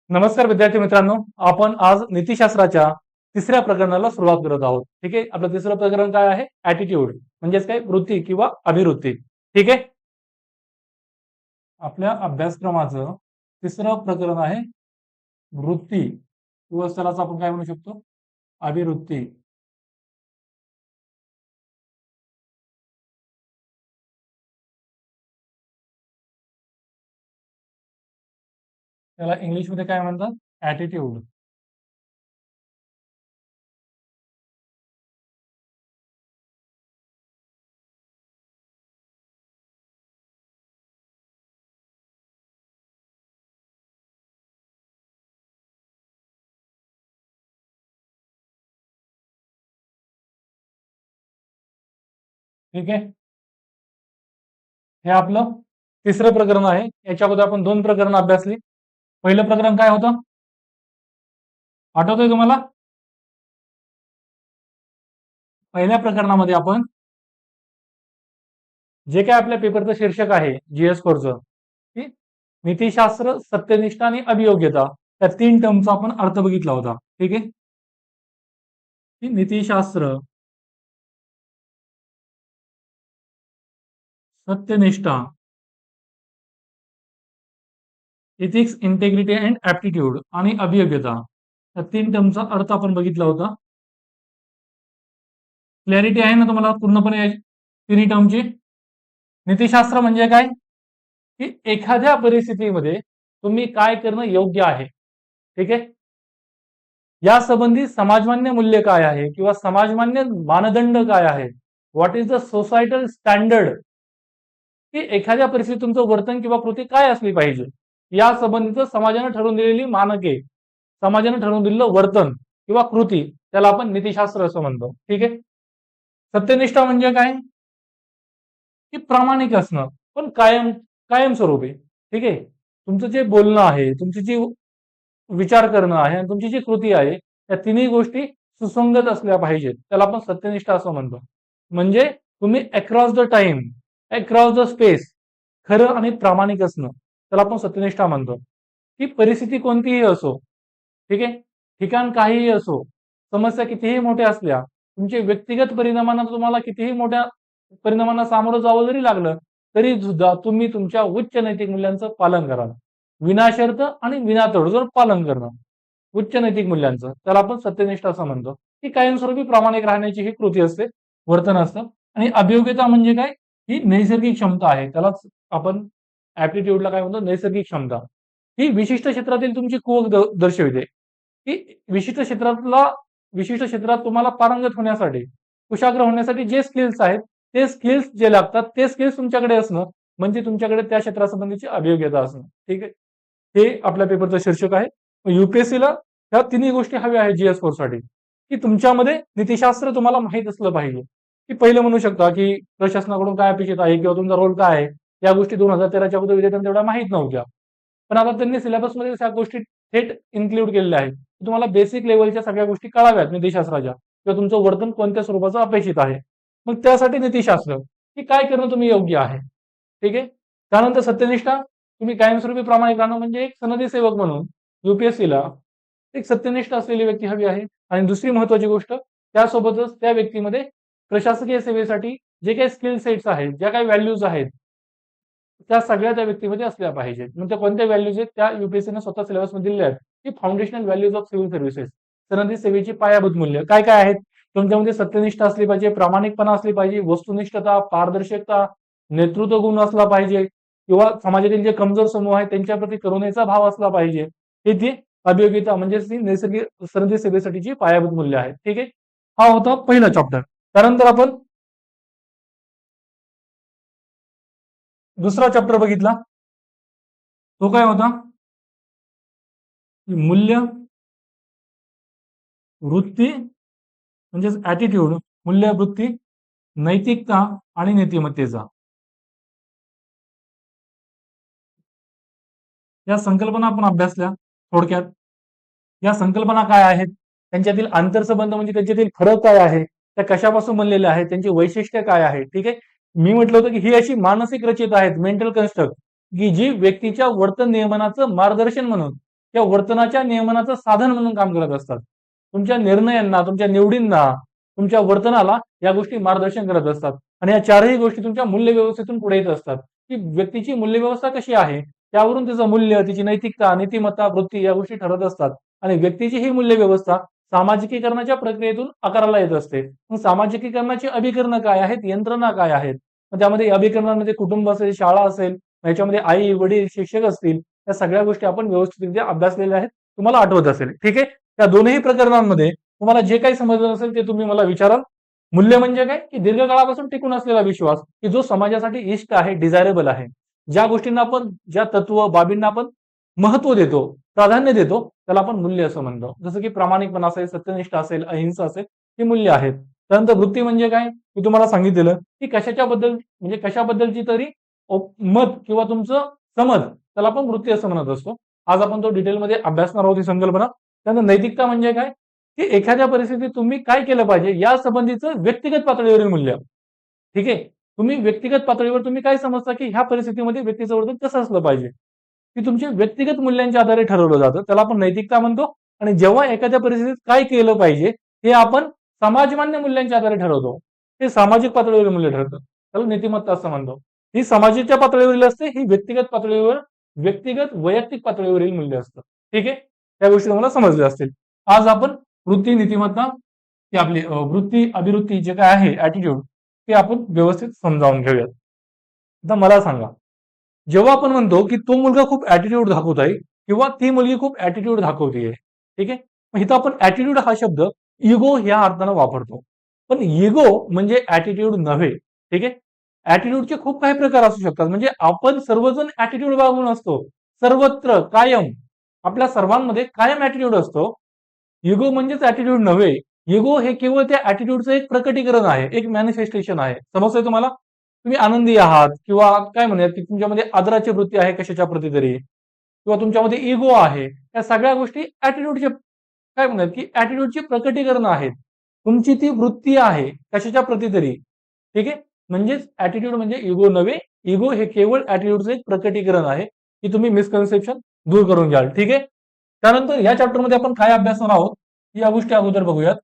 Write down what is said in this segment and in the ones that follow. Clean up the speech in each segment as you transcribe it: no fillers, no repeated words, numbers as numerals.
नमस्कार विद्यार्थी मित्रांनो, आपण आज नीतिशास्त्राच्या तिसऱ्या प्रकरणाला सुरुवात करत आहोत. ठीक आहे. आपलं तिसरं प्रकरण काय आहे? ऍटिट्यूड म्हणजेच काय? वृत्ती किंवा अभिवृत्ती. ठीक आहे. आपल्या अभ्यासक्रमाचं तिसरं प्रकरण आहे वृत्ती किंवा त्यालाच आपण काय म्हणू शकतो? अभिवृत्ती. त्याला इंग्लिशमध्ये काय म्हणतात? ऍटिट्यूड. ठीक आहे. हे आपलं तिसरं प्रकरण आहे. याच्या अगोदर आपण दोन प्रकरण अभ्यासली. पहिलं प्रकरण काय होतं? आठवतंय तुम्हाला? पहिल्या प्रकरणामध्ये आपण जे काय आपल्या पेपरचं शीर्षक आहे जीएस कोरचं, नीतिशास्त्र, सत्यनिष्ठा आणि अभियोग्यता, त्या तीन टर्मचा आपण अर्थ बघितला होता. ठीक आहे. नीतिशास्त्र, सत्यनिष्ठा, एथिक्स, इंटेग्रिटी अँड ऍप्टिट्यूड आणि अभियोग्यता, या तीन टर्मचा अर्थ आपण बघितला होता. क्लॅरिटी आहे ना तुम्हाला पूर्णपणे तिन्ही टर्मची? नीतिशास्त्र म्हणजे काय? की एखाद्या परिस्थितीमध्ये तुम्ही काय करणं योग्य आहे. ठीक आहे. यासंबंधी समाजमान्य मूल्य काय आहे किंवा समाजमान्य मानदंड काय आहे, what is the societal standard, की एखाद्या परिस्थितीत तुमचं वर्तन किंवा कृती काय असली पाहिजे, या संबंधीचं समाजाने ठरवून दिलेली मानके, समाजाने ठरवून दिलेलं वर्तन किंवा कृती, त्याला आपण नीतिशास्त्र असं म्हणतो. ठीक आहे. सत्यनिष्ठा म्हणजे काय? की प्रामाणिक असणं, पण कायमस्वरूपी. ठीक आहे. तुमचं जे बोलणं आहे, तुमची जी विचार करणं आहे आणि तुमची जी कृती आहे, त्या तिन्ही गोष्टी सुसंगत असल्या पाहिजेत. त्याला आपण सत्यनिष्ठा असं म्हणतो. म्हणजे तुम्ही across the time, across the space खरं आणि प्रामाणिक असणं, त्याला आपण सत्यनिष्ठा म्हणतो. ती परिस्थिती कोणतीही असो, ठीक आहे, ठिकाण काहीही असो, समस्या कितीही मोठ्या असल्या, तुमचे व्यक्तिगत परिणामांना तुम्हाला कितीही मोठ्या परिणामांना सामोरं जावं जरी लागलं, तरी सुद्धा तुम्ही तुमच्या उच्च नैतिक मूल्यांचं पालन कराल. विनाशर्त आणि विनातोड पालन करणं उच्च नैतिक मूल्यांचं, त्याला आपण सत्यनिष्ठा असं म्हणतो. ही कायमस्वरूपी प्रामाणिक राहण्याची ही कृती असते, वर्तन असतं. आणि अभियोग्यता म्हणजे काय? ही नैसर्गिक क्षमता आहे. त्यालाच आपण ऍप्टिट्यूडला काय म्हणतो? नैसर्गिक क्षमता. ही विशिष्ट क्षेत्रातील तुमची कुवत दर्शविते. की विशिष्ट क्षेत्रात तुम्हाला पारंगत होण्यासाठी, कुशाग्र होण्यासाठी जे स्किल्स आहेत, ते स्किल्स जे लागतात, ते स्किल्स तुमच्याकडे असणं म्हणजे तुमच्याकडे त्या क्षेत्रासंबंधीची अभियोग्यता असणं. ठीक आहे. हे आपल्या पेपरचं शीर्षक आहे. युपीएससीला ह्या तिन्ही गोष्टी हव्या आहेत जीएस साठी, की तुमच्यामध्ये नीतिशास्त्र तुम्हाला माहित असलं पाहिजे. की पहिलं म्हणू शकता की प्रशासनाकडून काय अपेक्षित आहे किंवा तुमचा रोल काय आहे, या गोष्टी 2013च्या अगोदर विद्यार्थ्यांना तेवढ्या माहित नव्हत्या. पण आता त्यांनी सिलेबसमध्ये त्या गोष्टी थेट इन्क्लूड केलेल्या आहेत. तुम्हाला बेसिक लेवलच्या सगळ्या गोष्टी कळाव्यात नीतिशास्त्राच्या, किंवा तुमचं वर्तन कोणत्या स्वरूपाचं अपेक्षित आहे. मग त्यासाठी नीतिशास्त्र, की काय करणं तुम्ही योग्य आहे. ठीक आहे. त्यानंतर सत्यनिष्ठा, तुम्ही कायमस्वरूपी प्रामाणिक राहणं म्हणजे एक सनदी सेवक म्हणून युपीएससीला एक सत्यनिष्ठ असलेली व्यक्ती हवी आहे. आणि दुसरी महत्वाची गोष्ट, त्यासोबतच त्या व्यक्तीमध्ये प्रशासकीय सेवेसाठी जे काही स्किल सेट्स आहेत, ज्या काही व्हॅल्यूज आहेत, त्या सगळ्या त्या व्यक्तीमध्ये असल्या पाहिजेत. मग त्या कोणत्या व्हॅल्यूज आहेत, त्या युपीएससीने स्वतः सिलेबसमध्ये दिल्या आहेत, की foundational values of civil services, सनदी सेवेची पायाभूत मूल्य काय काय आहेत. तुमच्यामध्ये सत्यनिष्ठा असली पाहिजे, प्रामाणिकपणा असली पाहिजे, वस्तुनिष्ठता, पारदर्शकता, नेतृत्व गुण असला पाहिजे, किंवा समाजातील जे कमजोर समूह आहेत त्यांच्याप्रती करुणेचा भाव असला पाहिजे. हे ती अभियोग्यता म्हणजे नैसर्गिक सनदी सेवेसाठीची पायाभूत मूल्य आहेत. ठीक आहे. हा होता पहिला चॅप्टर. त्यानंतर आपण दुसरा चॅप्टर बघितला. तो काय होता? मूल्य, वृत्ती म्हणजेच ऍटिट्यूड, मूल्य, वृत्ती, नैतिकता आणि नीतिमत्तेचा. या संकल्पना आपण अभ्यासल्या थोडक्यात. या संकल्पना काय आहेत, त्यांच्यातील आंतरसंबंध म्हणजे त्यांच्यातील फरक काय आहे, त्या कशापासून बनलेल्या आहेत, त्यांची वैशिष्ट्य काय आहे. ठीक आहे. मी म्हटलं होतं की ही अशी मानसिक रचित आहेत, मेंटल कन्स्ट्रक्ट, की जी व्यक्तीच्या वर्तन नियमनाचं मार्गदर्शन म्हणून त्या वर्तनाच्या नियमनाचं साधन म्हणून काम करत असतात. तुमच्या निर्णयांना, तुमच्या निवडींना, तुमच्या वर्तनाला या गोष्टी मार्गदर्शन करत असतात. आणि या चारही गोष्टी तुमच्या मूल्य व्यवस्थेतून पुढे येत असतात. की व्यक्तीची मूल्य व्यवस्था कशी आहे, त्यावरून तिचं मूल्य, तिची नैतिकता, नीतिमत्ता, वृत्ती या गोष्टी ठरत असतात. आणि व्यक्तीची ही मूल्य व्यवस्था सामाजिकीकरणाच्या प्रक्रियेतून आकाराला येत असते. मग सामाजिकीकरणाची अभिकरणं काय आहेत, यंत्रणा काय आहेत? मग त्यामध्ये अभिकरणामध्ये कुटुंब असेल, शाळा असेल, याच्यामध्ये आई, वडील, शिक्षक असतील, या सगळ्या गोष्टी आपण व्यवस्थितरित्या अभ्यासलेल्या आहेत. तुम्हाला आठवत असेल. ठीक आहे. त्या दोन्ही प्रकरणांमध्ये तुम्हाला जे काही समजलं असेल ते तुम्ही मला विचाराल. मूल्य म्हणजे काय, की दीर्घकाळापासून टिकून असलेला विश्वास, की जो समाजासाठी इष्ट आहे, डिझायरेबल आहे. ज्या गोष्टींना आपण, ज्या तत्व, बाबींना आपण महत्व देतो, प्राधान्य देतो, त्याला आपण मूल्य असं म्हणतो. जसं की प्रामाणिकपणा असेल, सत्यनिष्ठा असेल, अहिंसा असेल, ही मूल्य आहेत. त्यानंतर वृत्ती म्हणजे काय, मी तुम्हाला सांगितलेलं, की कशाच्या बद्दल म्हणजे कशाबद्दलची तरी मत किंवा तुमचं समज, त्याला आपण वृत्ती असं म्हणत असतो. आज आपण तो डिटेलमध्ये अभ्यासणार आहोत ही संकल्पना. त्यानंतर नैतिकता म्हणजे काय, की एखाद्या परिस्थितीत तुम्ही काय केलं पाहिजे या संबंधीचं व्यक्तिगत पातळीवरील मूल्य. ठीक आहे. तुम्ही व्यक्तिगत पातळीवर तुम्ही काय समजता, की ह्या परिस्थितीमध्ये व्यक्तीचं वर्तन कसं असलं पाहिजे, की तुमच्या व्यक्तिगत मूल्यांच्या आधारे ठरवलं जातं. त्याला आपण नैतिकता म्हणतो. आणि जेव्हा एखाद्या परिस्थितीत काय केलं पाहिजे हे आपण समाजमान्य मूल्यांच्या आधारे ठरवतो. हे सामाजिक पातळीवरील मूल्य ठरतं. त्याला नीतिमत्ता असं म्हणतो. ही समाजाच्या पातळीवरील असते, ही व्यक्तिगत पातळीवर, व्यक्तिगत वैयक्तिक पातळीवरील मूल्य असतं. ठीक आहे. त्या गोष्टी तुम्हाला समजल्या असतील. आज आपण वृत्ती, नीतिमत्ता, ती आपली वृत्ती, अभिवृत्ती जे काय आहे ऍटिट्यूड, ते आपण व्यवस्थित समजावून घेऊयात. आता मला सांगा, जेव्हा आपण म्हणतो की तो मुलगा खूप ऍटिट्यूड दाखवत आहे किंवा ती मुलगी खूप ऍटिट्यूड दाखवतीये, ठीक आहे. मग इथं आपण ऍटिट्यूड हा शब्द इगो या अर्थानं वापरतो. पण इगो म्हणजे ऍटिट्यूड नव्हे. ठीक आहे. ऍटिट्यूडचे खूप काही प्रकार असू शकतात. म्हणजे आपण सर्वजण ऍटिट्यूड बाळगून असतो. सर्वत्र कायम आपल्या सर्वांमध्ये कायम ऍटिट्यूड असतो. इगो म्हणजेच ऍटिट्यूड नव्हे. इगो हे केवळ त्या ऍटिट्यूडचं एक प्रकटीकरण आहे, एक मॅनिफेस्टेशन आहे. समजतंय तुम्हाला? तुम्ही आनंदी आहात किंवा काय म्हणूयात, की तुमच्यामध्ये आदराची वृत्ती आहे कशाच्या प्रती तरी, किंवा तुमच्यामध्ये इगो आहे, या सगळ्या गोष्टी ऍटिट्यूडचे काय म्हणूयात, की ऍटिट्यूडची प्रकटीकरण आहेत. तुमची ती वृत्ती आहे कशाच्या प्रती तरी. ठीक आहे. म्हणजेच ऍटिट्यूड म्हणजे इगो नव्हे. इगो हे केवळ ऍटिट्यूडचं एक प्रकटीकरण आहे, की तुम्ही मिसकन्सेप्शन दूर करून घ्याल. ठीक आहे. त्यानंतर या चॅप्टरमध्ये आपण काय अभ्यासणार आहोत या गोष्टी अगोदर बघूयात.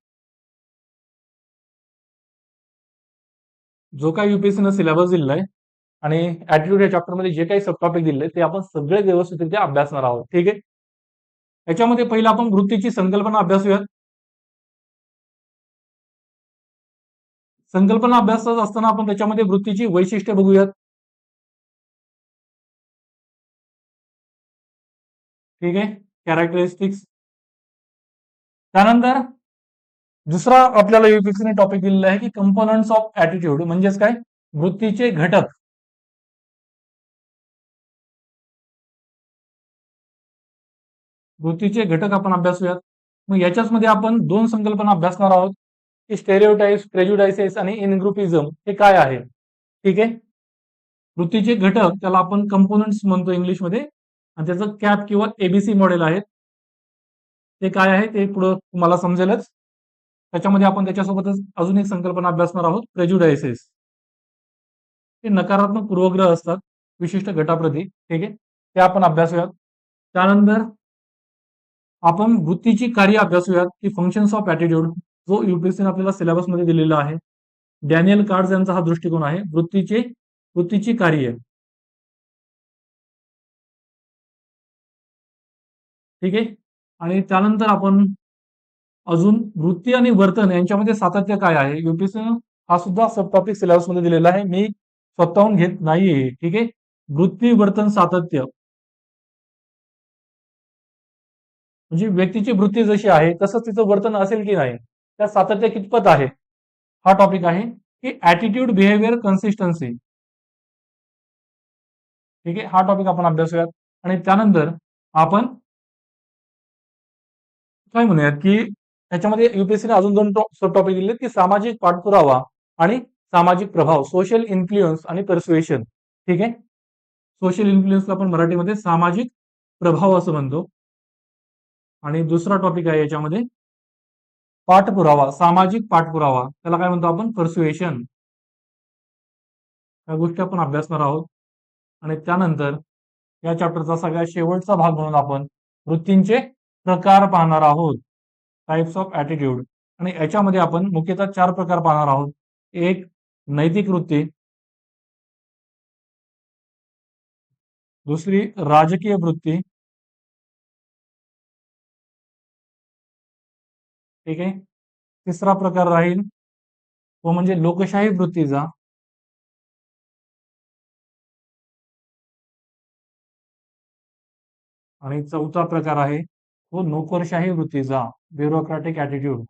जो काही युपीएससीनं सिलेबस दिलेला आहे आणि ऍटिट्यूड या चॅप्टरमध्ये जे काही सब टॉपिक दिले ते आपण सगळे व्यवस्थितरित्या अभ्यासणार आहोत. ठीक आहे. याच्यामध्ये पहिला आपण वृत्तीची संकल्पना अभ्यासूयात. संकल्पना अभ्यासत असताना आपण त्याच्यामध्ये वृत्तीची वैशिष्ट्ये बघूयात. ठीक आहे. कॅरेक्टरिस्टिक्स. त्यानंतर दुसरा आपल्याला युपीएससीने टॉपिक दिलेला आहे की कंपोनंट्स ऑफ ऍटिट्यूड म्हणजेच काय, वृत्तीचे घटक. वृत्तीचे घटक आपण अभ्यासूयात. मग याच्याच मध्ये आपण दोन संकल्पना अभ्यासणार आहोत, की स्टेरिओटाइप्स, प्रेज्युडायसेस आणि इनग्रुपिझम हे काय आहे. ठीक आहे. वृत्तीचे घटक त्याला आपण कंपोनंट्स म्हणतो इंग्लिशमध्ये, आणि त्याचं कॅप किंवा एबीसी मॉडेल आहे. ते काय आहे ते पुढे तुम्हाला समजेलच. त्याच्यामध्ये आपण त्याच्यासोबतच अजून एक संकल्पना अभ्यासणार आहोत, प्रेज्युडायसेस. ते नकारात्मक पूर्वग्रह असतात विशिष्ट गटाप्रती. ठीक आहे. ते आपण अभ्यासूयात. त्यानंतर आपण वृत्तीची कार्य अभ्यासूयात, की फंक्शन्स ऑफ ऍटिट्यूड, जो युपीएससीने आपल्याला सिलेबसमध्ये दिलेला आहे. डॅनियल कार्ड्स यांचा हा दृष्टिकोन आहे वृत्तीची कार्य. ठीक आहे. आणि त्यानंतर आपण अजून वृत्ती आणि वर्तन यांच्यामध्ये सातत्य काय आहे, युपीएससी हा सुद्धा सब टॉपिक सिलेबस मध्ये दिलेला आहे. मी स्वतःहून घेत नाहीये. ठीक आहे. वृत्ती, वर्तन, सातत्य म्हणजे व्यक्तीची वृत्ती जशी आहे तसंच तिचं वर्तन असेल की नाही, त्या सातत्य कितपत आहे, हा टॉपिक आहे. की ऍटिट्यूड, बिहेवियर, कन्सिस्टन्सी. ठीक आहे. हा टॉपिक आपण अभ्यासूयात. आणि त्यानंतर आपण काय म्हणूयात, की त्याच्यामध्ये युपीएससीने अजून दोन सब टॉपिक दिले, की सामाजिक पाठपुरावा आणि सामाजिक प्रभाव, सोशल इन्फ्लुएन्स आणि परसुएशन. ठीक आहे. सोशल इन्फ्लुएन्सला आपण मराठीमध्ये सामाजिक प्रभाव असं म्हणतो. आणि दुसरा टॉपिक आहे याच्यामध्ये पाठपुरावा, सामाजिक पाठपुरावा, त्याला काय म्हणतो आपण, परसुएशन. या गोष्टी आपण अभ्यासणार आहोत. आणि त्यानंतर या चॅप्टरचा सगळ्यात शेवटचा भाग म्हणून आपण वृत्तींचे प्रकार पाहणार आहोत, टाइप्स ऑफ ऍटिट्यूड. आणि याच्यामध्ये आपण मुख्यतः 4 प्रकार पाहणार आहोत. एक, नैतिक वृत्ती. दुसरी, राजकीय वृत्ती. ठीक आहे. तिसरा प्रकार राहील तो म्हणजे लोकशाही वृत्तीचा. आणि चौथा प्रकार आहे तो नोकरशाही वृत्तीचा, ब्युरोक्रॅटिक ऍटिट्यूड.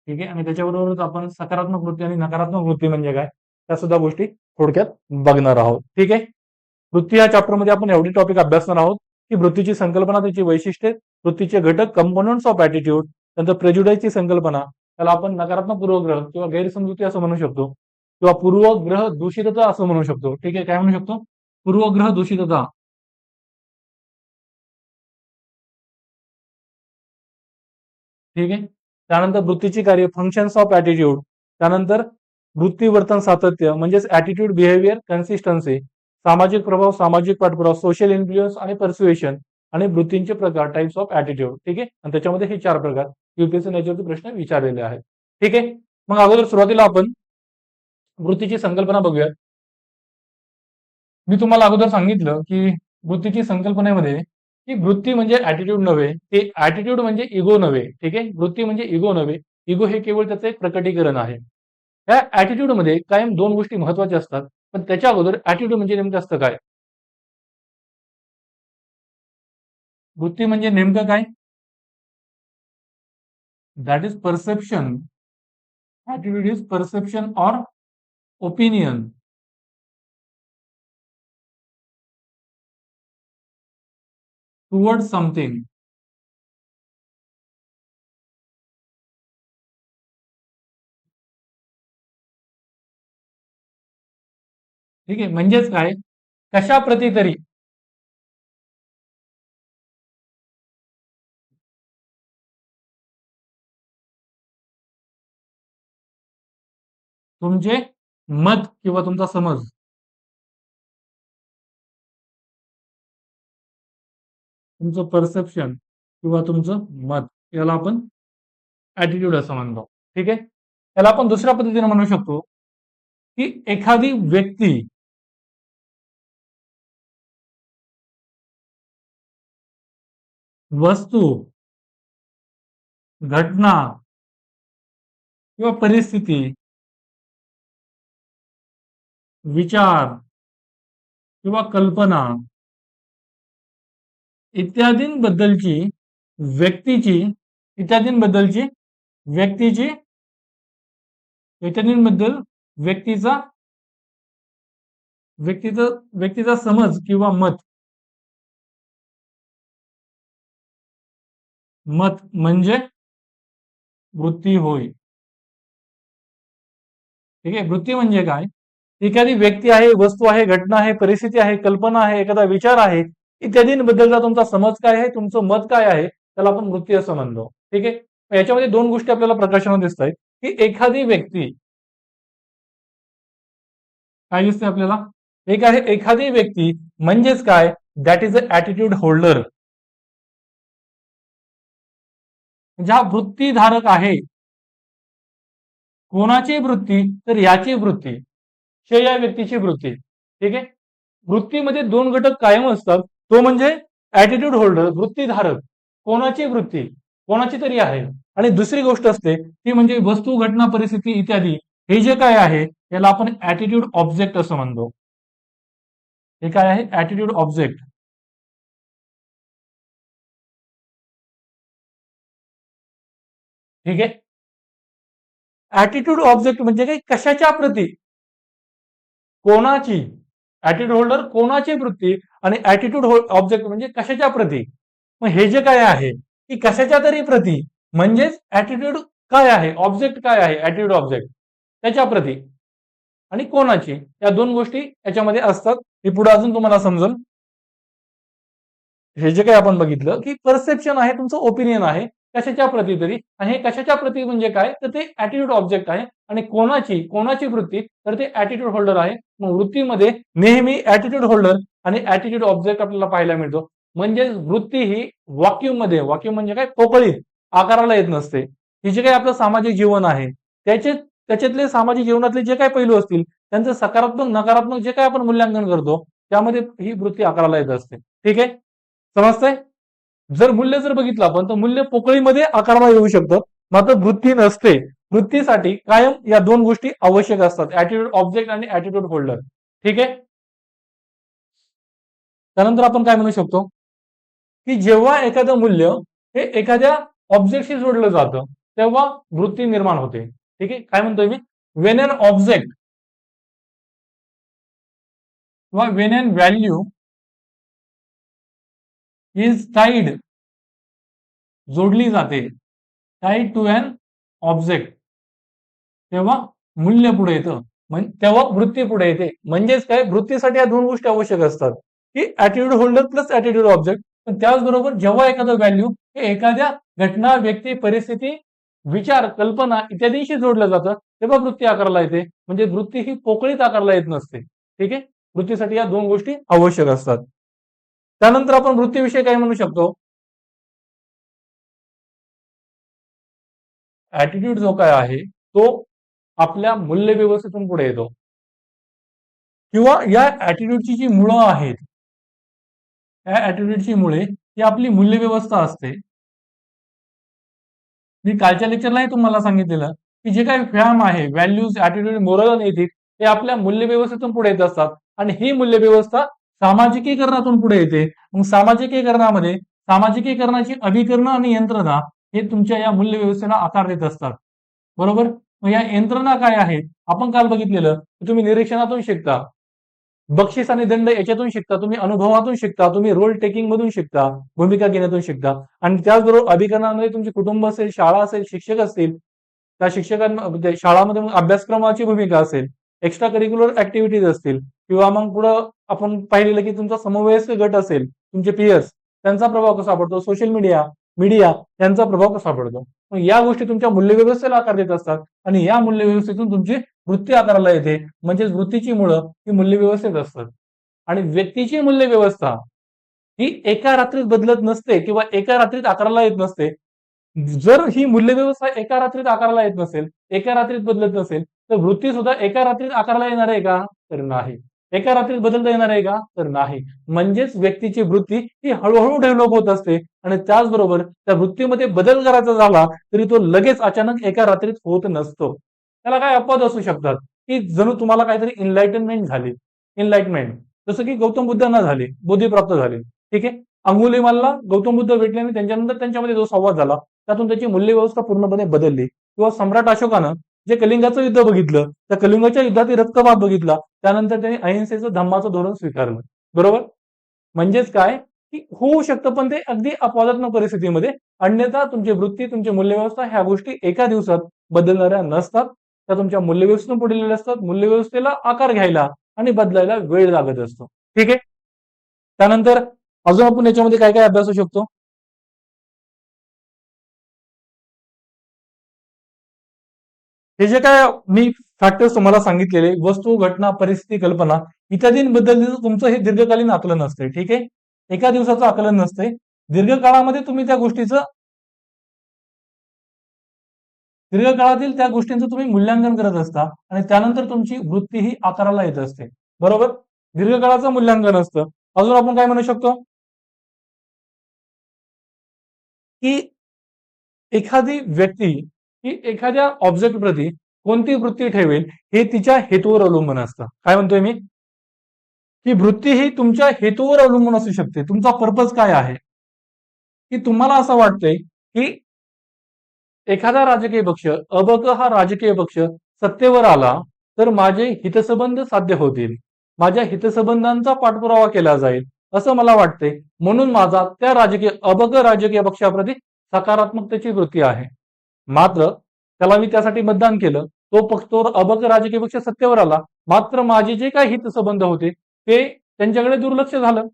ठीक आहे. आणि त्याच्याबरोबरच आपण सकारात्मक वृत्ती आणि नकारात्मक वृत्ती म्हणजे काय त्या सुद्धा गोष्टी थोडक्यात बघणार आहोत. ठीक आहे. वृत्ती या चॅप्टरमध्ये आपण एवढी टॉपिक अभ्यासणार आहोत की वृत्तीची संकल्पना, त्याची वैशिष्ट्ये, वृत्तीचे घटक, कंपोनंट्स ऑफ ऍटिट्यूड, नंतर प्रेज्युडाइजची संकल्पना, त्याला आपण नकारात्मक पूर्वग्रह किंवा गैरसमजुती असं म्हणू शकतो, किंवा पूर्वग्रह दूषितता असं म्हणू शकतो. ठीक आहे. काय म्हणू शकतो? पूर्वग्रह दूषितता. ठीक आहे. त्यानंतर वृत्तीची कार्य, फंक्शन्स ऑफ ऍटिट्यूड. त्यानंतर वृत्ती वर्तन सातत्य म्हणजेच ऍटिट्यूड बिहेवियर कन्सिस्टन्सी. सामाजिक प्रभाव, सामाजिक पाठपुरावा, सोशल इन्फ्लुएन्स आणि परस्युएशन. आणि वृत्तींचे प्रकार, टाइप्स ऑफ ऍटिट्यूड. ठीक आहे. आणि त्याच्यामध्ये हे 4 प्रकार युपीएससी याच्यावरती प्रश्न विचारलेले आहेत. ठीक आहे. मग अगोदर सुरुवातीला आपण वृत्तीची संकल्पना बघूया. मी तुम्हाला अगोदर सांगितलं की वृत्तीची संकल्पनेमध्ये की वृत्ती म्हणजे ऍटिट्यूड नव्हे, ते ऍटिट्यूड म्हणजे इगो नव्हे. ठीक आहे. वृत्ती म्हणजे इगो नव्हे, इगो हे केवळ त्याचं एक प्रकटीकरण आहे. या ऍटिट्यूड मध्ये कायम 2 गोष्टी महत्वाच्या असतात, पण त्याच्या अगोदर ऍटिट्यूड म्हणजे नेमकं असतं काय? वृत्ती म्हणजे नेमकं काय? That is perception. Attitude is perception or opinion toward something. ठीक आहे. म्हणजेच काय? कशा प्रती तरी तुमचे मत किंवा तुमचा समज, तुमचं परसेप्शन किंवा तुमचं मत, याला आपण ऍटिट्यूड असं म्हणतो. ठीक आहे. याला आपण दुसऱ्या पद्धतीने म्हणू शकतो की एखादी व्यक्ती, वस्तू, घटना किंवा परिस्थिती, विचार किंवा कल्पना इत्यादींबद्दलची व्यक्तीची इत्यादींबद्दलची व्यक्तीची इत्यादींबद्दल व्यक्तीचा व्यक्तीचा व्यक्तीचा समज किंवा मत, मत म्हणजे वृत्ती होय. ठीक आहे. वृत्ती म्हणजे काय? एखादी व्यक्ती आहे, वस्तू आहे, घटना आहे, परिस्थिती आहे, कल्पना आहे, एखादा विचार आहे, इत्यादींबद्दलचा तुमचा समज काय आहे, तुमचं मत काय आहे, त्याला आपण वृत्ती असं म्हणतो. ठीक आहे. याच्यामध्ये 2 गोष्टी आपल्याला प्रकाशनात दिसत आहेत की एखादी व्यक्ती, काय दिसते आपल्याला? एक आहे एखादी व्यक्ती म्हणजेच काय? That is a attitude holder. ज्या वृत्तीधारक आहे. कोणाची वृत्ती? तर याची वृत्ती, या व्यक्तीची वृत्ती. ठीक आहे. वृत्तीमध्ये 2 घटक कायम असतात, तो म्हणजे ऍटिट्यूड होल्डर, वृत्तीधारक. कोणाची वृत्ती? कोणाची तरी आहे. आणि दुसरी गोष्ट असते ती म्हणजे वस्तू, घटना, परिस्थिती इत्यादी, हे जे काय आहे याला आपण ऍटिट्यूड ऑब्जेक्ट असं म्हणतो. हे काय आहे? Attitude object. ठीक आहे. ऍटिट्यूड ऑब्जेक्ट म्हणजे काही कशाच्या प्रती, कोणाची. ऍटिट्यूड होल्डर कोणाची वृत्ती आणि ऍटिट्यूड ऑब्जेक्ट म्हणजे कशाच्या प्रती. मग हे जे काय आहे की कशाच्या तरी प्रती, म्हणजेच ऍटिट्यूड काय आहे, ऑब्जेक्ट काय आहे, ऍटिट्यूड ऑब्जेक्ट त्याच्या प्रती आणि कोणाची, या 2 गोष्टी याच्यामध्ये असतात. हे पुढे अजून तुम्हाला समजेल. हे जे काही आपण बघितलं की परसेप्शन आहे, तुमचं ओपिनियन आहे, कशाच्या प्रती तरी, आणि हे कशाच्या प्रती म्हणजे काय, तर ते ऍटिट्यूड ऑब्जेक्ट आहे. आणि कोणाची वृत्ती, तर ते ऍटिट्यूड होल्डर आहे. मग वृत्तीमध्ये नेहमी ऍटिट्यूड होल्डर आणि ऍटिट्यूड ऑब्जेक्ट आपल्याला पाहायला मिळतो. म्हणजे वृत्ती ही व्हॅक्यूम म्हणजे काय, पोकळीत आकाराला येत नसते. ही जे काही आपलं सामाजिक जीवन आहे त्याच्यातले सामाजिक जीवनातले जे काही पैलू असतील त्यांचं सकारात्मक नकारात्मक जे काही आपण मूल्यांकन करतो त्यामध्ये ही वृत्ती आकाराला येत असते. ठीक आहे, समजतंय? जर मूल्य जर बघितलं आपण तर मूल्य पोकळीमध्ये आकाराला येऊ शकतं, मात्र वृत्ती नसते. वृत्तीसाठी कायम या दोन गोष्टी आवश्यक असतात, ऍटिट्यूड ऑब्जेक्ट आणि ऍटिट्यूड होल्डर. ठीक आहे, त्यानंतर आपण काय म्हणू शकतो की जेव्हा एखादं मूल्य हे एखाद्या ऑब्जेक्टशी जोडलं जातं तेव्हा वृत्ती निर्माण होते. ठीक आहे, काय म्हणतोय मी, वेन एन ऑब्जेक्ट किंवा when an value is tied, जोडली जाते, टाईड टू एन ऑब्जेक्ट, तेव्हा मूल्य पुढे येतं, तेव्हा वृत्ती पुढे येते. म्हणजेच काय, वृत्तीसाठी या दोन गोष्टी आवश्यक असतात की attitude holder plus attitude object. पण त्याचबरोबर जेव्हा एखादं व्हॅल्यू हे एखाद्या घटना, व्यक्ती, परिस्थिती, विचार, कल्पना इत्यादींशी जोडलं जातं तेव्हा वृत्ती आकाराला येते. म्हणजे वृत्ती ही पोकळीत आकाराला येत नसते. ठीक आहे, वृत्तीसाठी या दोन गोष्टी आवश्यक असतात. त्यानंतर आपण वृत्तीविषयी काय म्हणू शकतो, ऍटिट्यूड जो काय आहे तो आपल्या मूल्य व्यवस्थेतून पुढे येतो, किंवा या ऍटिट्यूडची जी मुळं आहेत, या ऍटिट्यूडची मुळे ही आपली मूल्य व्यवस्था असते. मी कालच्या लेक्चरलाही तुम्हाला सांगितलेलं की जे काही फॅम आहे, व्हॅल्यूज, ऍटिट्यूड, मोरल आणि एथिक्स हे आपल्या मूल्य व्यवस्थेतून पुढे येत असतात. आणि ही मूल्य व्यवस्था सामाजिकीकरणातून पुढे येते. मग सामाजिकीकरणामध्ये सामाजिकीकरणाची अभिकरणं आणि यंत्रणा हे तुमच्या या मूल्य व्यवस्थेला आकार देत असतात. बरोबर, मग या यंत्रणा काय आहेत आपण काल बघितलेलं, तुम्ही निरीक्षणातून शिकता, बक्षीस आणि दंड याच्यातून शिकता, तुम्ही अनुभवातून शिकता, तुम्ही रोल टेकिंग मधून शिकता, भूमिका घेण्यातून शिकता. आणि त्याचबरोबर अभिकरणामध्ये तुमचे कुटुंब असेल, शाळा असेल, शिक्षक असतील, त्या शिक्षकांमध्ये शाळामध्ये मग अभ्यासक्रमाची भूमिका असेल, एक्स्ट्रा करिक्युलर ऍक्टिव्हिटीज असतील, किंवा मग पुढं आपण पाहिलेलं की तुमचा समवयस्क गट असेल, तुमचे पियर्स, त्यांचा प्रभाव कसा पडतो, सोशल मीडिया मीडिया यांचा प्रभाव कसा पडतो. मग या गोष्टी तुमच्या मूल्यव्यवस्थेला आकार देत असतात. आणि या मूल्यव्यवस्थेतून तुमची वृत्ती आकाराला येते. म्हणजेच वृत्तीची मुळं ही मूल्यव्यवस्थेत असतात. आणि व्यक्तीची मूल्यव्यवस्था ही एका रात्रीत बदलत नसते किंवा एका रात्रीत आकाराला येत नसते. जर ही मूल्यव्यवस्था एका रात्रीत आकाराला येत नसेल, एका रात्रीत बदलत नसेल, तर वृत्ती सुद्धा एका रात्रीत आकाराला येणार आहे का, तर नाही. एका रात्रीत बदलता येणार आहे का, तर नाही. म्हणजेच व्यक्तीची वृत्ती ही हळूहळू डेव्हलप होत असते. आणि त्याचबरोबर त्या वृत्तीमध्ये बदल करायचा झाला तरी तो लगेच अचानक एका रात्रीत होत नसतो. त्याला काय अपवाद असू शकतात की जणू तुम्हाला काहीतरी इनलाइटमेंट जसं की गौतम बुद्धांना झाले, बोधीप्राप्त झाले. ठीक आहे, अंगुलीमालला गौतम बुद्ध भेटले आणि त्यांच्यानंतर त्यांच्यामध्ये जो संवाद झाला त्यातून त्याची मूल्यव्यवस्था पूर्णपणे बदलली. किंवा सम्राट अशोकानं जे कलिंगाचं युद्ध बघितलं, त्या कलिंगाच्या युद्धातील रक्तपात बघितला, त्यानंतर त्यांनी अहिंसेचं धम्माचं धोरण स्वीकारलं. बरोबर, म्हणजेच काय की होऊ शकतं पण ते अगदी अपवादात्मक परिस्थितीमध्ये. अन्यथा तुमची वृत्ती, तुमची मूल्यव्यवस्था ह्या गोष्टी एका दिवसात बदलणाऱ्या नसतात. त्या तुमच्या मूल्यव्यवस्थेतून पुढे असतात. मूल्यव्यवस्थेला आकार घ्यायला आणि बदलायला वेळ लागत असतो. ठीक आहे, त्यानंतर अजून आपण याच्यामध्ये काय काय अभ्यासू शकतो, हे जे काय मी फॅक्टर्स तुम्हाला सांगितलेले, वस्तू, घटना, परिस्थिती, कल्पना इत्यादींबद्दल तुमचं हे दीर्घकालीन आकलन असते. ठीक आहे, एका दिवसाचं आकलन नसते. दीर्घकाळामध्ये तुम्ही त्या गोष्टीचं दीर्घकाळातील त्या गोष्टींचं तुम्ही मूल्यांकन करत असता आणि त्यानंतर तुमची वृत्ती ही आकाराला येत असते. बरोबर, दीर्घकाळाचं मूल्यांकन असतं. अजून आपण काय म्हणू शकतो की एखादी व्यक्ती ही एखाद्या ऑब्जेक्ट प्रती कोणती वृत्ती ठेवेल हे तिच्या हेतूवर अवलंबून असतं. काय म्हणतोय मी, ही वृत्ती ही तुमच्या हेतूवर अवलंबून असू शकते. तुमचा पर्पज काय आहे, की तुम्हाला असं वाटतंय की एखादा राजकीय पक्ष, अबक हा राजकीय पक्ष सत्तेवर आला तर माझे हितसंबंध साध्य होतील, माझ्या हितसंबंधांचा पाठपुरावा केला जाईल असं मला वाटते. म्हणून माझा त्या अबक राजकीय पक्षाप्रती सकारात्मकतेची वृत्ती आहे. मात्र त्याला मी त्यासाठी मतदान केलं, तो अबक राजकीय पक्ष सत्तेवर आला, मात्र माझे जे काही हितसंबंध होते ते त्यांच्याकडे दुर्लक्ष झालं.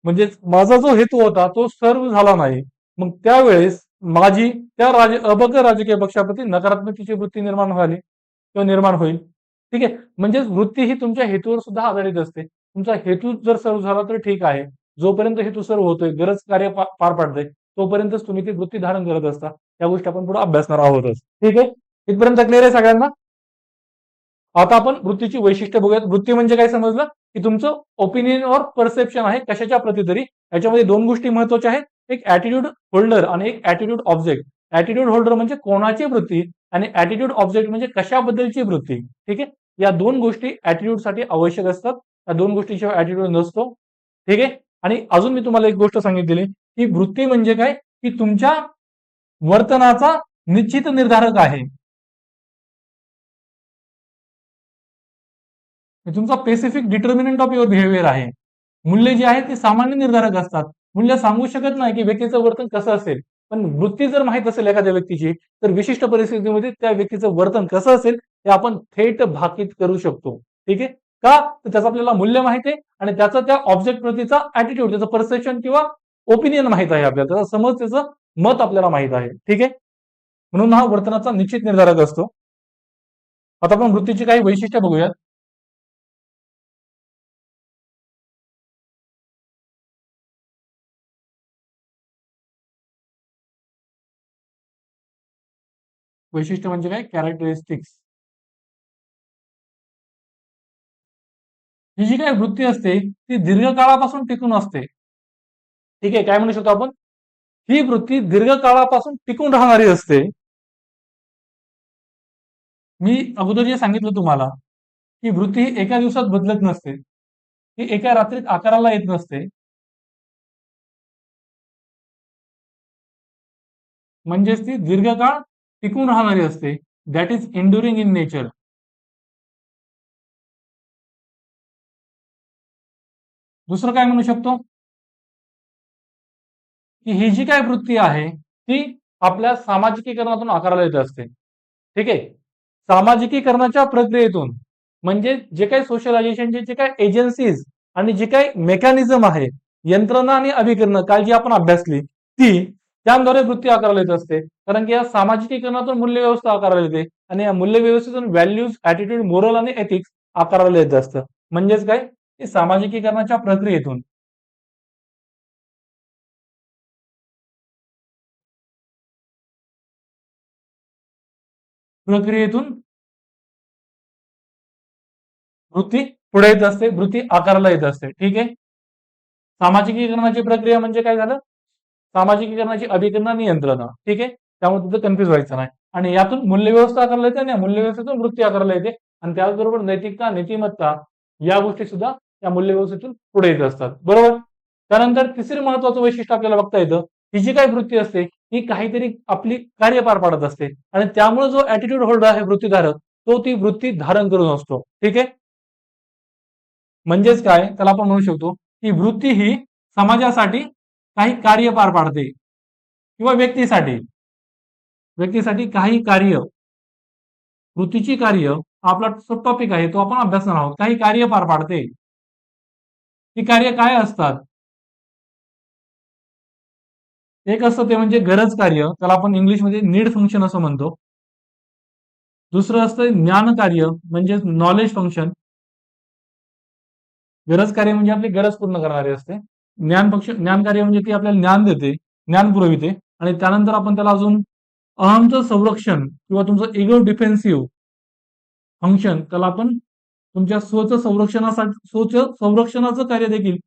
म्हणजेच माझा जो हेतू होता तो सर्व झाला नाही. मग त्यावेळेस माझी त्या अभद्र राजकीय पक्षाप्रती नकारात्मकतेची वृत्ती निर्माण व्हावी किंवा निर्माण होईल. ठीक आहे. म्हणजेच वृत्ती ही तुमच्या हेतूवर सुद्धा आधारित असते. तुमचा हेतू जर सर्व झाला तर ठीक आहे. जोपर्यंत हेतू सर्व होतोय, गरज कार्य पार पाडतंय, तोपर्यंतच तुम्ही ती वृत्ती धारण करत असता. या गोष्टी आपण पुढे अभ्यासणार आहोतच. ठीक आहे. इथपर्यंत क्लिअर आहे सगळ्यांना? आता आपण वृत्तीची वैशिष्ट्य बघूयात. वृत्ती म्हणजे काय समजलं, की तुमचं ओपिनियन और परसेप्शन आहे कशाच्या प्रती तरी. याच्यामध्ये दोन गोष्टी महत्वाच्या आहेत. एक ऍटिट्यूड होल्डर आणि एक ऍटिट्यूड ऑब्जेक्ट. ऍटिट्यूड होल्डर म्हणजे कोणाची वृत्ती आणि ऍटिट्यूड ऑब्जेक्ट म्हणजे कशाबद्दलची वृत्ती. ठीक आहे. या दोन गोष्टी ऍटिट्यूड साठी आवश्यक असतात. या दोन गोष्टीशिवाय ऍटिट्यूड नसतो. ठीक आहे. आणि अजून मी तुम्हाला एक गोष्ट सांगितलेली की वृत्ती म्हणजे काय, की तुमच्या वर्तनाचा निश्चित निर्धारक आहे. तुमचा specific determinant of your behaviour आहे. मूल्य जे आहे ते सामान्य निर्धारक असतात. मूल्य सांगू शकत नाही की व्यक्तीचं वर्तन कसं असेल, पण वृत्ती जर माहित असेल एखाद्या व्यक्तीची, तर विशिष्ट परिस्थितीमध्ये त्या व्यक्तीचं वर्तन कसं असेल ते आपण थेट भाकीत करू शकतो. ठीक आहे. का तर त्याचं आपल्याला मूल्य माहित आहे आणि त्याचा त्या ऑब्जेक्ट प्रतीचा ऍटिट्यूड, त्याचं परसेप्शन किंवा ओपिनियन माहित आहे आपल्याला, त्याचा समज, त्याचं मत आपल्याला माहित आहे. ठीक आहे. म्हणून हा वर्तनाचा निश्चित निर्धारक असतो. आता आपण वृत्तीची काही वैशिष्ट्य बघूयात. वैशिष्ट्य म्हणजे काय, कॅरेक्टरिस्टिक्स. ही जी काही वृत्ती असते ती दीर्घकाळापासून टिकून असते. ठीक आहे. काय म्हणू शकतो आपण, ही वृत्ती दीर्घकाळापासून टिकून राहणारी असते. मी अगोदर जे सांगितलं तुम्हाला की वृत्ती ही एका दिवसात बदलत नसते, ही एका रात्रीत आकाराला येत नसते. म्हणजेच ती दीर्घकाळ टिकून राहणारी असते. That is enduring in nature. दुसरं काय म्हणू शकतो, की ही जी काय वृत्ती आहे ती आपल्या सामाजिकीकरणातून आकाराला येत असते. ठीक आहे. सामाजिकीकरणाच्या प्रक्रियेतून, म्हणजे जे काही सोशलायझेशनचे जे काही एजन्सीज आणि जे काही मेकॅनिझम आहे, यंत्रणा आणि अभिकरण काल जी आपण अभ्यासली ती, त्याद्वारे वृत्ती आकाराला येत असते. कारण की या सामाजिकीकरणातून मूल्य व्यवस्था आकाराला येते आणि या मूल्य व्यवस्थेतून व्हॅल्यूज, ऍटिट्यूड, मोरल आणि एथिक्स आकाराला येत असतं. म्हणजेच काय, सामाजिकीकरणाच्या प्रक्रियेतून. प्रक्रियेतून वृत्ती पुढे येत असते, वृत्ती आकाराला येत असते. ठीक आहे. सामाजिकीकरणाची प्रक्रिया म्हणजे काय झालं, सामाजिकीकरणाची अभिकरण आणि यंत्रणा. ठीक आहे. त्यामुळे तिथं कन्फ्युज व्हायचं नाही. आणि यातून मूल्यव्यवस्था आकाराला येते आणि या मूल्यव्यवस्थेतून वृत्ती आकाराला येते आणि त्याचबरोबर नैतिकता, नीतिमत्ता या गोष्टी सुद्धा या मूल्यव्यवस्थेतून पुढे येत असतात. बरोबर. त्यानंतर तिसरे महत्वाचं वैशिष्ट्य आपल्याला बघता येतं, ही जी काही वृत्ती असते ही काहीतरी आपली कार्य पार पाडत असते आणि त्यामुळे जो ऍटिट्यूड होल्डर आहे, वृत्तीधारक, तो ती वृत्ती धारण करून असतो. ठीक आहे. म्हणजेच काय, त्याला आपण म्हणू शकतो की वृत्ती ही समाजासाठी काही कार्य पार पाडते किंवा व्यक्तीसाठी व्यक्तीसाठी काही कार्य, वृत्तीची कार्य आपला टॉपिक आहे, तो आपण अभ्यासणार आहोत. काही कार्य पार पाडते. ही कार्य काय असतात, एक असतं ते म्हणजे गरज कार्य, त्याला आपण इंग्लिशमध्ये नीड फंक्शन असं म्हणतो. दुसरं असतं ज्ञान कार्य म्हणजे नॉलेज फंक्शन. गरज कार्य म्हणजे आपली गरज पूर्ण करणारे असते. ज्ञान कार्य म्हणजे ती आपल्याला ज्ञान देते, ज्ञान पुरविते. आणि त्यानंतर आपण त्याला अजून अहमचं संरक्षण किंवा तुमचं इगो डिफेन्सिव्ह फंक्शन, त्याला आपण तुमच्या स्वचं संरक्षणाचं कार्य देखील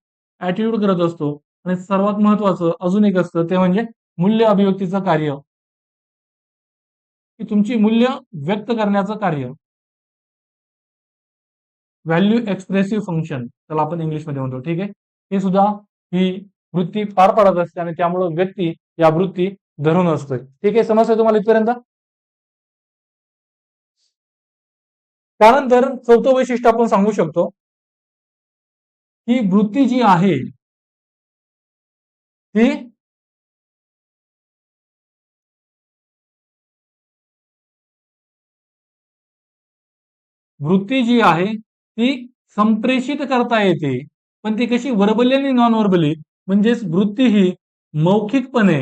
ऍटिट्यूड करत असतो. आणि सर्वात महत्वाचं अजून एक असतं ते म्हणजे मूल्य अभिव्यक्तीचं कार्य, की तुमची मूल्य व्यक्त करण्याचं कार्य, व्हॅल्यू एक्सप्रेसिव्ह फंक्शन त्याला आपण इंग्लिशमध्ये म्हणतो. ठीक आहे. हे सुद्धा ही वृत्ती पार पाडत असते आणि त्यामुळे व्यक्ती या वृत्ती धरून असते. ठीक आहे. समजतंय तुम्हाला इथपर्यंत? त्यानंतर चौथं वैशिष्ट्य आपण सांगू शकतो, ही वृत्ती जी आहे ती वृत्ती जी आहे ती संप्रेषित करता येते. पण ती कशी, वर्बली आणि नॉन वर्बली. म्हणजेच वृत्ती ही मौखिकपणे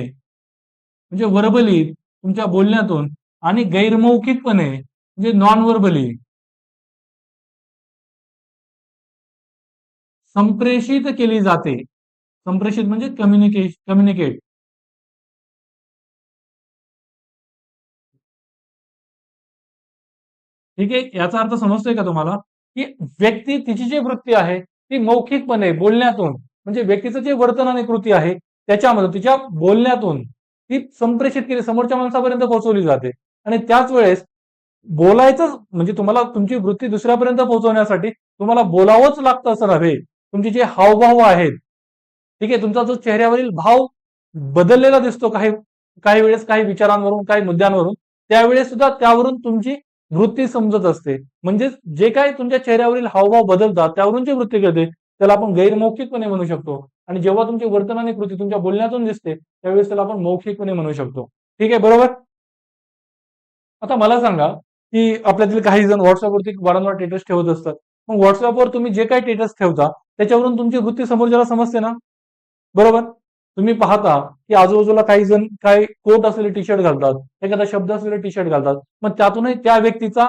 म्हणजे व्हर्बली तुमच्या बोलण्यातून, आणि गैरमौखिकपणे म्हणजे नॉन व्हर्बली संप्रेषित केली जाते. संप्रेषित म्हणजे कम्युनिकेट. ठीक आहे, याचा अर्थ समजतोय का तुम्हाला? की व्यक्ती तिची जी वृत्ती आहे ती मौखिकपणे बोलण्यातून, म्हणजे व्यक्तीचं जे वर्तन आणि कृती आहे त्याच्यामध्ये तिच्या बोलण्यातून ती संप्रेषित केली, समोरच्या माणसापर्यंत पोहोचवली जाते. आणि त्याच वेळेस बोलायचं म्हणजे तुम्हाला तुमची वृत्ती दुसऱ्यापर्यंत पोहोचवण्यासाठी तुम्हाला बोलावंच लागतं असं नव्हे. तुमचे जे हावभाव आहेत, ठीक आहे, तुमचा जो चेहऱ्यावरील भाव बदललेला दिसतो काही काही वेळेस, काही विचारांवरून, काही मुद्द्यांवरून, त्यावेळेस सुद्धा त्यावरून तुमची वृत्ती समजत असते. म्हणजे जे काही तुमच्या चेहऱ्यावरील हावभाव बदलतात त्यावरून जी वृत्ती कळते त्याला आपण गैरमौखिकपणे म्हणू शकतो. आणि जेव्हा तुमची वर्तन आणि कृती तुमच्या बोलण्यातून दिसते त्यावेळेस त्याला आपण मौखिकपणे म्हणू शकतो. ठीक आहे, बरोबर. आता मला सांगा, की आपल्यातील काही जण व्हॉट्सअपवरती वारंवार स्टेटस ठेवत असतात. मग व्हॉट्सअपवर तुम्ही जे काही स्टेटस ठेवता त्याच्यावरून तुमची वृत्ती समोरच्याला समजते ना, बरोबर. तुम्ही पाहता की आजूबाजूला काही जण काही कोट असलेले टी शर्ट घालतात, एखादा शब्द असलेले टी शर्ट घालतात. मग त्यातूनही त्या व्यक्तीचा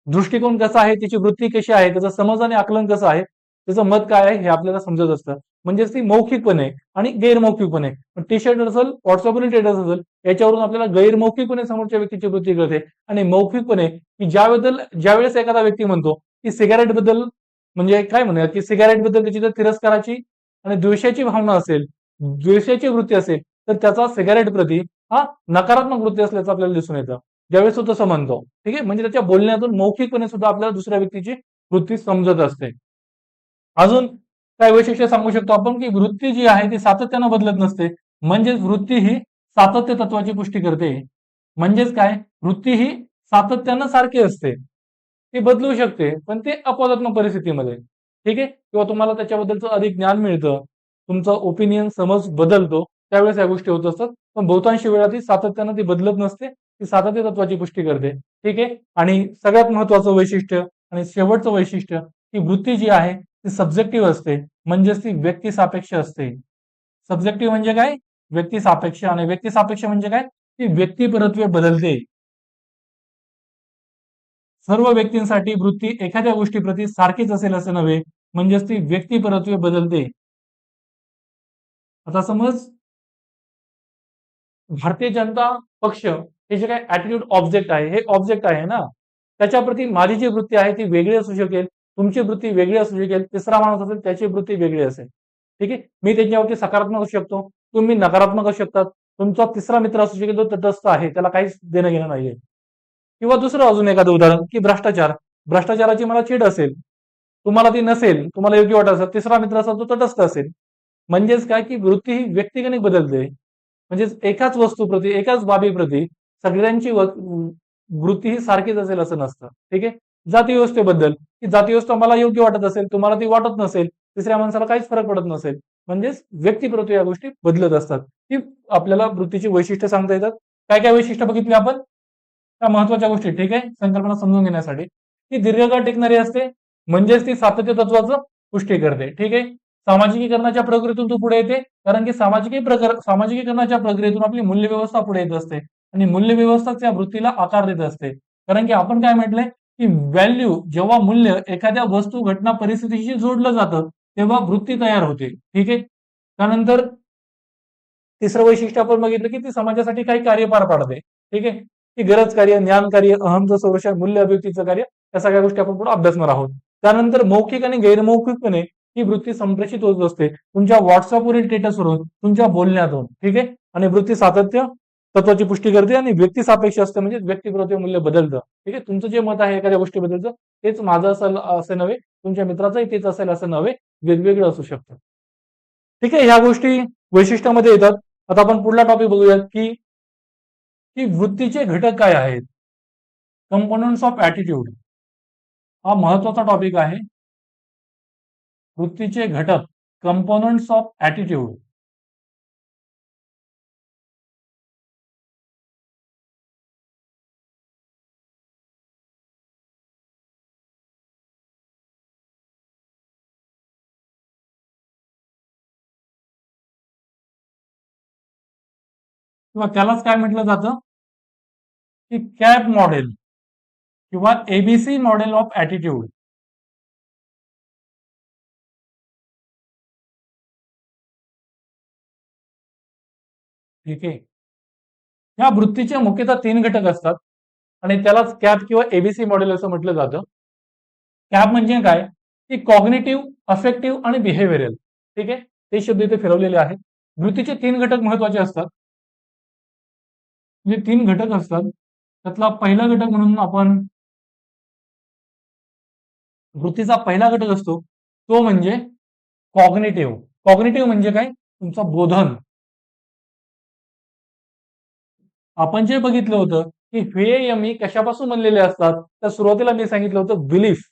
दृष्टिकोन कसा आहे, त्याची वृत्ती कशी आहे, त्याचा समज आणि आकलन कसं आहे, त्याचं मत काय आहे हे आपल्याला समजत असतं. म्हणजेच ती मौखिकपणे आणि गैरमौखिकपणे. टी शर्ट असेल, व्हॉट्सअपवरील स्टेटस असेल, याच्यावरून आपल्याला गैरमौखिकपणे समोरच्या व्यक्तीची वृत्ती कळते. आणि मौखिकपणे की ज्यावेळेस एखादा व्यक्ती म्हणतो की सिगारेट बद्दल, म्हणजे काय म्हणूया की सिगारेट बद्दल त्याची जर तिरस्काराची आणि द्वेषाची भावना असेल, द्वेषाची वृत्ती असेल, तर त्याचा सिगारेट प्रती हा नकारात्मक वृत्ती असल्याचं आपल्याला दिसून येतं. ज्यावेळेस तो तसं म्हणतो, ठीक आहे, म्हणजे त्याच्या बोलण्यातून मौखिकपणे सुद्धा आपल्याला दुसऱ्या व्यक्तीची वृत्ती समजत असते. अजून काय वैशिष्ट्य सांगू शकतो आपण, की वृत्ती जी आहे ती सातत्यानं बदलत नसते. म्हणजेच वृत्ती ही सातत्य तत्वाची पुष्टी करते. म्हणजेच काय, वृत्ती ही सातत्यानं सारखी असते. ती बदलू शकते पण ते अपवादात्मक परिस्थितीमध्ये. ठीक आहे, किंवा तुम्हाला त्याच्याबद्दलचं अधिक ज्ञान मिळतं, तुमचा ओपिनियन समज बदलतो, त्यावेळेस या गोष्टी होत असतात. पण बहुतांश वेळा ती सातत्यानं ती बदलत नसते, ती सातत्य तत्वाची पुष्टी करते. ठीक आहे. आणि सगळ्यात महत्वाचं वैशिष्ट्य आणि शेवटचं वैशिष्ट्य, की वृत्ती जी आहे ती सब्जेक्टिव्ह असते. म्हणजेच ती व्यक्ती सापेक्ष असते. सब्जेक्टिव्ह म्हणजे काय, व्यक्ती सापेक्ष. आणि व्यक्ती सापेक्ष म्हणजे काय, ती व्यक्तिपरत्वे बदलते. सर्व व्यक्तींसाठी वृत्ती एखाद्या गोष्टीप्रती सारखीच असेल असं नव्हे. म्हणजेच ती व्यक्तिपरत्वे बदलते. आता समज भारतीय जनता पक्ष हे जे काही ऍटिट्यूड ऑब्जेक्ट आहे, हे ऑब्जेक्ट आहे ना, त्याच्याप्रती माझी जी वृत्ती आहे ती वेगळी असू शकेल, तुमची वृत्ती वेगळी असू शकेल, तिसरा माणूस असेल त्याची वृत्ती वेगळी असेल. ठीक आहे, मी त्याच्यावरती सकारात्मक असू शकतो, तुम्ही नकारात्मक असू शकतात. तुमचा तिसरा मित्र असू शकेल तो तटस्थ आहे, त्याला काहीच देणं घेणं नाहीये. किंवा दुसरं अजून एखादं उदाहरण, की भ्रष्टाचार. भ्रष्टाचाराची मला चीड असेल, तुम्हाला ती नसेल, तुम्हाला योग्य वाटत असेल, तिसरा मित्र असेल तो तटस्थ असेल. म्हणजेच काय, की वृत्ती ही व्यक्तिगणिक बदलते. म्हणजेच एकाच वस्तूप्रती, एकाच बाबीप्रती सगळ्यांची वृत्ती ही सारखीच असेल असं नसतं. ठीक आहे. जाती व्यवस्थेबद्दल, की जाती व्यवस्था मला योग्य वाटत असेल, तुम्हाला ती वाटत नसेल, तिसऱ्या माणसाला काहीच फरक पडत नसेल. म्हणजेच व्यक्तिप्रती या गोष्टी बदलत असतात. ही आपल्याला वृत्तीची वैशिष्ट्य सांगता येतात. काय काय वैशिष्ट्य बघितली आपण, त्या महत्वाच्या गोष्टी. ठीक आहे, संकल्पना समजून घेण्यासाठी. ती दीर्घकाळ टिकणारी असते, म्हणजेच ती सातत्य तत्वाचं पुष्टी करते. ठीक आहे. सामाजिकीकरणाच्या प्रक्रियेतून तू पुढे येते, कारण की सामाजिकीकरणाच्या प्रक्रियेतून आपली मूल्यव्यवस्था पुढे येत असते. आणि मूल्यव्यवस्थाच त्या वृत्तीला आकार देत असते. कारण की आपण काय म्हटलंय, की व्हॅल्यू जेव्हा मूल्य एखाद्या वस्तू, घटना, परिस्थितीशी जोडलं जातं तेव्हा वृत्ती तयार होते. ठीक आहे. त्यानंतर तिसरं वैशिष्ट्य आपण बघितलं, की ती समाजासाठी काही कार्य पार पाडते. ठीक आहे. की गरज कार्य, ज्ञान कार्य, अहमचं संरक्षण, मूल्य अभिव्यक्तीचं कार्य, या सगळ्या गोष्टी आपण पुढे अभ्यासणार आहोत. त्यानंतर मौखिक आणि गैरमौखिकपणे ही वृत्ती संप्रेषित होत असते तुमच्या व्हॉट्सअपवरील स्टेटसवरून, तुमच्या बोलण्यातून. ठीक आहे. आणि वृत्ती सातत्य तत्वाची पुष्टी करते आणि व्यक्ती सापेक्ष असते, म्हणजे व्यक्तिपरत्वे मूल्य बदलतं. ठीक आहे. तुमचं जे मत आहे एखाद्या गोष्टीबद्दलचं तेच माझं असेल असं नव्हे, तुमच्या मित्राचंही तेच असेल असं नव्हे, वेगवेगळं असू शकतं. ठीक आहे, ह्या गोष्टी वैशिष्ट्यामध्ये येतात. आता आपण पुढला टॉपिक बघूयात, की वृत्तीचे घटक काय आहेत. कंपोनंट्स ऑफ ऍटिट्यूड हा महत्वाचा टॉपिक आहे. वृत्तीचे घटक, कंपोनंट्स ऑफ ऍटिट्यूड. किंवा त्यालाच काय म्हटलं जातं की कॅप मॉडेल किंवा एबीसी मॉडेल ऑफ ऍटिट्यूड. ठीक आहे. या वृत्तीचे मुख्यतः 3 घटक असतात आणि त्यालाच कॅप किंवा एबीसी मॉडेल असं म्हटलं जातं. कॅप म्हणजे काय की कॉग्निटिव्ह, अफेक्टिव्ह आणि बिहेवियरल. ठीक आहे, ते शब्द इथे फिरवलेले आहेत. वृत्तीचे 3 घटक महत्वाचे असतात. म्हणजे 3 घटक असतात. त्यातला पहिला घटक म्हणून आपण वृत्तीचा पहिला घटक असतो तो म्हणजे कॉग्निटिव्ह. कॉग्निटिव्ह म्हणजे काय तुमचं बोधन. आपण जे बघितलं होतं की हे यमी कशापासून बनलेले असतात, तर सुरुवातीला मी सांगितलं होतं बिलीफ,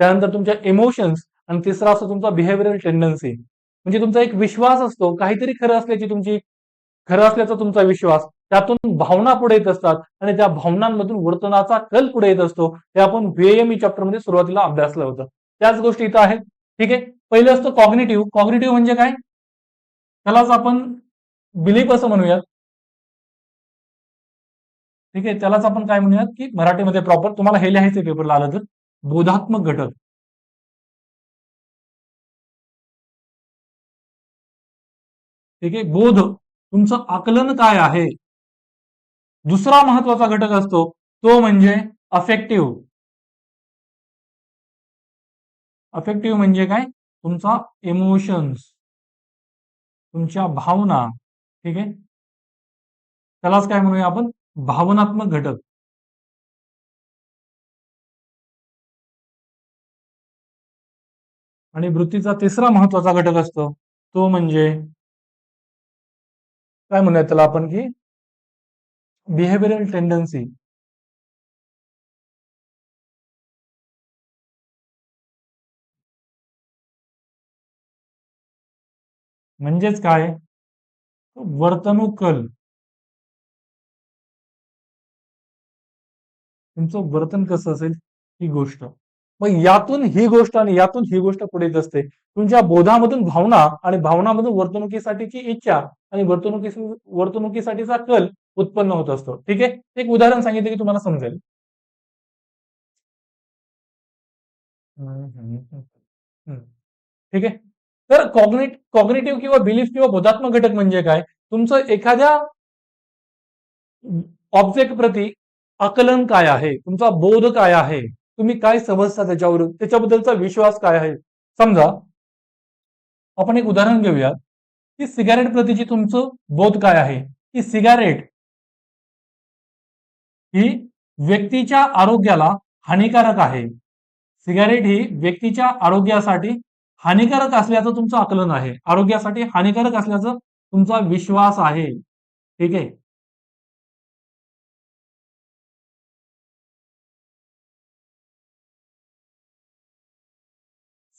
त्यानंतर तुमच्या इमोशन्स आणि तिसरा असतो तुमचा बिहेवियरल टेंडन्सी. म्हणजे तुमचा एक विश्वास असतो, काहीतरी खरं असल्याची तुमची खरं असल्याचा तुमचा विश्वास, त्यातून भावना पुढे येत असतात आणि त्या भावनांमधून वर्तनाचा कल पुढे येत असतो. हे आपण व्हीएमई चॅप्टर मध्ये सुरुवातीला अभ्यासलं होतं. त्याच गोष्टी इथं आहेत. ठीक आहे, पहिलं असतं कॉग्निटिव्ह. कॉग्निटिव्ह म्हणजे काय, त्यालाच आपण बिलीफ असं म्हणूयात. ठीक आहे, त्यालाच आपण काय म्हणूयात की मराठीमध्ये प्रॉपर तुम्हाला हे लिहायचं पेपरला आलं तर बोधात्मक घटक. ठीक आहे, बोध तुमचं आकलन काय आहे. दुसरा महत्वाचा घटक असतो तो म्हणजे अफेक्टिव्ह. अफेक्टिव्ह म्हणजे काय तुमचा इमोशन्स, तुमच्या भावना. ठीक आहे, त्यालाच काय म्हणूया आपण भावनात्मक घटक. आणि वृत्तीचा तिसरा महत्वाचा घटक असतो तो म्हणजे काय म्हणूयात त्याला आपण की बिहेवियरल टेंडन्सी. म्हणजेच काय वर्तणूक कल. तुमचं वर्तन कसं असेल ही गोष्ट. मग यातून ही गोष्ट आणि यातून ही गोष्ट पुढे येत असते. तुमच्या बोधामधून भावना आणि भावनामधून वर्तणुकीसाठीची इच्छा आणि वर्तणुकीसाठीचा कल उत्पन्न होत असतो. ठीक आहे, एक उदाहरण सांगितलं की तुम्हाला समजेल. ठीक आहे, तर कॉग्निटिव्ह किंवा बिलीफ किंवा बोधात्मक घटक म्हणजे काय तुमचं एखाद्या ऑब्जेक्ट प्रती आकलन काय आहे, तुमचा बोध काय आहे, तुम्ही काय समजता त्याच्यावरून, त्याच्याबद्दलचा विश्वास काय आहे. समजा आपण एक उदाहरण घेऊयात की सिगारेट प्रतीची तुमचं बोध काय आहे की सिगारेट ही व्यक्तीच्या आरोग्याला हानिकारक आहे. सिगारेट ही व्यक्तीच्या आरोग्यासाठी हानिकारक असल्याचं तुमचं आकलन आहे, आरोग्यासाठी हानिकारक असल्याचं तुमचा विश्वास आहे. ठीक आहे,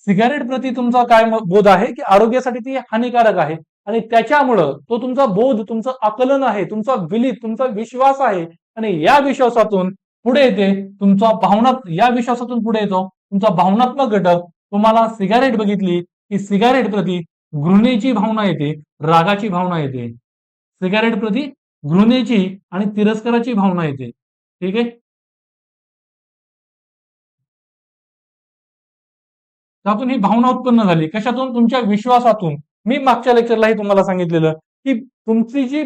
सिगारेट प्रती तुमचा काय बोध आहे की आरोग्यासाठी ती हानिकारक आहे आणि त्याच्यामुळं तो तुमचा बोध, तुमचं आकलन आहे, तुमचा बिलीफ, तुमचा विश्वास आहे. आणि या विश्वासातून पुढे येते तुमचा भावना, या विश्वासातून पुढे येतो तुमचा भावनात्मक घटक. तुम्हाला सिगारेट बघितली की सिगारेट प्रती घृणेची भावना येते, रागाची भावना येते. सिगारेट प्रती घृणेची आणि तिरस्काराची भावना येते. ठीक आहे, त्यातून ही भावना उत्पन्न झाली कशातून तुमच्या विश्वासातून. मी मागच्या लेक्चरलाही तुम्हाला सांगितलेलं की तुमची जी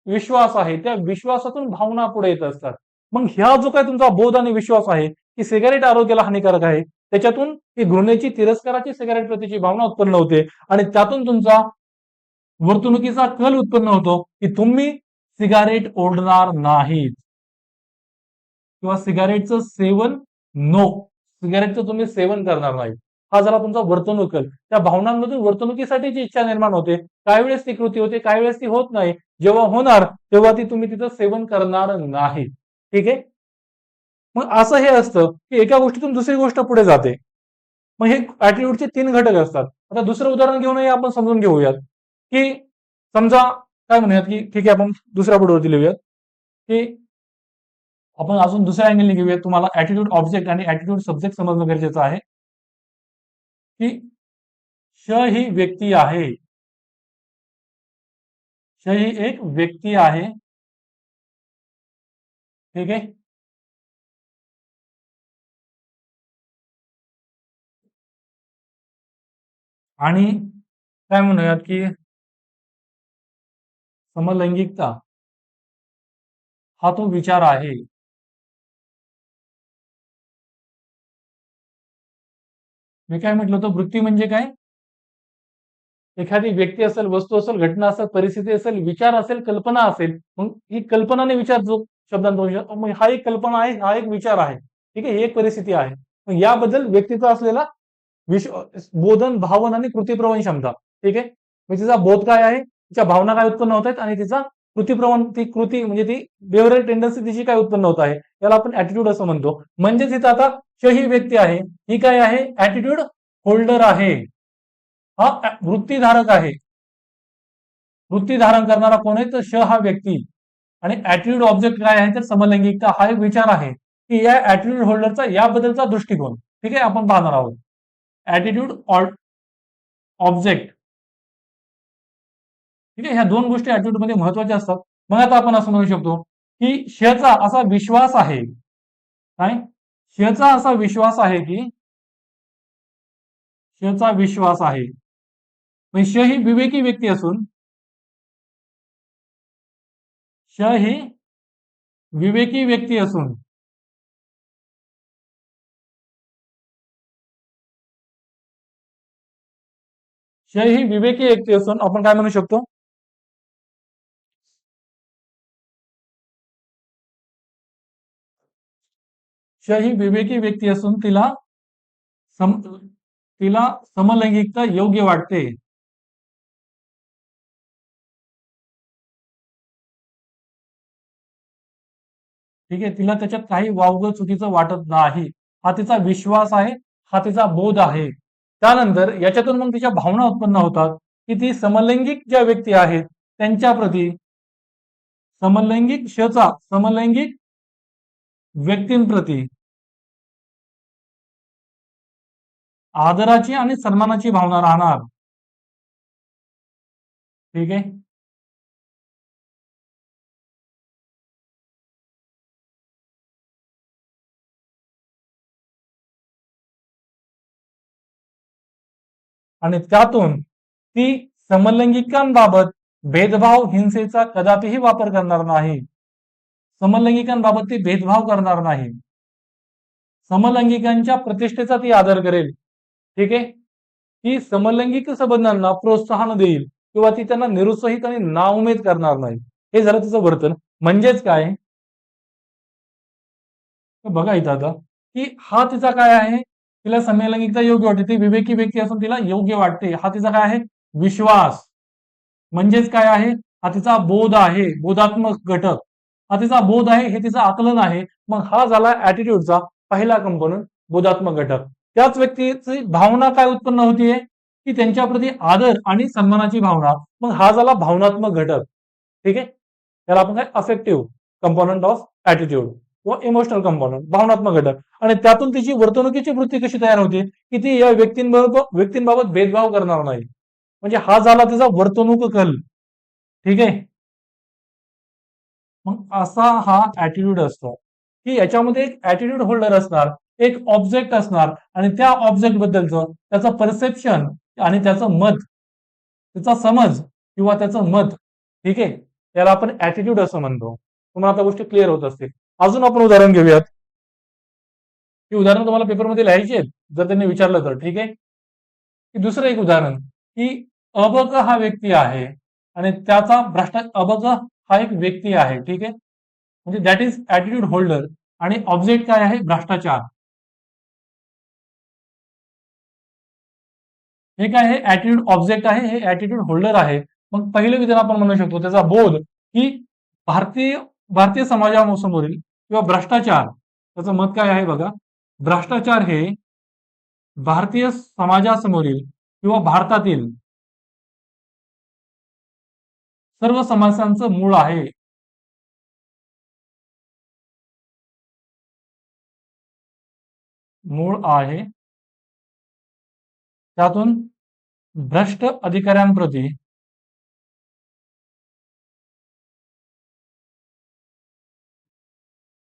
विश्वास आहे त्या विश्वासातून भावना पुढे येत असतात. मग ह्या जो काय तुमचा बोध आणि विश्वास आहे की सिगारेट आरोग्याला हानिकारक आहे, त्याच्यातून ही घृणेची, तिरस्काराची सिगारेट प्रतीची भावना उत्पन्न होते आणि त्यातून तुमचा वर्तणुकीचा कल उत्पन्न होतो की तुम्ही सिगारेट ओढणार नाहीत किंवा सिगारेटचं सेवन, नो, सिगारेटचं तुम्ही सेवन करणार नाही. हा झाला तुमचा वर्तणूक कल. त्या भावनांमधून वर्तणुकीसाठी जी इच्छा निर्माण होते, काही वेळेस ती कृती होते, काही वेळेस ती होत नाही. जेव्हा होणार तेव्हा ती तुम्ही तिथं सेवन करणार नाही. ठीक आहे, मग असं हे असतं की एका गोष्टीतून दुसरी गोष्ट पुढे जाते. मग हे ऍटिट्यूडचे 3 घटक असतात. आता दुसरं उदाहरण घेऊनही आपण समजून घेऊयात की समजा काय म्हणूयात की ठीक आहे आपण दुसऱ्या बोर्डवरती लिहूयात की आपण अजून दुसऱ्या अँगलने घेऊया. तुम्हाला ऍटिट्यूड ऑब्जेक्ट आणि ऍटिट्यूड सब्जेक्ट समजणं गरजेचं आहे की श ही व्यक्ती आहे. श ही एक व्यक्ती आहे ठीक आहे. आणि काय म्हणूयात की समलैंगिकता हा तो विचार आहे. मी काय म्हटलं होतं, वृत्ती म्हणजे काय? एखादी व्यक्ती असेल, वस्तू असेल, घटना असेल, परिस्थिती असेल, विचार असेल, कल्पना असेल. मग ही कल्पना आणि विचार जो शब्दांत, मग हा एक कल्पना आहे, हा एक विचार आहे. ठीक आहे, ही एक परिस्थिती आहे. मग याबद्दल व्यक्तीचा असलेला बोधन, भावन आणि कृतीप्रवण क्षमता. ठीक आहे, मग तिचा बोध काय आहे, तिच्या भावना काय उत्पन्न होत आहेत, आणि तिचा कृतीप्रवण, ती कृती म्हणजे ती बिहेवियरल टेंडन्सी तिची काय उत्पन्न होत आहे, याला आपण ऍटिट्यूड असं म्हणतो. म्हणजेच इथं आता ही व्यक्ती आहे, ही काय आहे, ऍटिट्यूड होल्डर आहे. हा वृत्तीधारक आहे. वृत्ती धारण करणारा कोण आहे, तर श हा व्यक्ती. आणि ऍटिट्यूड ऑब्जेक्ट काय आहे, तर समलैंगिकता हा एक विचार आहे की या ऍटिट्यूड होल्डरचा याबद्दलचा दृष्टिकोन. ठीक आहे, आपण पाहणार आहोत ऍटिट्यूड ऑब्जेक्ट. ठीक आहे, ह्या दोन गोष्टी ऍटिट्यूड मध्ये महत्वाच्या असतात. मग आता आपण असं म्हणू शकतो की शचा असा विश्वास आहे, काय, शचा असा विश्वास आहे की शचा विश्वास आहे, म्हणजे श ही विवेकी व्यक्ती असून, श ही विवेकी व्यक्ती असून, श ही विवेकी व्यक्ती असून आपण काय म्हणू शकतो, श ही विवेकी व्यक्ती असून तिला समलैंगिकता योग्य वाटते. ठीक आहे, तिला त्याच्यात काही वावगं चुकीचं वाटत नाही. हा तिचा विश्वास आहे, हा तिचा बोध आहे. त्यानंतर याच्यातून मग तिच्या भावना उत्पन्न होतात की ती समलैंगिक ज्या व्यक्ती आहेत त्यांच्या प्रती, समलैंगिक व्यक्तींप्रती आदराची आणि सन्मानाची भावना राहणार. ठीक आहे, आणि त्यातून ती समलैंगिकांबाबत भेदभाव, हिंसेचा कदापिही वापर करणार नाही. समलैंगिकांबाबत ती भेदभाव करणार नाही. समलैंगिकांच्या प्रतिष्ठेचा ती आदर करेल. ठीक आहे, ती समलैंगिक संबंधांना प्रोत्साहन देईल किंवा ती त्यांना निरुत्साहित आणि नाउमेद करणार नाही. हे झालं तिचं वर्तन. म्हणजेच काय, बघा इथं आता की हा तिचा काय आहे, तिला समलैंगिकता योग्य वाटते, ती विवेकी व्यक्ती असून तिला योग्य वाटते. हा तिचा काय आहे, विश्वास. म्हणजेच काय आहे, हा तिचा बोध आहे, बोधात्मक घटक. हा तिचा बोध आहे, हे तिचं आकलन आहे. मग हा झाला ऍटिट्यूडचा पहिला कंपोनंट, बोधात्मक घटक. त्याच व्यक्तीची भावना काय उत्पन्न होतीये, की त्यांच्या प्रती आदर आणि सन्मानाची भावना. मग हा झाला भावनात्मक घटक. ठीक आहे, त्याला आपण काय, अफेक्टिव्ह कंपोनंट ऑफ ऍटिट्यूड किंवा इमोशनल कंपोनंट, भावनात्मक घटक. आणि त्यातून तिची वर्तणुकीची वृत्ती कशी तयार होते, की ती या व्यक्तींबाबत भेदभाव करणार नाही. म्हणजे हा झाला तिचा वर्तणूक कल. ठीक आहे, मग असा हा ऍटिट्यूड असतो की याच्यामध्ये एक ऍटिट्यूड होल्डर असणार, एक ऑब्जेक्ट असणार, आणि त्या ऑब्जेक्ट बद्दलचं त्याचं परसेप्शन आणि त्याचं मत, त्याचा समज किंवा त्याचं मत. ठीक आहे, याला आपण ऍटिट्यूड असं म्हणतो. तुम्हाला आता गोष्टी क्लिअर होत असतील. अजून आपण उदाहरण घेऊयात. ही उदाहरण तुम्हाला पेपरमध्ये लिहायची आहेत जर त्यांनी विचारलं तर. ठीक आहे, की दुसरं एक उदाहरण की अबक हा व्यक्ती आहे आणि त्याचा अबक हा एक व्यक्ती आहे. ठीक आहे, म्हणजे दॅट इज ऍटिट्यूड होल्डर, आणि ऑब्जेक्ट काय आहे, भ्रष्टाचार. हे काय आहे, ऍटिट्यूड ऑब्जेक्ट आहे, हे ऍटिट्यूड होल्डर आहे. मग पहिलं विधान आपण म्हणू शकतो त्याचा बोध, की भारतीय भारतीय समाजासमोरील किंवा भ्रष्टाचार, त्याचं मत काय आहे बघा, भ्रष्टाचार हे भारतीय समाजासमोरील किंवा भारतातील सर्व समस्यांचं मूळ आहे. मूळ आहे. त्यातून भ्रष्ट अधिकाऱ्यांप्रती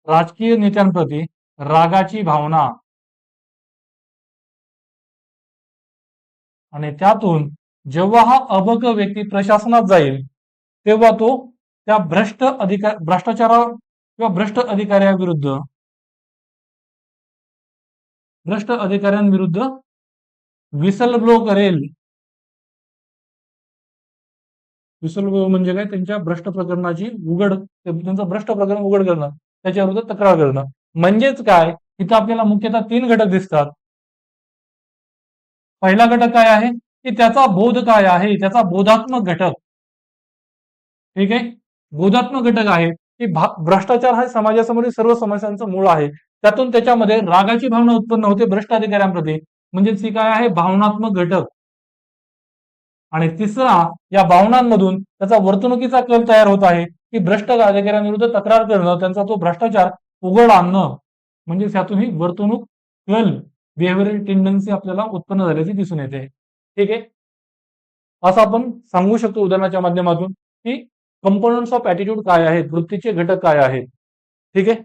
राजकीय नेत्यांप्रती रागाची भावना आणि त्यातून जेव्हा हा अभक व्यक्ती प्रशासनात जाईल तेव्हा तो त्या भ्रष्ट अधिकाऱ्यांविरुद्ध विसल ब्लो करेल. विसल ब्लो म्हणजे काय? त्यांच्या भ्रष्ट प्रकरणाची त्यांचं भ्रष्ट प्रकरण उघड करणं, त्याच्याविरुद्ध तक्रार करणं. म्हणजेच काय? इथं आपल्याला मुख्यतः 3 घटक दिसतात. पहिला घटक काय आहे की त्याचा बोध काय आहे, त्याचा बोधात्मक घटक. ठीक आहे, बोधात्मक घटक आहे की भ्रष्टाचार हा समाजासमोरील सर्व समस्यांचं मूळ आहे. त्यातून त्याच्यामध्ये रागाची भावना उत्पन्न होते भ्रष्ट अधिकाऱ्यांप्रती, म्हणजेच ती काय आहे? भावनात्मक घटक. आणि तिसरा, या भावनांमधून त्याचा वर्तणुकीचा कल तयार होत आहे की भ्रष्ट अधिकाऱ्यांविरुद्ध तक्रार करणं, त्यांचा तो भ्रष्टाचार उघड आणणं, म्हणजे त्यातून ही वर्तणूक कल बिहेव्हिअरल टेंडन्सी आपल्याला उत्पन्न झाल्याची दिसून येते. ठीक आहे, असं आपण सांगू शकतो उदाहरणाच्या माध्यमातून की कंपोनंट्स ऑफ ऍटिट्यूड काय आहेत, वृत्तीचे घटक काय आहेत. ठीक आहे,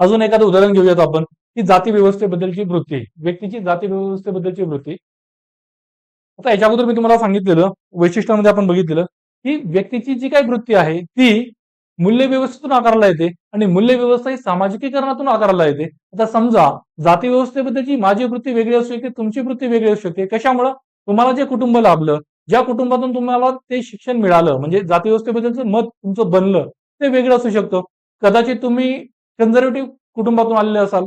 अजून एखादं उदाहरण घेऊयात आपण की जाती व्यवस्थेबद्दलची वृत्ती, व्यक्तीची जाती व्यवस्थेबद्दलची वृत्ती. आता याच्या अगोदर मी तुम्हाला सांगितलेलं वैशिष्ट्यामध्ये आपण बघितलेलं की व्यक्तीची जी काही वृत्ती आहे ती मूल्य व्यवस्थेतून आकारला येते आणि मूल्य व्यवस्था ही सामाजिकीकरणातून आकारला येते. आता समजा जाती व्यवस्थेबद्दलची माझी वृत्ती वेगळी असू शकते, तुमची वृत्ती वेगळी असू शकते. कशामुळं? तुम्हाला जे कुटुंब लाभलं, ज्या कुटुंबातून तुम्हाला ते शिक्षण मिळालं, म्हणजे जाती व्यवस्थेबद्दलचं मत तुमचं बनलं, ते वेगळं असू शकतं. कदाचित तुम्ही कन्झर्वेटिव्ह कुटुंबातून आलेले असाल,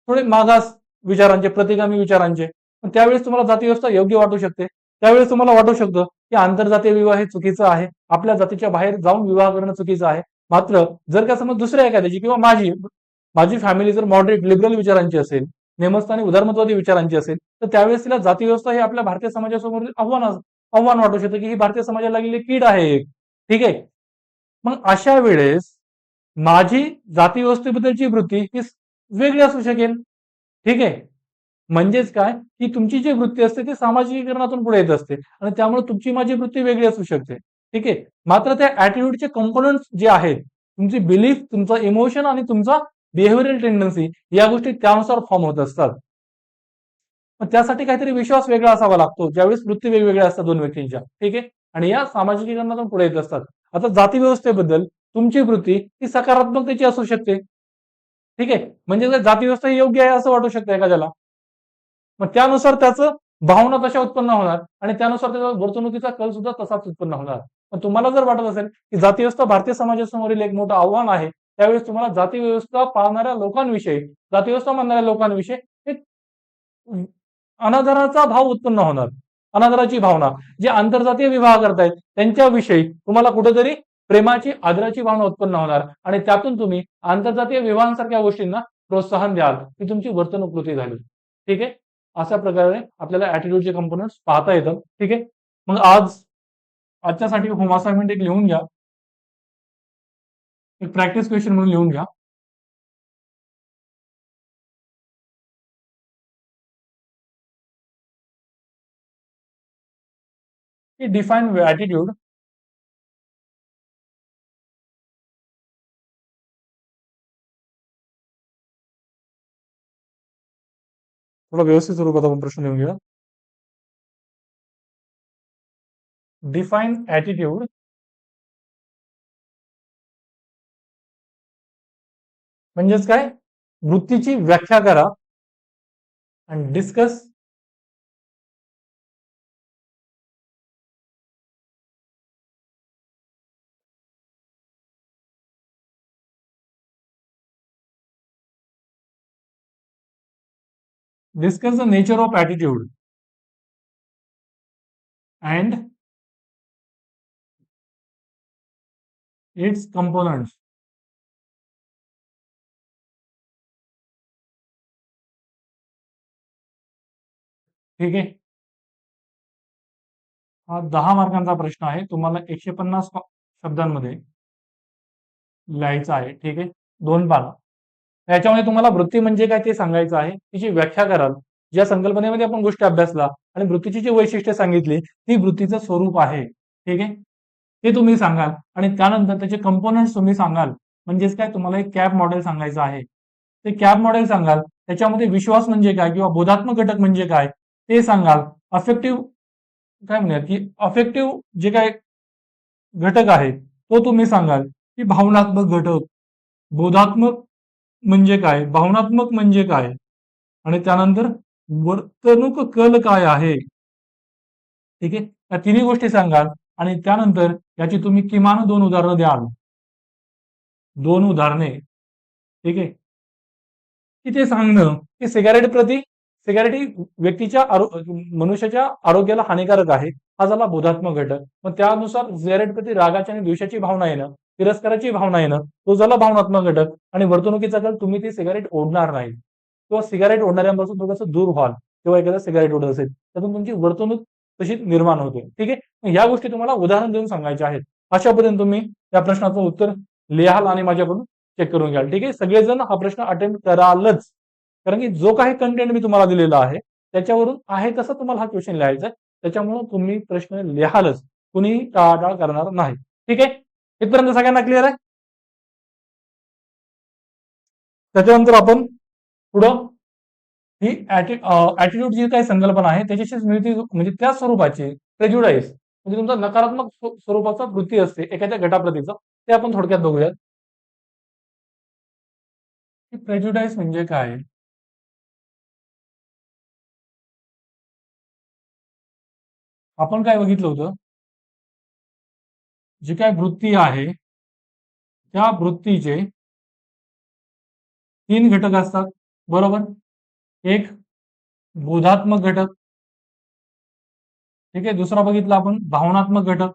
थोडे मागास विचारांचे, प्रतिगामी विचारांचे, त्यावेळेस तुम्हाला जाती व्यवस्था योग्य वाटू शकते. त्यावेळेस तुम्हाला वाटू शकतं की आंतरजातीय विवाह हे चुकीचं आहे, आपल्या जातीच्या बाहेर जाऊन विवाह करणं चुकीचं आहे. मात्र जर का समज दुसऱ्या एखाद्याची किंवा माझी माझी फॅमिली जर मॉडरेट लिबरल विचारांची असेल, नेमस्थानी उदारमतवादी विचारांची असेल, तर त्यावेळेस तिला जाती व्यवस्था ही आपल्या भारतीय समाजासमोर आव्हान वाटू शकतं की ही भारतीय समाजाला लागलेली कीड आहे एक. ठीक आहे, मग अशा वेळेस माझी जाती व्यवस्थेबद्दलची वृत्ती ही वेगळी असू शकेल. ठीक आहे, म्हणजेच काय की तुमची जी वृत्ती असते ती सामाजिकीकरणातून पुढे येत असते आणि त्यामुळे तुमची माझी वृत्ती वेगळी असू शकते. ठीक आहे, मात्र त्या ऍटिट्यूडचे कंपोनंट्स जे आहेत, तुमची बिलीफ, तुमचा इमोशन आणि तुमचा बिहेव्हिअरल टेंडन्सी, या गोष्टी त्यानुसार फॉर्म होत असतात. पण त्यासाठी काहीतरी विश्वास वेगळा असावा लागतो, ज्यावेळेस वृत्ती वेगवेगळ्या असतात दोन व्यक्तींच्या. ठीक आहे, आणि या सामाजिकीकरणातून पुढे येत असतात. आता जाती व्यवस्थेबद्दल तुमची वृत्ती ही सकारात्मकतेची असू शकते. ठीक आहे, म्हणजे जाती व्यवस्था ही योग्य आहे असं वाटू शकतं एखाद्याला. मग त्यानुसार त्याचं भावना तशा उत्पन्न होणार आणि त्यानुसार त्याचा वर्तणुकीचा कल सुद्धा तसाच उत्पन्न होणार. पण तुम्हाला जर वाटत असेल की जाती व्यवस्था भारतीय समाजासमोरील एक मोठं आव्हान आहे, त्यावेळेस तुम्हाला जाती व्यवस्था पाळणाऱ्या लोकांविषयी, जाती व्यवस्था मानणाऱ्या लोकांविषयी एक अनादराचा भाव उत्पन्न होणार, अनादराची भावना. जे आंतरजातीय विवाह करतायत त्यांच्याविषयी तुम्हाला कुठेतरी प्रेमाची, आदराची भावना उत्पन्न होणार आणि त्यातून तुम्ही आंतरजातीय विवाहांसारख्या गोष्टींना प्रोत्साहन द्याल, ही तुमची वर्तणूक कृती झाली. ठीक आहे, अशा प्रकारे आपल्याला ऍटिट्यूडचे कंपोनंट्स पाहता येतात. ठीक आहे, मग आजच्यासाठी होम असाइनमेंट एक लिहून घ्या, एक प्रॅक्टिस क्वेश्चन म्हणून लिहून घ्या. की डिफाईन ऍटिट्यूड थोडा व्यवस्थित स्वरूपात आपण प्रश्न लिहून घ्या. डिफाईन ऍटिट्यूड म्हणजेच काय? वृत्तीची व्याख्या करा आणि discuss the nature of attitude and its components. ठीक आहे, हा 10 मार्कांचा प्रश्न आहे. तुम्हाला 150 शब्दांमध्ये लिहायचं आहे. ठीक आहे, 2 पानं. याच्यामध्ये तुम्हाला वृत्ती म्हणजे काय ते सांगायचं आहे, तिची व्याख्या कराल. ज्या संकल्पनेमध्ये आपण गोष्टी अभ्यासला आणि वृत्तीची जी वैशिष्ट्ये सांगितली ती वृत्तीचं स्वरूप आहे. ठीक आहे, ते तुम्ही सांगाल आणि त्यानंतर त्याचे कंपोनंट्स तुम्ही सांगाल. म्हणजेच काय, तुम्हाला एक कॅप मॉडेल सांगायचं आहे. ते कॅप मॉडेल सांगाल, त्याच्यामध्ये विश्वास म्हणजे काय किंवा बोधात्मक घटक म्हणजे काय ते सांगाल. अफेक्टिव्ह काय म्हणूयात की अफेक्टिव्ह जे काय घटक आहे तो तुम्ही सांगाल, की भावनात्मक घटक, बोधात्मक म्हणजे काय, भावनात्मक म्हणजे काय, आणि त्यानंतर वर्तणूक कल काय आहे. ठीक आहे, या तिन्ही गोष्टी सांगाल आणि त्यानंतर याची तुम्ही किमान 2 उदाहरणं द्याल. 2 उदाहरणे. ठीक आहे, की ते सांगणं की सिगारेट ही मनुष्याच्या आरोग्याला हानिकारक आहे, हा झाला बोधात्मक घटक. मग त्यानुसार सिगारेट प्रती रागाची आणि द्वेषाची भावना येणं, तिरस्काराची भावना येणं, तो झाला भावनात्मक घटक. आणि वर्तणुकीचा कल, तुम्ही ती सिगारेट ओढणार नाही किंवा सिगारेट ओढणाऱ्यांपासून थोडंसं दूर व्हाल किंवा एखादा सिगारेट ओढत असेल त्यातून तुमची वर्तणूक तशी निर्माण होते. ठीक आहे, मग या गोष्टी तुम्हाला उदाहरण देऊन सांगायच्या आहेत. अशा पद्धतीने तुम्ही या प्रश्नाचं उत्तर लिहाल आणि माझ्याकडून चेक करून घ्याल. ठीक आहे, सगळेजण हा प्रश्न अटेम्प्ट करालच, कारण की जो काही कंटेंट मी तुम्हाला दिलेला आहे त्याच्यावरून आहे तसं तुम्हाला हा क्वेश्चन लिहायचा आहे. त्याच्यामुळे तुम्ही प्रश्न लिहालच, कुणी टाळाटाळ करणार नाही. ठीक आहे, इथपर्यंत सगळ्यांना क्लिअर आहे. त्याच्यानंतर आपण पुढं ही ऍटिट्यूड जी काही संकल्पना आहे त्याच्याशीच मिळती, म्हणजे त्या स्वरूपाची प्रेज्युडाइस म्हणजे तुमचा नकारात्मक स्वरूपाचा वृत्ती असते एखाद्या गटाप्रतीचा, ते आपण थोडक्यात बघूयात. प्रेज्युडाइस म्हणजे काय. आपण काय बघितलं होतं, जी काय वृत्ती आहे त्या वृत्तीचे 3 घटक असतात, बरोबर. एक बोधात्मक घटक, ठीक आहे, दुसरा बघितला आपण भावनात्मक घटक,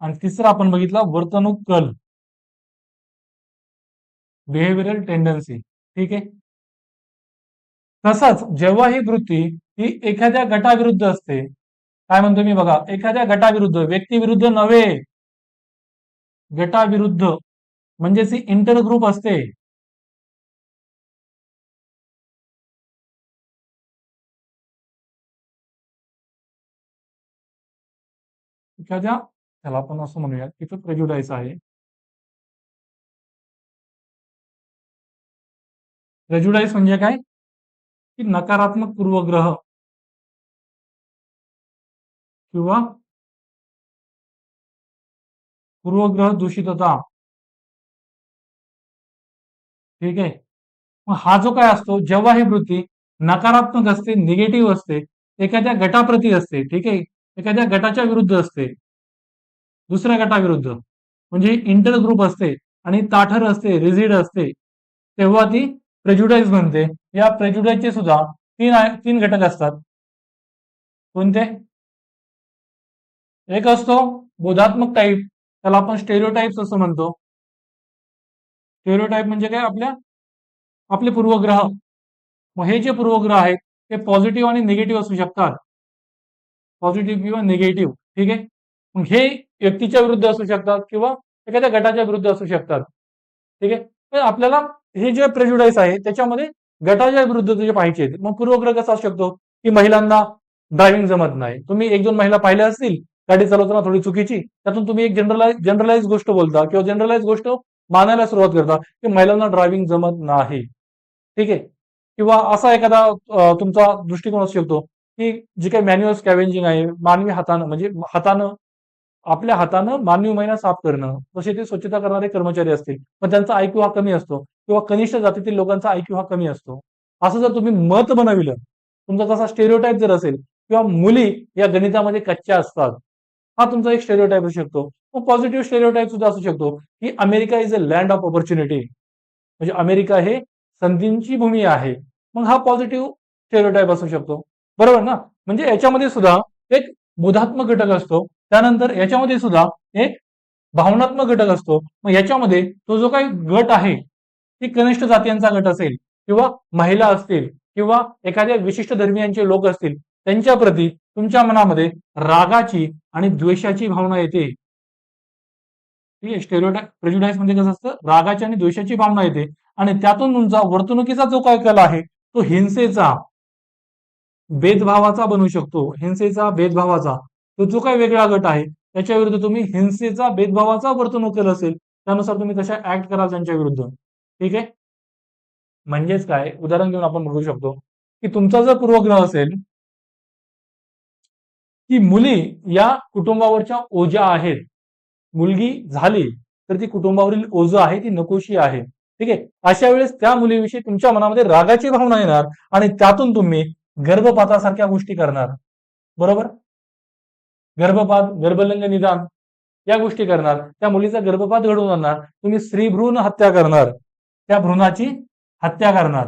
आणि तिसरा आपण बघितला वर्तणूक कल, बिहेवियरल टेंडन्सी. ठीक आहे, तसंच जेव्हा ही वृत्ती ही एखाद्या गटाविरुद्ध असते, काय म्हणतो मी बघा, एखाद्या गटाविरुद्ध, व्यक्तीविरुद्ध नव्हे, गटाविरुद्ध, म्हणजेच ही इंटर ग्रुप असते. एखाद्या, त्याला आपण असं म्हणूया की तो प्रेज्युडाइस आहे. प्रेज्युडाइस म्हणजे काय, की नकारात्मक पूर्वग्रह किंवा पूर्वग्रह दूषितता. ठीक आहे, मग हा जो काय असतो, जेव्हा ही वृत्ती नकारात्मक असते, निगेटिव्ह असते, एखाद्या गटाप्रती असते, ठीक आहे, एखाद्या गटाच्या विरुद्ध असते, दुसऱ्या गटाविरुद्ध, म्हणजे इंटर ग्रुप असते आणि ताठर असते, रिजिड असते, तेव्हा ती प्रेज्युडाइस बनते. या प्रेज्युडाइसचे सुद्धा तीन घटक असतात. कोणते. एक असतो बोधात्मक टाईप, त्याला आपण स्टेरिओटाइप्स असं म्हणतो. स्टेरिओटाइप म्हणजे काय, आपले पूर्वग्रह. मग हे जे पूर्वग्रह आहेत ते पॉझिटिव्ह आणि निगेटिव्ह असू शकतात, पॉझिटिव्ह किंवा निगेटिव्ह. ठीक आहे, मग हे व्यक्तीच्या विरुद्ध असू शकतात किंवा एखाद्या गटाच्या विरुद्ध असू शकतात. ठीक आहे, तर आपल्याला हे जे प्रेज्युडाइस आहे त्याच्यामध्ये गटाच्या विरुद्ध जे पाहिजे. मग पूर्वग्रह कसा असू शकतो, की महिलांना ड्रायव्हिंग जमत नाही. तुम्ही 1-2 महिला पाहिल्या असतील गाडी चालवताना थोडी चुकीची, त्यातून तुम्ही एक जनरलाइज गोष्ट बोलता किंवा जनरलाइज गोष्ट मानायला सुरुवात करता की महिलांना ड्रायव्हिंग जमत नाही. ठीक आहे, किंवा असा एखादा तुमचा दृष्टिकोन असू शकतो की जी काही मॅन्युअल स्कॅव्हेंजिंग आहे, मानवी हातानं, म्हणजे आपल्या हातानं मानवी महिना साफ करणं, तसे ते स्वच्छता करणारे कर्मचारी असतील, पण त्यांचा आयक्यू हा कमी असतो किंवा कनिष्ठ जातीतील लोकांचा आयक्यू हा कमी असतो. असं जर तुम्ही मत बनविलं, तुमचा तसा स्टेरिओटाइप जर असेल, किंवा मुली या गणितामध्ये कच्च्या असतात, हा तुमचा एक स्टेरिओटाइप असू शकतो. मग पॉझिटिव्ह स्टेरिओटाइप सुद्धा असू शकतो की America is a land of opportunity, म्हणजे अमेरिका हे संधींची भूमी आहे. मग हा पॉझिटिव्ह स्टेरिओटाइप असू शकतो, बरोबर ना. म्हणजे याच्यामध्ये सुद्धा एक बोधात्मक घटक असतो, त्यानंतर याच्यामध्ये सुद्धा एक भावनात्मक घटक असतो. मग याच्यामध्ये तो जो काही गट आहे, ती कनिष्ठ जातीयांचा गट असेल किंवा महिला असतील किंवा एखाद्या विशिष्ट धर्मियांचे लोक असतील, त्यांच्या प्रती तुमच्या मनामध्ये रागाची आणि द्वेषाची भावना येते. ठीक आहे, प्रेज्युडाइस म्हणजे कसं असतं, रागाची आणि द्वेषाची भावना येते आणि त्यातून तुमचा वर्तणुकीचा जो काय कल आहे तो हिंसेचा, भेदभावाचा बनू शकतो. हिंसेचा, भेदभावाचा, तो जो काही वेगळा गट आहे त्याच्या विरुद्ध तुम्ही हिंसेचा भेदभावाचा वर्तणूक केलं असेल त्यानुसार तुम्ही कशा ऍक्ट कराल त्यांच्या विरुद्ध. ठीक आहे. म्हणजेच काय उदाहरण घेऊन आपण बघू शकतो की तुमचा जर पूर्वग्रह असेल की मुली या कुटुंबावरच्या ओझ्या आहेत, मुलगी झाली तर ती कुटुंबावरील ओझं आहे, ती नकोशी आहे. ठीक आहे. अशा वेळेस त्या मुलीविषयी तुमच्या मनामध्ये रागाची भावना येणार आणि त्यातून तुम्ही गर्भपातासारख्या गोष्टी करणार. बरोबर. गर्भपात, गर्भलिंग निदान या गोष्टी करणार, त्या मुलीचा गर्भपात घडवून आणणार, तुम्ही स्त्री भ्रूण हत्या करणार, त्या भ्रूणाची हत्या करणार.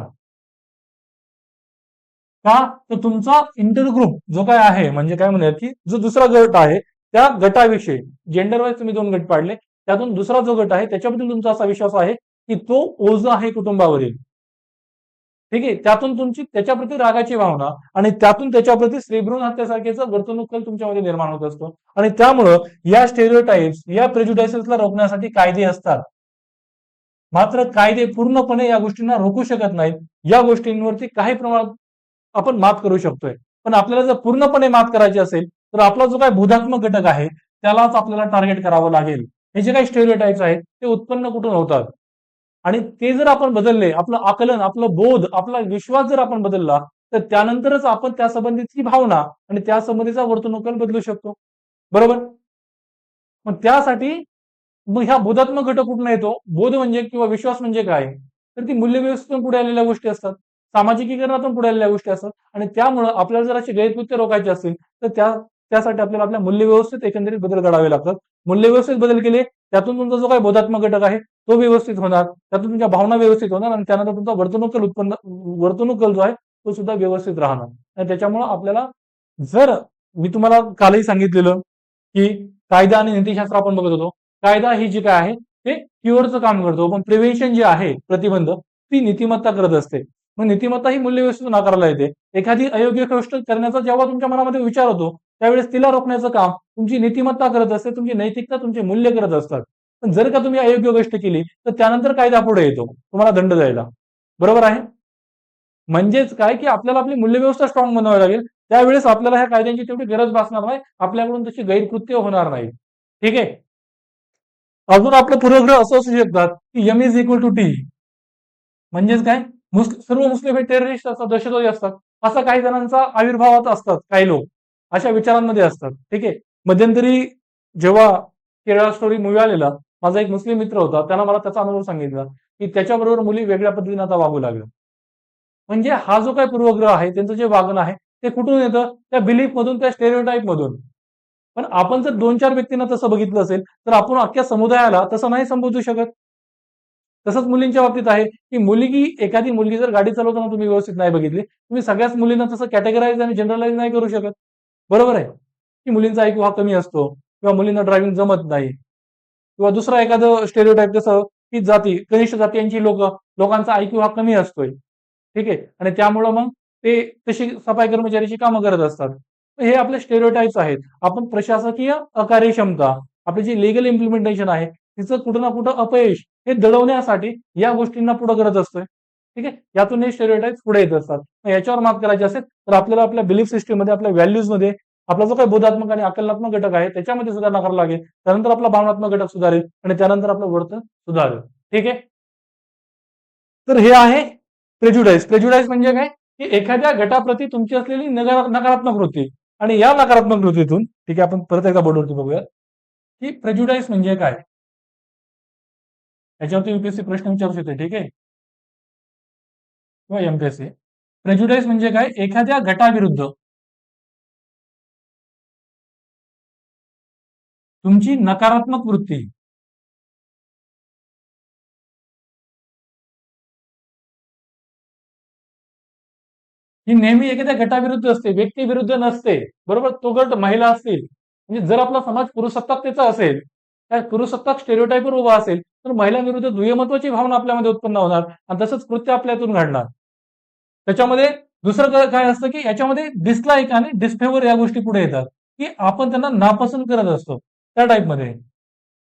का तर तुमचा इंटरग्रुप जो काय आहे म्हणजे काय म्हणूयात की जो दुसरा गट आहे त्या गटाविषयी जेंडर वाईज तुम्ही 2 गट पाडले त्यातून दुसरा जो गट आहे त्याच्याबद्दल तुमचा असा विश्वास आहे की तो ओझ आहे कुटुंबावरील. ठीक आहे. त्यातून तुमची त्याच्याप्रती रागाची भावना आणि त्यातून त्याच्याप्रती स्त्रीभ्रूण हत्यासारखेचा वर्तणूक कल तुमच्यामध्ये निर्माण होत असतो आणि त्यामुळं या स्टेरिओटाइप्स या प्रेज्युडायसेसला रोखण्यासाठी कायदे असतात. मात्र कायदे पूर्णपणे या गोष्टींना रोखू शकत नाहीत. या गोष्टींवरती काही प्रमाणात आपण मात करू शकतोय. पण आपल्याला जर पूर्णपणे मात करायची असेल तर आपला जो काही बोधात्मक घटक आहे त्यालाच आपल्याला टार्गेट करावं लागेल. हे जे काही स्टेरिओटाइप्स आहेत ते उत्पन्न कुठून होतात आणि ते जर आपण बदलले, आपलं आकलन, आपलं बोध, आपला विश्वास जर आपण बदलला तर त्यानंतरच आपण त्या संबंधीची भावना आणि त्या संबंधीचा वर्तणूक बदलू शकतो. बरोबर. मग त्यासाठी मग ह्या बोधात्मक घटक कुठून येतो? बोध म्हणजे किंवा विश्वास म्हणजे काय? तर ती मूल्यव्यवस्थेतून पुढे आलेल्या गोष्टी असतात. सामाजिकीकरणातून पुढे आलेल्या गोष्टी असतात आणि त्यामुळं आपल्याला जर अशी गैरकृत्य रोखायची असतील तर त्यासाठी आपल्याला आपल्या मूल्यव्यवस्थेत एकंदरीत बदल घडावे लागतात. मूल्यव्यवस्थेत बदल केले त्यातून तुमचा जो काही बोधात्मक घटक आहे तो व्यवस्थित होणार, त्यातून तुमच्या भावना व्यवस्थित होणार आणि त्यानंतर तुमचा वर्तणूक कल जो आहे तो सुद्धा व्यवस्थित राहणार. आणि त्याच्यामुळं आपल्याला जर मी तुम्हाला कालही सांगितलेलं की कायदा आणि नीतिशास्त्र आपण बघत होतो. कायदा ही जी काय आहे ते क्युअरचं काम करतो पण प्रिव्हेन्शन जे आहे प्रतिबंध ती नीतिमत्ता करत असते. मग नीतिमत्ता ही मूल्यव्यवस्थेतून आकाराला येते. एखादी अयोग्य गोष्ट करण्याचा जेव्हा तुमच्या मनामध्ये विचार होतो त्यावेळेस तिला रोखण्याचं काम तुमची नीतिमत्ता करत असते, तुमची नैतिकता, तुमचे मूल्य करत असतात. पण जर का तुम्ही अयोग्य गोष्ट केली तर त्यानंतर कायदा पुढे येतो तुम्हाला दंड द्यायला. बरोबर आहे. म्हणजेच काय की आपल्याला आपली मूल्यव्यवस्था स्ट्रॉंग बनवावी लागेल. त्यावेळेस आपल्याला ह्या कायद्यांची तेवढी गरज भासणार नाही. आपल्याकडून तशी गैरकृत्य होणार नाही. ठीक आहे. अजून आपलं पूर्वग्रह असं असू शकतात की M is equal to T. म्हणजेच काय सर्व मुस्लिम हे टेररिस्ट असतात, दहशतवादी असतात असा काही जणांचा आविर्भावात असतात. काही लोक अशा विचारांमध्ये असतात. ठीक आहे. मध्यंतरी जेव्हा केरळा स्टोरी मूवी आलेला माझा एक मुस्लिम मित्र होता त्यानं मला त्याचा अनुभव सांगितला की त्याच्याबरोबर मुली वेगळ्या पद्धतीने आता वागू लागल्या. म्हणजे हा जो काही पूर्वग्रह आहे त्यांचं जे वागणं आहे ते कुठून येतं त्या बिलीफ मधून त्या स्टेरिओटाईप मधून. पण आपण जर 2-4 व्यक्तींना तसं बघितलं असेल तर आपण अख्ख्या समुदायाला तसं नाही संबोधू शकत. तसंच मुलींच्या बाबतीत आहे की एखादी मुलगी जर गाडी चालवताना तुम्ही व्यवस्थित नाही बघितली तुम्ही सगळ्याच मुलींना तसं कॅटेगराईज आणि जनरलाइज नाही करू शकत. बरोबर आहे की मुलींचा IQ हा कमी असतो किंवा मुलींना ड्रायव्हिंग जमत नाही किंवा दुसरा एखादं स्टेरिओटाईप जसं की कनिष्ठ जातीयांची लोकांचा IQ हा कमी असतोय. ठीक आहे. आणि त्यामुळं मग ते तशी सफाई कर्मचाऱ्याची कामं करत असतात. हे आपले स्टेरिओटाइप्स आहेत. आपण प्रशासकीय अकार्यक्षमता आपली जी लीगल इम्प्लिमेंटेशन आहे तिचं कुठं ना कुठं अपयश हे दडवण्यासाठी या गोष्टींना पुढे करत असतोय. ठीक आहे. यातून हे स्टेरिओटाइप्स पुढे येत असतात. मग याच्यावर मात करायची असेल तर आपल्याला आपल्या बिलीफ सिस्टीममध्ये आपल्या व्हॅल्यूजमध्ये आपला जो काही बोधात्मक आणि आकलनात्मक घटक आहे त्याच्यामध्ये सुधारणा करावी लागेल. त्यानंतर आपला भावनात्मक घटक सुधारेल आणि त्यानंतर आपलं वर्तन सुधारेल. ठीक आहे. तर हे आहे प्रेज्युडाइस. प्रेज्युडाइस म्हणजे काय की एखाद्या गटाप्रती तुमची असलेली नकारात्मक वृत्ती आणि या नकारात्मक वृत्तीतून ठीक आहे आपण परत एकदा बोर्डवरती बघूया की प्रेज्युडाइस म्हणजे काय. याच्यावरती UPSC प्रश्न विचारू शकते. ठीक आहे. किंवा MPSC. प्रेज्युडाइस म्हणजे काय एखाद्या गटाविरुद्ध तुमची नकारात्मक वृत्ती. ही नेहमी एखाद्या गटाविरुद्ध असते, व्यक्तीविरुद्ध नसते. बरोबर. तो गट महिला असतील म्हणजे जर आपला समाज पुरुषसत्ताकतेचा असेल त्या पुरुषसत्ताक स्टेरिओटाईपवर उभा असेल तर महिलांविरुद्ध दुय्यमत्वाची भावना आपल्यामध्ये उत्पन्न होणार आणि तसंच कृत्य आपल्यातून घडणार. त्याच्यामध्ये दुसरं काय असतं की याच्यामध्ये डिसलाईक आणि डिसफेवर या गोष्टी पुढे येतात की आपण त्यांना नापसंत करत असतो त्या टाईपमध्ये.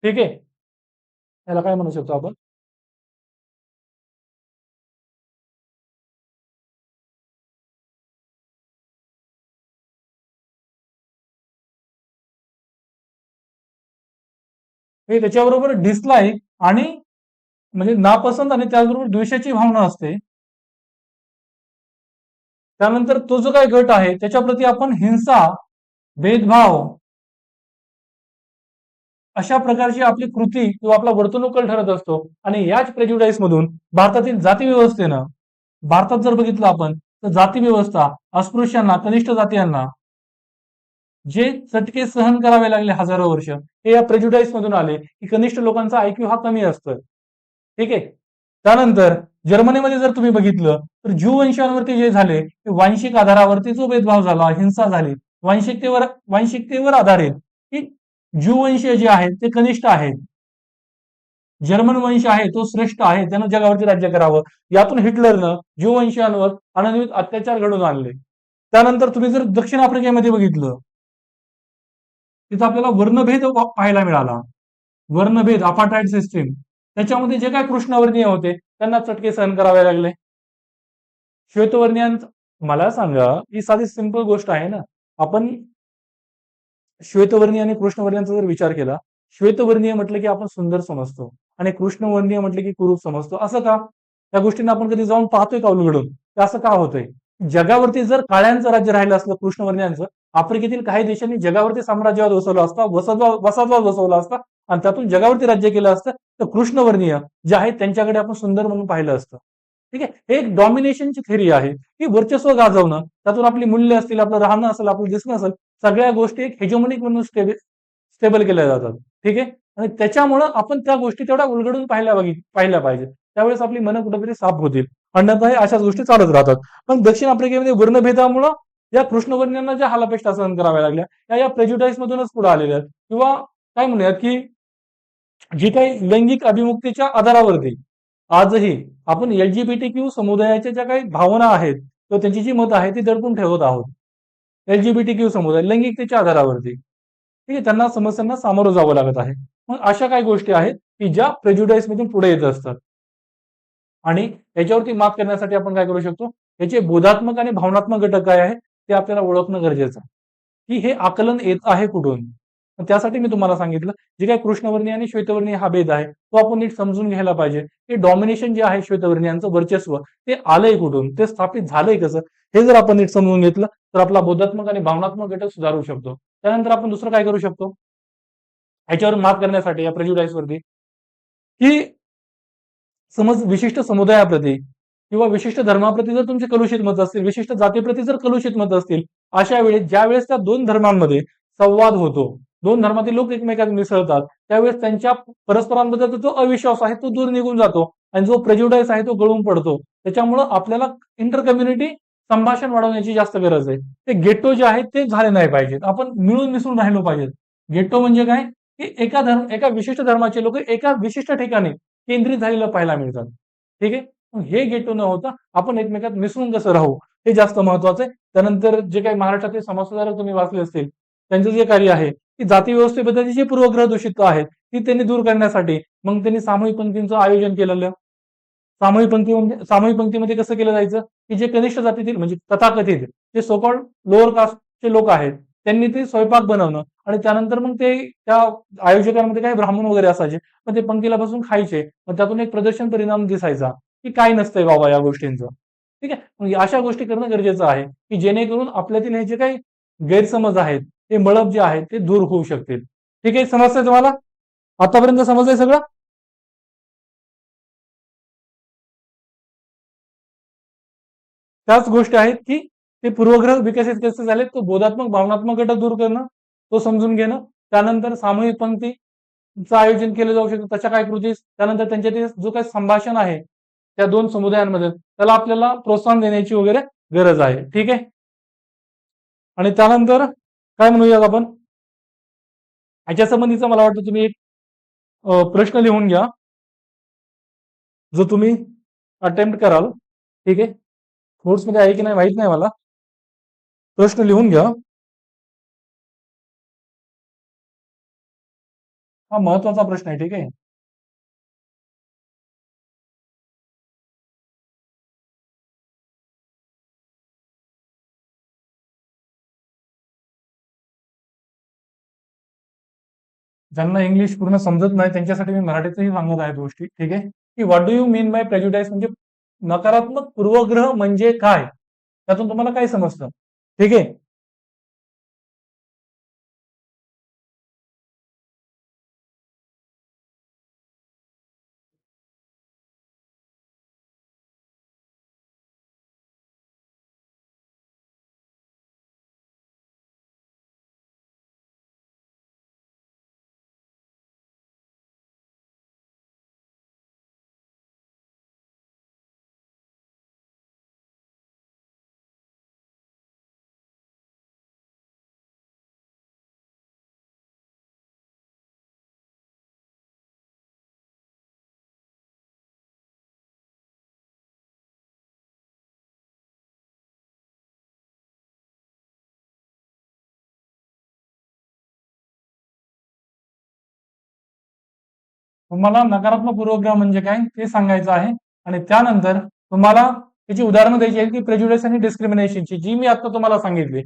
ठीक आहे. याला काय म्हणू शकतो आपण हे त्याच्याबरोबर डिसलाईक आणि म्हणजे नापसंत आणि त्याचबरोबर द्वेषाची भावना असते. त्यानंतर तो जो काही गट आहे त्याच्याप्रती आपण हिंसा, भेदभाव अशा प्रकारची आपली कृती किंवा आपला वर्तणूकल ठरत असतो. आणि याच प्रेज्युडाईस मधून भारतातील जाती व्यवस्थेनं, भारतात जर बघितलं आपण तर जाती व्यवस्था, अस्पृश्यांना, कनिष्ठ जातीयांना जे चटके सहन करावे लागले हजारो वर्ष, हे या प्रेज्युडाईस मधून आले की कनिष्ठ लोकांचा आयक्यू हा कमी असतो. ठीक आहे. त्यानंतर जर्मनीमध्ये जर तुम्ही बघितलं तर ज्यू वंशांवरती जे झाले ते वांशिक आधारावरती जो भेदभाव झाला, हिंसा झाली, वांशिकतेवर आधारित की ज्यू वंशीय जे आहेत ते कनिष्ठ आहेत, जर्मन वंश आहे तो श्रेष्ठ आहे, त्यानं जगावरती राज्य करावं, यातून हिटलरनं ज्यू वंशीयांवर अनन्वित अत्याचार घडवून आणले. त्यानंतर तुम्ही जर दक्षिण आफ्रिकेमध्ये बघितलं तिथं आपल्याला वर्णभेद पाहायला मिळाला. वर्णभेद, अपार्टाइड सिस्टीम, त्याच्यामध्ये जे काय कृष्णवर्णीय होते त्यांना चटके सहन करावे लागले. श्वेतवर्णीयांचं मला सांगा, ही साधी सिंपल गोष्ट आहे ना. आपण श्वेतवर्णीय आणि कृष्णवर्णीयांचा जर विचार केला, श्वेतवर्णीय म्हटलं की आपण सुंदर समजतो आणि कृष्णवर्णीय म्हटलं की कुरूप समजतो. असं का? त्या गोष्टींना आपण कधी जाऊन पाहतोय का उलगडून? ते असं का होतंय? जगावरती जर काळ्यांचं राज्य राहिलं असलं कृष्णवर्णीयांचं, आफ्रिकेतील काही देशांनी जगावरती साम्राज्यवाद बसवला असता, वसाहतवाद बसवला असता आणि त्यातून जगावरती राज्य केलं असतं, तर कृष्णवर्णीय जे आहेत त्यांच्याकडे आपण सुंदर म्हणून पाहिलं असतं. ठीक आहे. हे एक डॉमिनेशनची थेरी आहे की वर्चस्व गाजवणं, त्यातून आपली मूल्य असतील, आपलं राहणं असेल, आपलं दिसणं असेल, सगळ्या गोष्टी एक हेजोमोनिक म्हणून स्टेबल केल्या जातात. ठीक आहे. आणि त्याच्यामुळं आपण त्या गोष्टी तेवढ्या उलगडून पाहिल्या पाहिजे. त्यावेळेस आपली मनं कुठेतरी साफ होतील. अन्यथा हे अशाच गोष्टी चालत राहतात. पण दक्षिण आफ्रिकेमध्ये वर्णभेदामुळं या कृष्णवर्णीयांना ज्या हालापेष्टा सहन कराव्या लागल्या या प्रेज्युडाईस मधूनच पुढे आलेल्या आहेत. किंवा काय म्हणूयात की जी काही लैंगिक अभिमुक्तीच्या आधारावरती आजही आपण एलजीबीटीक्यू समुदायाच्या ज्या काही भावना आहेत किंवा त्यांची जी मतं आहेत ती दडपून ठेवत आहोत. एलजीबीटीक्यू समुदाय लैंगिकतेच्या आधारावरती ठीक आहे, त्यांना समस्यांना सामोरं जावं लागत आहे. मग अशा काही गोष्टी आहेत की ज्या प्रेज्युडाईस मधून पुढे येत असतात. आणि याच्यावरती मात करण्यासाठी आपण काय करू शकतो, याचे बोधात्मक आणि भावनात्मक घटक काय आहे ते आपल्याला ओळखणं गरजेचं आहे की हे आकलन येत आहे कुठून. त्यासाठी मी तुम्हाला सांगितलं जे काही कृष्णवर्णीय आणि श्वेतवर्णीय हा भेद आहे तो आपण नीट समजून घ्यायला पाहिजे. हे डॉमिनेशन जे आहे श्वेतवर्णीयांचं वर्चस्व ते आलंय कुठून, ते स्थापित झालंय कसं, हे जर आपण नीट समजून घेतलं तर आपला बोधात्मक आणि भावनात्मक घटक सुधारू शकतो. त्यानंतर आपण दुसरं काय करू शकतो याच्यावर मात करण्यासाठी या प्रेज्युडाईस वरती की समज विशिष्ट समुदायाप्रती किंवा विशिष्ट धर्माप्रती जर तुमचे कलुषित मत असतील, विशिष्ट जातीप्रती जर कलुषित मत असतील, अशा वेळेस ज्या वेळेस त्या दोन धर्मांमध्ये संवाद होतो, दोन धर्मातील लोक एकमेकात मिसळतात, त्यावेळेस त्यांच्या परस्परांबद्दल जो अविश्वास आहे तो दूर निघून जातो आणि जो प्रेज्युडाईस आहे तो गळून पडतो. त्याच्यामुळं आपल्याला इंटर कम्युनिटी संभाषण वाढवण्याची जास्त गरज आहे. ते गेटो जे आहेत ते झाले नाही पाहिजेत. आपण मिळून मिसळून राहिलो पाहिजेत. गेटो म्हणजे काय की एका विशिष्ट धर्माचे लोक एका विशिष्ट ठिकाणी केंद्रित झालेलं पाहायला मिळतात. ठीक आहे. हे गेटो न होता आपण एकमेकात मिसळून कसं राहू हे जास्त महत्वाचं आहे. त्यानंतर जे काही महाराष्ट्रातील समाजसुधारक तुम्ही वाचले असतील त्यांचं जे कार्य आहे की जाती व्यवस्थेबद्दलची जी पूर्वग्रह दूषित आहेत ती त्यांनी दूर करण्यासाठी मग त्यांनी सामूहिक पंक्तींचं आयोजन केलेलं. सामूहिक पंक्तीमध्ये कसं केलं जायचं की जे कनिष्ठ जातीतील म्हणजे तथाकथित जे सोकॉल्ड लोअर कास्टचे लोक आहेत त्यांनी ते स्वयंपाक बनवणं आणि त्यानंतर मग ते त्या आयोजकांमध्ये काही ब्राह्मण वगैरे असायचे मग ते पंक्तीला बसून खायचे. मग त्यातून एक प्रदर्शन परिणाम दिसायचा की काय नसतंय बाबा या गोष्टींचं. ठीक आहे. मग अशा गोष्टी करणं गरजेचं आहे की जेणेकरून आपल्यातील हे जे काही गैरसमज आहेत ते मळब जे आहेत ते दूर होऊ शकतील. ठीक आहे. समजतंय तुम्हाला? आतापर्यंत समजलंय सगळं? त्याच गोष्टी आहेत की ते पूर्वग्रह विकसित कसे झाले तो बोधात्मक भावनात्मक घटक दूर करणं, तो समजून घेणं, त्यानंतर सामूहिक पंक्तीचं आयोजन केलं जाऊ शकतं त्याच्या काय कृती, त्यानंतर त्यांच्यातील जो काही संभाषण आहे त्या दोन समुदायांमध्ये त्याला आपल्याला प्रोत्साहन देण्याची वगैरे गरज आहे. ठीक आहे. आणि त्यानंतर काय म्हणूयात आपण याच्या संबंधीचा मला वाटतं तुम्ही एक प्रश्न लिहून घ्या जो तुम्ही अटेम्प्ट कराल. ठीक आहे. नोट्स मध्ये आहे की नाही माहित नाही मला. प्रश्न लिहून घ्या. हा महत्वाचा प्रश्न आहे. ठीक आहे. ज्यांना इंग्लिश पूर्ण समजत नाही त्यांच्यासाठी मी मराठीतही सांगत आहे गोष्टी, ठीक आहे, की what do you mean by prejudice, म्हणजे नकारात्मक पूर्वग्रह म्हणजे काय, त्यातून तुम्हाला काय समजतं, ठीक आहे. तुम्हाला नकारात्मक पूर्वग्रह म्हणजे काय ते सांगायचं आहे आणि त्यानंतर तुम्हाला त्याची उदाहरणं द्यायची आहेत की प्रेज्युडिस आणि डिस्क्रिमिनेशनची, जी मी आता तुम्हाला सांगितली.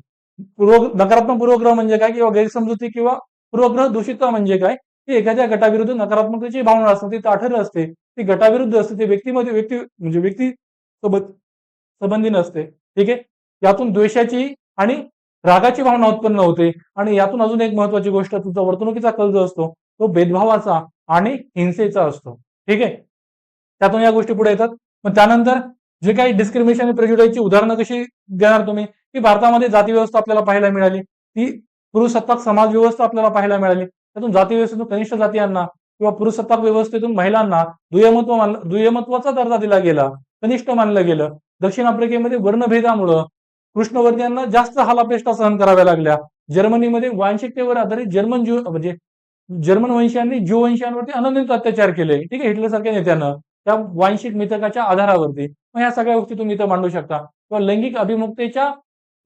नकारात्मक पूर्वग्रह म्हणजे काय किंवा गैरसमजुती किंवा पूर्वग्रह दूषितता म्हणजे काय, की एखाद्या गटाविरुद्ध नकारात्मकतेची भावना असते, ती ताठर असते, ती गटाविरुद्ध असते, ती व्यक्तीमध्ये व्यक्ती सोबत संबंधी नसते, ठीक आहे. यातून द्वेषाची आणि रागाची भावना उत्पन्न होते आणि यातून अजून एक महत्वाची गोष्ट, तुमचा वर्तणुकीचा कल जो असतो तो भेदभावाचा आणि हिंसेचा असतो, ठीक आहे. त्यातून या गोष्टी पुढे येतात. मग त्यानंतर जे काही डिस्क्रिमिनेशन आणि प्रेज्युडाइसची उदाहरणं कशी देणार तुम्ही, की भारतामध्ये जाती व्यवस्था आपल्याला पाहायला मिळाली, ती पुरुषसत्ताक समाज व्यवस्था आपल्याला पाहायला मिळाली. त्यातून जाती व्यवस्थेतून कनिष्ठ जातीयांना किंवा पुरुषसत्ताक व्यवस्थेतून महिलांना दुय्यमत्वाचा दर्जा दिला गेला, कनिष्ठ मानलं गेलं. दक्षिण आफ्रिकेमध्ये वर्णभेदामुळं कृष्णवर्णीयांना जास्त हालापेष्टा सहन कराव्या लागल्या. जर्मनीमध्ये वांशिकतेवर आधारित म्हणजे जर्मन वंशीयांनी ज्यू वंशीयांवरती अनन्वित अत्याचार केले, ठीक आहे, हिटलरसारख्या नेत्यानं त्या वांशिक मिथकाच्या आधारावरती. मग ह्या सगळ्या गोष्टी तुम्ही इथं मांडू शकता. किंवा लैंगिक अभिमुखतेच्या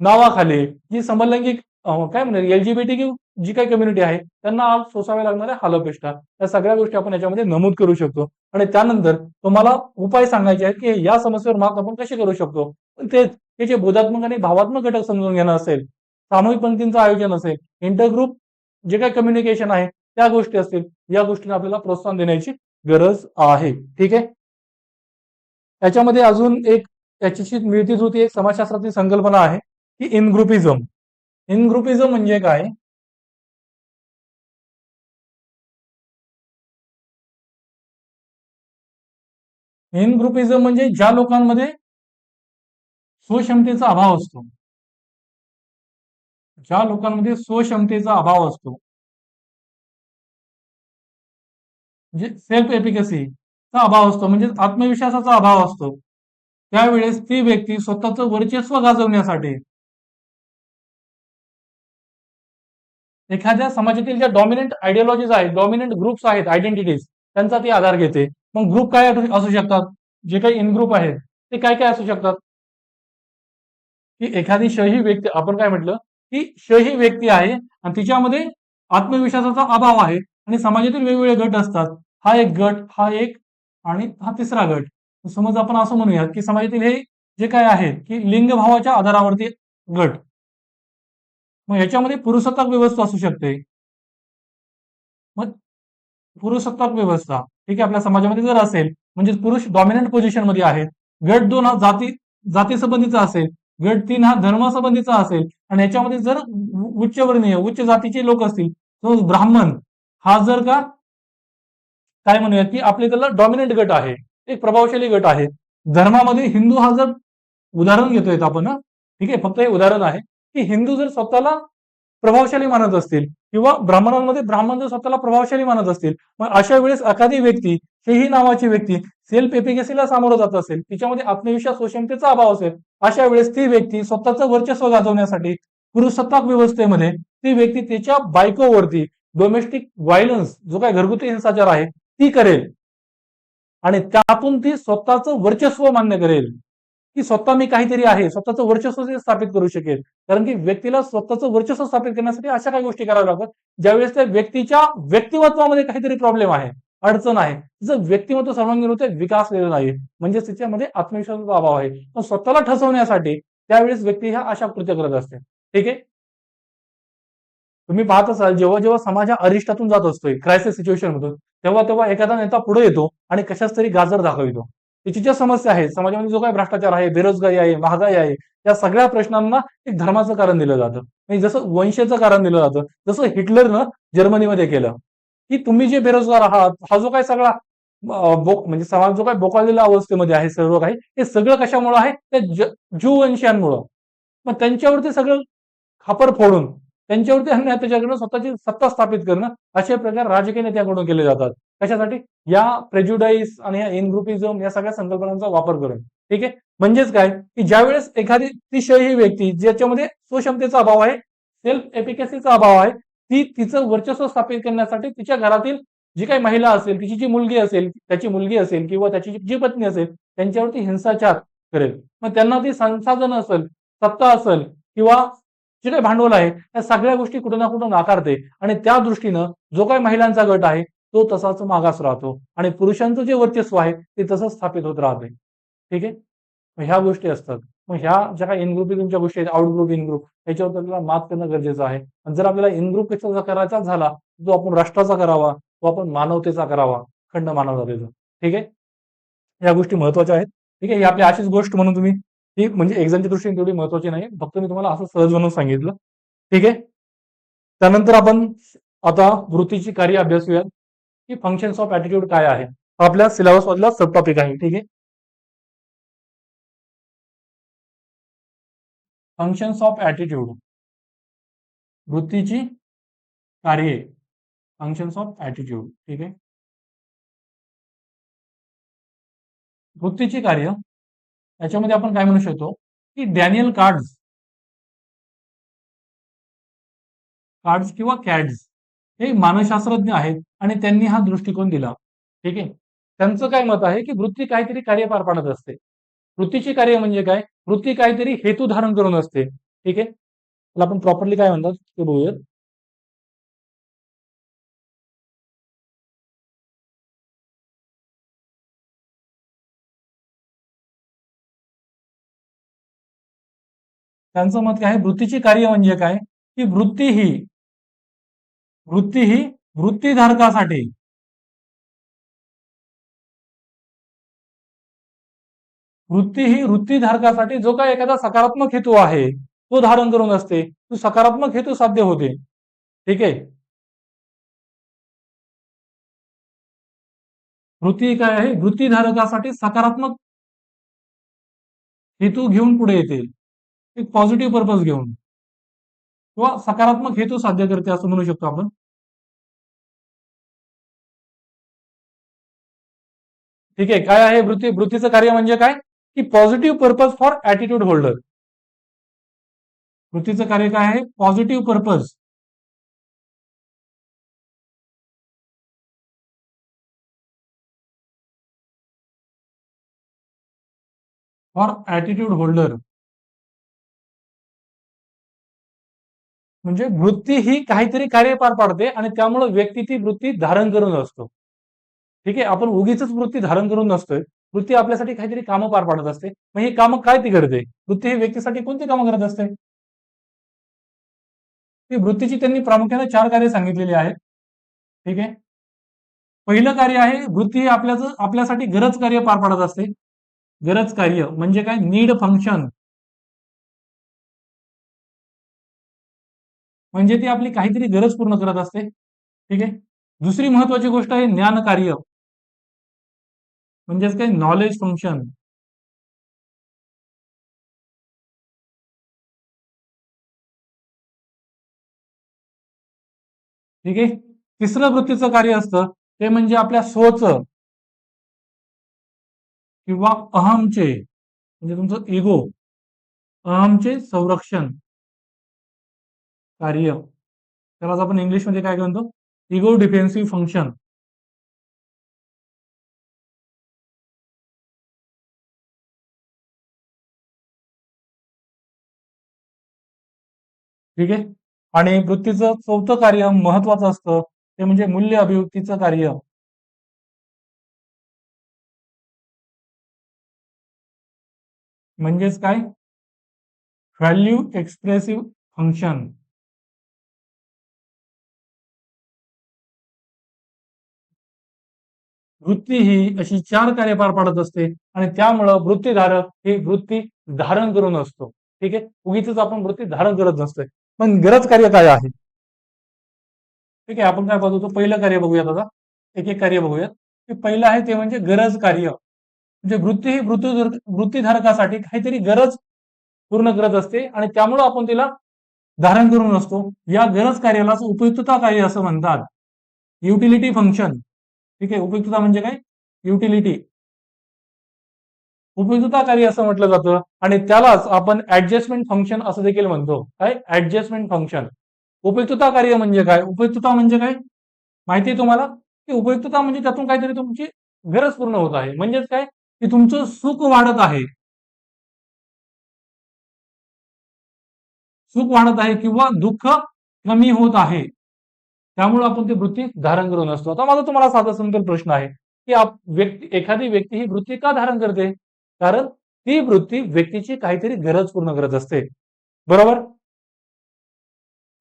नावाखाली जी समलैंगिक काय म्हणतात एलजीबीटी जी काही कम्युनिटी आहे त्यांना आज सोसाव्या लागणाऱ्या हालअपेष्टा, या सगळ्या गोष्टी आपण याच्यामध्ये नमूद करू शकतो. आणि त्यानंतर तुम्हाला उपाय सांगायचे आहेत की या समस्येवर मात आपण कशी करू शकतो. पण त्याचे बोधात्मक आणि भावात्मक घटक समजून घेणं असेल, सामूहिक पंक्तींचं आयोजन असेल, इंटरग्रुप जे काही कम्युनिकेशन आहे त्या गोष्टी असतील, या गोष्टींना आपल्याला प्रोत्साहन देण्याची गरज आहे, ठीक आहे. याच्यामध्ये अजून एक त्याच्याशी मिळती जुळती एक समाजशास्त्राची संकल्पना आहे की इनग्रुपिझम. इनग्रुपिझम म्हणजे काय, इनग्रुपिझम म्हणजे ज्या लोकांमध्ये स्वक्षमतेचा अभाव असतो, ज्या लोकांमध्ये स्वक्षमतेचा अभाव असतो, म्हणजे सेल्फ एफिकसीचा अभाव असतो, म्हणजे आत्मविश्वासाचा अभाव असतो, त्यावेळेस ती व्यक्ती स्वतःचं वर्चस्व गाजवण्यासाठी एखाद्या समाजातील ज्या डॉमिनंट आयडिओलॉजीज आहेत, डॉमिनंट ग्रुप्स आहेत, आयडेंटिटीज, त्यांचा ती आधार घेते. मग ग्रुप काय असू शकतात, जे काही इन ग्रुप आहेत ते काय काय असू शकतात, की एखादी शही व्यक्ती, आपण काय म्हटलं की शही व्यक्ती आहे आणि तिच्यामध्ये आत्मविश्वासाचा अभाव आहे आणि समाजातील वेगवेगळे गट असतात. हा एक गट, हा एक आणि हा तिसरा गट. समज आपण असं म्हणूयात की समाजातील हे जे काय आहे की लिंगभावाच्या आधारावरती गट. मग ह्याच्यामध्ये पुरुषसत्ताक व्यवस्था असू शकते. मग पुरुषसत्ताक व्यवस्था, ठीक आहे, आपल्या समाजामध्ये जर असेल म्हणजे पुरुष डॉमिनंट पोझिशन मध्ये आहेत. गट 2 हा जाती संबंधीचा असेल, गट 3 हा धर्मासंबंधीचा असेल आणि याच्यामध्ये जर उच्चवर्णीय उच्च जातीचे लोक असतील, तो ब्राह्मण हा जर का काय म्हणूयात की आपल्या त्याला डॉमिनंट गट आहे, एक प्रभावशाली गट आहे. धर्मामध्ये हिंदू हा जर उदाहरण घेतोय आपण, ठीक आहे, फक्त हे उदाहरण आहे की हिंदू जर स्वतःला प्रभावशाली मानत असतील किंवा ब्राह्मणांमध्ये ब्राह्मण जर स्वतःला प्रभावशाली मानत असतील, मग अशा वेळेस एखादी व्यक्ती, ही नावाची व्यक्ती सेल्फ एफिकसीला सामोरं जात असेल, तिच्यामध्ये आत्मविश्वास क्षमतेचा अभाव असेल, अशा वेळेस ती व्यक्ती स्वतःचं वर्चस्व गाजवण्यासाठी पुरुषसत्ताक व्यवस्थेमध्ये ती व्यक्ती तिच्या बायकोवरती डोमेस्टिक व्हायलन्स, जो काही घरगुती हिंसाचार आहे, ती करेल आणि त्यातून ती स्वतःचं वर्चस्व मान्य करेल की स्वतः मी काहीतरी आहे, स्वतःचं वर्चस्व स्थापित करू शकेल. कारण की व्यक्तीला स्वतःचं वर्चस्व स्थापित करण्यासाठी अशा काही गोष्टी कराव्या लागतात, ज्यावेळेस त्या व्यक्तीच्या व्यक्तिमत्वामध्ये काहीतरी प्रॉब्लेम आहे, अडचण आहे, तिचं व्यक्तिमत्व सर्वांगीण होते, विकासलेलं नाही, म्हणजे तिच्यामध्ये आत्मविश्वासाचा अभाव आहे. पण स्वतःला ठसवण्यासाठी त्यावेळेस व्यक्ती ह्या अशा कृत्य करत असते, ठीक आहे. तुम्ही पाहत असाल जेव्हा जेव्हा समाज हा अरिष्टातून जात असतोय क्रायसिस सिच्युएशन मधून, तेव्हा तेव्हा एखादा नेता पुढे येतो आणि कशाच तरी गाजर दाखवितो. त्याची ज्या समस्या आहेत समाजामध्ये, जो काही भ्रष्टाचार आहे, बेरोजगारी आहे, महागाई आहे, या सगळ्या प्रश्नांना एक धर्माचं कारण दिलं जातं. म्हणजे जसं वंशेचं कारण दिलं जातं, जसं हिटलरनं जर्मनीमध्ये केलं, की तुम्ही जे बेरोजगार आहात, हा जो काही सगळा म्हणजे समाज जो काही बोकाळलेल्या अवस्थेमध्ये आहे, सर्व काही हे सगळं कशामुळे आहे, त्या ज्यू वंशीयांमुळं. मग त्यांच्यावरती सगळं खापर फोडून त्यांच्यावरती अन्याय अत्याचार स्वतःची सत्ता स्थापित करणं, असे प्रकार राजकीय नेत्यांकडून केले जातात. कशासाठी? या प्रेज्युडाईस आणि या इनग्रुपिझम या सगळ्या संकल्पनांचा वापर करून. ठीक आहे. म्हणजेच काय, की ज्यावेळेस एखादी अतिशय व्यक्ती ज्याच्यामध्ये स्वक्षमतेचा अभाव आहे, सेल्फ एफिकसीचा अभाव आहे, ती तिचं वर्चस्व स्थापित करण्यासाठी तिच्या घरातील जी काही महिला असेल, तिची जी मुलगी असेल, त्याची मुलगी असेल किंवा त्याची जी पत्नी असेल, त्यांच्यावरती हिंसाचार करेल. मग त्यांना ती संसाधन असेल, सत्ता असेल किंवा जे काही भांडवल आहे, या सगळ्या गोष्टी कुठं ना कुठं नाकारते आणि त्या दृष्टीनं जो काही महिलांचा गट आहे, तो तसाच मागास राहतो आणि पुरुषांचं जे वर्चस्व आहे ते तसंच स्थापित होत राहते. ठीक आहे. मग ह्या गोष्टी असतात. मग ह्या ज्या काही इन ग्रुपिझमच्या गोष्टी आहेत, आउट ग्रुप, इन ग्रुप, याच्यावर आपल्याला मात करणं गरजेचं आहे. आणि जर आपल्याला इन ग्रुप कशाचा करायचा झाला, तो आपण राष्ट्राचा करावा, तो आपण मानवतेचा करावा, खंड मानवतेचा. ठीक आहे. या गोष्टी महत्वाच्या आहेत. ठीक आहे. ही आपली अशीच गोष्ट म्हणून तुम्ही, ही म्हणजे एक्झामच्या दृष्टीने तेवढी महत्वाची नाही, फक्त मी तुम्हाला असं सहज म्हणून सांगितलं. ठीक आहे. त्यानंतर आपण आता वृत्तीची कार्य अभ्यासूयात, की फंक्शन्स ऑफ ऍटिट्यूड काय आहे. आपल्या सिलेबस मधला सब टॉपिक आहे. ठीक आहे. फंक्शन्स ऑफ ऍटिट्यूड, वृत्तीची कार्ये, फंक्शन्स ऑफ ऍटिट्यूड. ठीक आहे. वृत्तीची कार्य याच्यामध्ये आपण काय म्हणू शकतो, की डॅनियल कार्ड्स, किंवा कॅड्स हे मानसशास्त्रज्ञ आहेत आणि त्यांनी हा दृष्टिकोन दिला. ठीक आहे. त्यांचं काय मत आहे, की वृत्ती काहीतरी कार्य पार पाडत असते. वृत्तीची कार्य म्हणजे काय? वृत्ती काहीतरी हेतू धारण करून असते. ठीक आहे. त्याला आपण प्रॉपरली काय म्हणतात ते बघूयात. त्यांचं मत काय आहे, वृत्तीची कार्य म्हणजे काय, की वृत्ती ही वृत्तीधारकासाठी वृत्तीधारकासाठी जो काही एखादा सकारात्मक हेतू आहे, तो धारण करून असते. तो सकारात्मक हेतू साध्य होते. ठीक आहे. वृत्ती काय आहे, वृत्तीधारकासाठी सकारात्मक हेतू घेऊन पुढे येते. एक पॉझिटिव्ह पर्पज घेऊन किंवा सकारात्मक हेतू साध्य करते असं म्हणू शकतो आपण. ठीक आहे. काय आहे वृत्तीचं कार्य म्हणजे काय, की positive purpose for attitude holder. वृत्तीचं कार्य काय आहे, positive purpose for attitude holder. म्हणजे वृत्ती ही काहीतरी कार्य पार पाडते आणि त्यामुळे व्यक्ती ती वृत्ती धारण करून असतो. ठीक आहे. आपण उगीच वृत्ती धारण करून नसतोय. वृत्ती आपल्यासाठी काहीतरी कामं पार पाडत असते. मग ही कामं काय ती करते? वृत्ती ही व्यक्तीसाठी कोणती कामं करत असते? ती वृत्तीची त्यांनी प्रामुख्याने 4 कार्य सांगितलेली आहेत. ठीक आहे. पहिलं कार्य आहे, वृत्ती ही आपल्यासाठी गरज कार्य पार पाडत असते. गरज कार्य म्हणजे काय, नीड फंक्शन. म्हणजे ती आपली काहीतरी गरज पूर्ण करत असते. ठीक आहे. दुसरी महत्वाची गोष्ट आहे ज्ञान कार्य, म्हणजेच काय, नॉलेज फंक्शन. ठीक आहे. तिसरं वृत्तीचं कार्य असतं ते म्हणजे आपल्या स्वचं किंवा अहमचे, म्हणजे तुमचं इगो, अहमचे संरक्षण कार्य. त्यालाच आपण इंग्लिशमध्ये काय म्हणतो, इगो डिफेन्सिव्ह फंक्शन. ठीक आहे. आणि वृत्तीचं चौथं कार्य महत्वाचं असतं ते म्हणजे मूल्य अभिव्यक्तीचं कार्य. म्हणजेच काय, व्हॅल्यू एक्सप्रेसिव्ह फंक्शन. वृत्ती ही अशी 4 कार्य पार पाडत असते आणि त्यामुळं वृत्तीधारक ही वृत्ती धारण करून असतो. ठीक आहे, उगीच आपण वृत्ती धारण करत नसतोय. पण गरज कार्य काय आहे? ठीक आहे, आपण काय बघतो, पहिलं कार्य बघूयात आता. एक एक कार्य बघूयात. की पहिलं आहे ते म्हणजे गरज कार्य. म्हणजे वृत्ती ही वृत्तीधारकासाठी काहीतरी गरज पूर्ण करत असते आणि त्यामुळं आपण तिला धारण करून असतो. या गरज कार्यालाच उपयुक्तता कार्य असं म्हणतात. Utility function. ठीक आहे, उपयुक्तता म्हणजे काय? युटिलिटी. उपयुक्तता कार्य असं म्हटलं जातं आणि त्यालाच आपण ऍडजस्टमेंट फंक्शन असं देखील म्हणतो. काय? Adjustment function. उपयुक्तता कार्य म्हणजे काय? उपयुक्तता म्हणजे काय माहिती आहे तुम्हाला? की उपयुक्तता म्हणजे त्यातून काहीतरी तुमची गरज पूर्ण होत आहे. म्हणजेच काय? की तुमचं सुख वाढत आहे. सुख वाढत आहे किंवा दुःख कमी होत आहे. त्यामुळे आपण ती वृत्ती धारण करून असतो. आता माझा तुम्हाला साधा सिंपल प्रश्न आहे, की एखादी व्यक्ती ही वृत्ती का धारण करते? कारण ती वृत्ती व्यक्तीची काहीतरी गरज पूर्ण करत असते. बरोबर?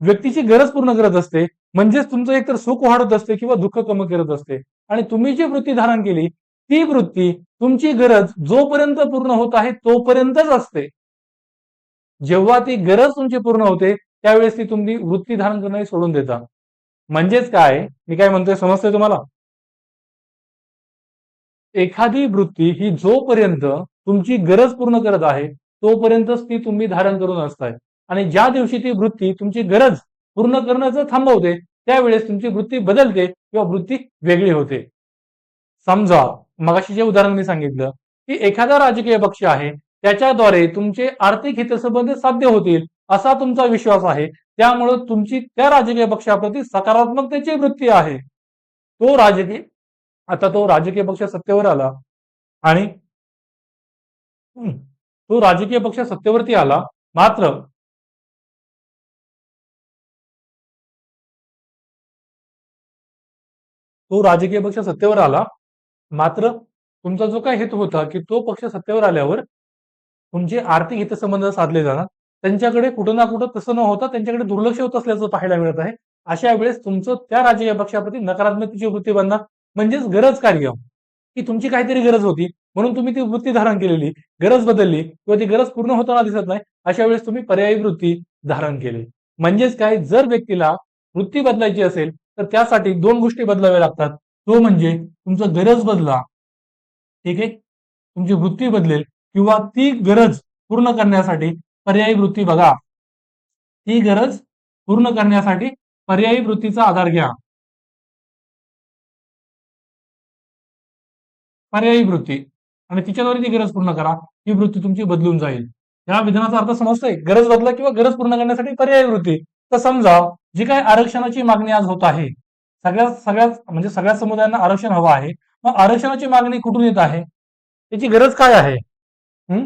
व्यक्तीची गरज पूर्ण करत असते. म्हणजेच तुमचं एकतर सुख वाढत असते किंवा दुःख कमी करत असते. आणि तुम्ही जी वृत्ती धारण केली, ती वृत्ती तुमची गरज जोपर्यंत पूर्ण होत आहे तोपर्यंतच असते. जेव्हा ती गरज तुमची पूर्ण होते, त्यावेळेस ती तुम्ही वृत्ती धारण करणे सोडून देता. म्हणजेच काय? मी काय म्हणतोय समजतंय तुम्हाला? एखादी वृत्ती ही जोपर्यंत तुमची गरज पूर्ण करत आहे, तोपर्यंतच ती तुम्ही धारण करून असताय. आणि ज्या दिवशी ती वृत्ती तुमची गरज पूर्ण करणं जर थांबवते, त्यावेळेस तुमची वृत्ती बदलते किंवा वृत्ती वेगळी होते. समजा मगाशी जे उदाहरण मी सांगितलं, की एखादा राजकीय पक्ष आहे, त्याच्याद्वारे तुमचे आर्थिक हितसंबंध साध्य होतील असा तुमचा विश्वास आहे. त्यामुळे तुमची त्या राजकीय पक्षाप्रती सकारात्मकतेची वृत्ती आहे. तो राजकीय आता तो राजकीय पक्ष सत्तेवर आला आणि तो राजकीय पक्ष सत्तेवरती आला, मात्र तो राजकीय पक्ष सत्तेवर आला, मात्र तुमचा जो काही हेतू होता, की तो पक्ष सत्तेवर आल्यावर तुमचे आर्थिक हितसंबंध साधले जाणार. त्यांच्याकडे कुठं ना कुठं तसं न होता त्यांच्याकडे दुर्लक्ष होत असल्याचं पाहायला मिळत आहे. अशा वेळेस तुमचं त्या राजकीय पक्षाप्रती नकारात्मकतेची वृत्ती बनणार. म्हणजेच गरज कार्य, की तुमची काहीतरी गरज होती म्हणून तुम्ही ती वृत्ती धारण केलेली. गरज बदलली किंवा ती गरज पूर्ण होताना दिसत नाही. अशा वेळेस तुम्ही पर्यायी वृत्ती धारण केली. म्हणजेच काय? जर व्यक्तीला वृत्ती बदलायची असेल तर त्यासाठी 2 गोष्टी बदलाव्या लागतात. तो म्हणजे तुमचं गरज बदला. ठीक आहे? तुमची वृत्ती बदलेल किंवा ती गरज पूर्ण करण्यासाठी पर्यायी वृत्ती बघा. ती गरज पूर्ण करण्यासाठी पर्यायी वृत्तीचा आधार घ्या. पर्यायी वृत्ती आणि तिच्याद्वारे ती गरज पूर्ण करा. ही वृत्ती तुमची बदलून जाईल. या विधानाचा अर्थ समजतोय? गरज बदला किंवा गरज पूर्ण करण्यासाठी पर्यायी वृत्ती. तर समजा जी काही आरक्षणाची मागणी आज होत आहे, सगळ्या समुदायांना आरक्षण हवं आहे. मग आरक्षणाची मागणी कुठून येत आहे? त्याची गरज काय आहे? हं?